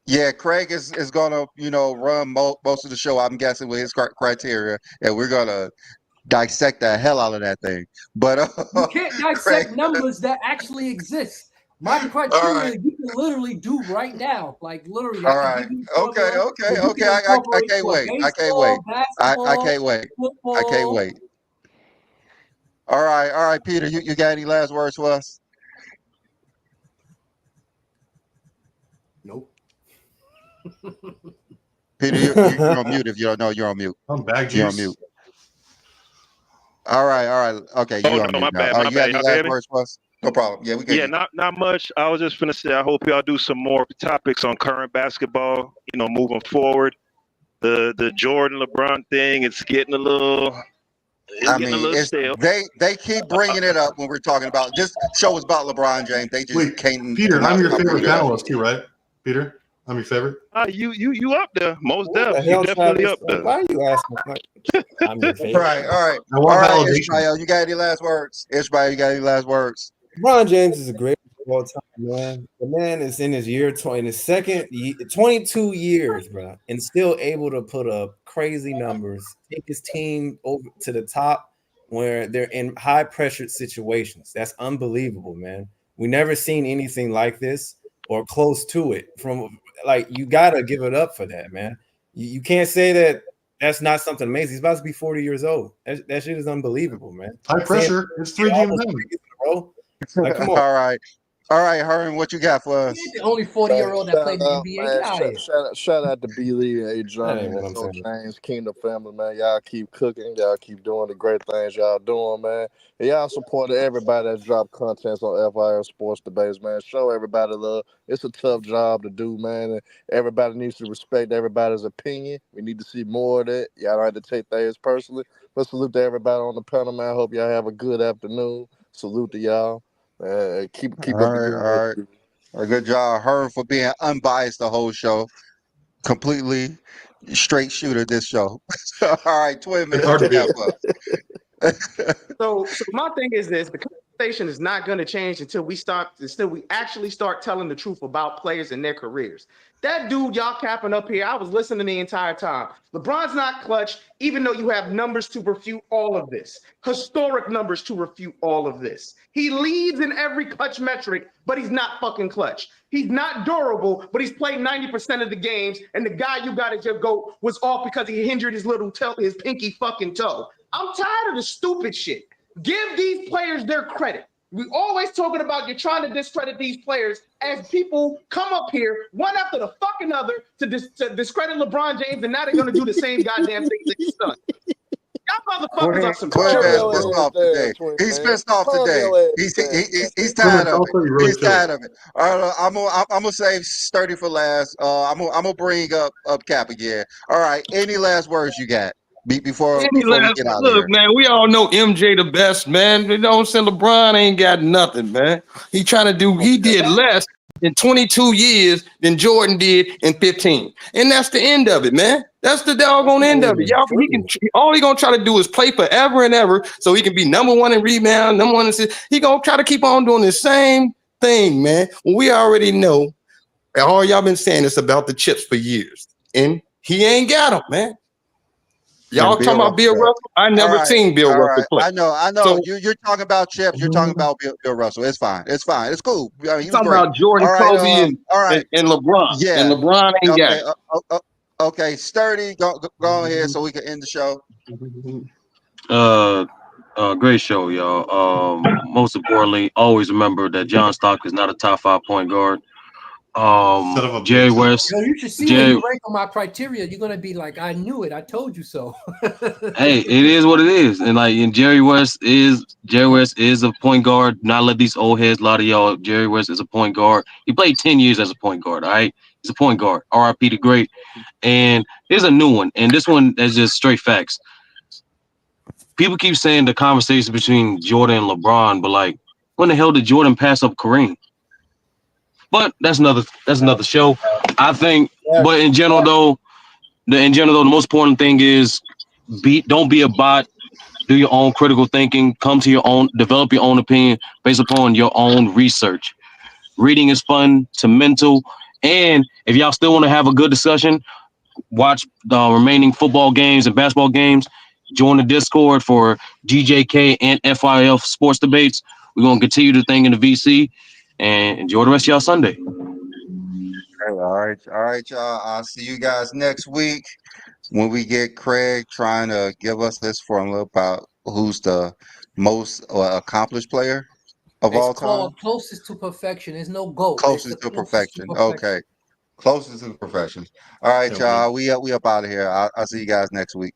Yeah, Craig is gonna run most of the show. I'm guessing with his criteria, and we're gonna dissect the hell out of that thing. But you can't dissect numbers that actually exist. My criteria you can literally do right now. Like literally, I can give you Okay. I can't wait. I can't wait. I can't wait. Football. I can't wait. All right, Peter. You got any last words for us? Nope. Peter, you're on mute. If you don't know, you're on mute. I'm back, You're on juice. mute. All right. Okay, you're on mute my now. bad. You My got bad. any Y'all last hear me? words for us? No problem. Yeah, we can. Yeah, not much. I was just gonna say I hope y'all do some more topics on current basketball. Moving forward. The Jordan LeBron thing, it's getting a little stale. They keep bringing it up when we're talking about this show is about LeBron James. They just can't. Peter, I'm your favorite bring it up. panelist too, right? Peter, I'm your favorite. You up there, most definitely. hell, You definitely Travis? up there. Why are you asking? I'm your favorite. All right, Ishmael, you got any last words? Ishmael, you got any last words? LeBron James is a great of all time, man. The man is in his 22 years, bro, and still able to put up crazy numbers, take his team over to the top where they're in high pressured situations. That's unbelievable, man. We never seen anything like this or close to it. You gotta give it up for that, man. You can't say that that's not something amazing. He's about to be 40 years old. That shit is unbelievable, man. High pressure. It's 3 games in. Like, come on. All right, Herman, what you got for us? He's the only 40-year-old that played in the NBA. Man, Get out of here. shout out to B Lee and A Johnny ain't what and I'm Coach saying. James Kingdom family, man. Y'all keep cooking, y'all keep doing the great things y'all doing, man. And y'all support everybody that drop contents on FIR Sports Debates, man. Show everybody love. It's a tough job to do, man. And everybody needs to respect everybody's opinion. We need to see more of that. Y'all don't have to take things personally. But salute to everybody on the panel, man. I hope y'all have a good afternoon. Salute to y'all. Keep up the good work. All right, good job, Herm, for being unbiased the whole show. Completely straight shooter this show. All right, Twin Man, It's hard to what you beat. got for us? So my thing is this: the conversation is not going to change until we actually start telling the truth about players and their careers. That dude y'all capping up here, I was listening the entire time. LeBron's not clutch, even though you have numbers to refute all of this. Historic numbers to refute all of this. He leads in every clutch metric, but he's not fucking clutch. He's not durable, but he's played 90% of the games, and the guy you got as your GOAT was off because he injured his little toe, his pinky fucking toe. I'm tired of the stupid shit. Give these players their credit. We always talking about you're trying to discredit these players as people come up here one after the fucking other to discredit LeBron James, and now they're gonna do the same goddamn thing that he's done. Y'all motherfuckers are some Twin Man's jerks. pissed off today. He's pissed off today. He's tired of it. He's tired of it. All right, I'm gonna save Sturdy for last. I'm gonna bring up Cap again. All right, any last words you got before we get out of Look, here? man, we all know MJ the best, man. You know what I'm saying? LeBron ain't got nothing, man. He did less in 22 years than Jordan did in 15. And that's the end of it, man. That's the doggone end of it. All he gonna try to do is play forever and ever so he can be number one in rebound, number one in assist. He gonna try to keep on doing the same thing, man. When we already know, all y'all been saying is about the chips for years. And he ain't got them, man. Y'all talking about Bill Russell? I never seen Bill Russell play. I know. So, You're talking about chips. You're talking about Bill Russell. It's fine. It's cool. I mean, he was talking great. about Jordan, All right, Kobe, all right. and LeBron. Yeah. And LeBron ain't got it. Okay. Sturdy, go ahead so we can end the show. Great show, y'all. Most importantly, always remember that John Stock is not a top 5 point guard. Jerry West. Yo, you should see when you rank on my criteria. You're gonna be like, I knew it. I told you so. Hey, it is what it is, and Jerry West is a point guard. Not let these old heads lie to y'all. Jerry West is a point guard. He played 10 years as a point guard. All right, he's a point guard. R.I.P. the great. And here's a new one, and this one is just straight facts. People keep saying the conversation between Jordan and LeBron, but like, when the hell did Jordan pass up Kareem? But that's another show. I think. But in general, though, the most important thing is don't be a bot. Do your own critical thinking. Come to your own, develop your own opinion based upon your own research. Reading is fun to mental. And if y'all still want to have a good discussion, watch the remaining football games and basketball games. Join the Discord for GJK and FIF sports debates. We're gonna continue the thing in the VC and enjoy the rest of y'all Sunday. All right, y'all. I'll see you guys next week when we get Craig trying to give us this formula about who's the most accomplished player of all It's time. called closest to perfection. There's no goal. Closest to perfection. Okay. Closest to perfection. All right, y'all. We up out of here. I'll see you guys next week.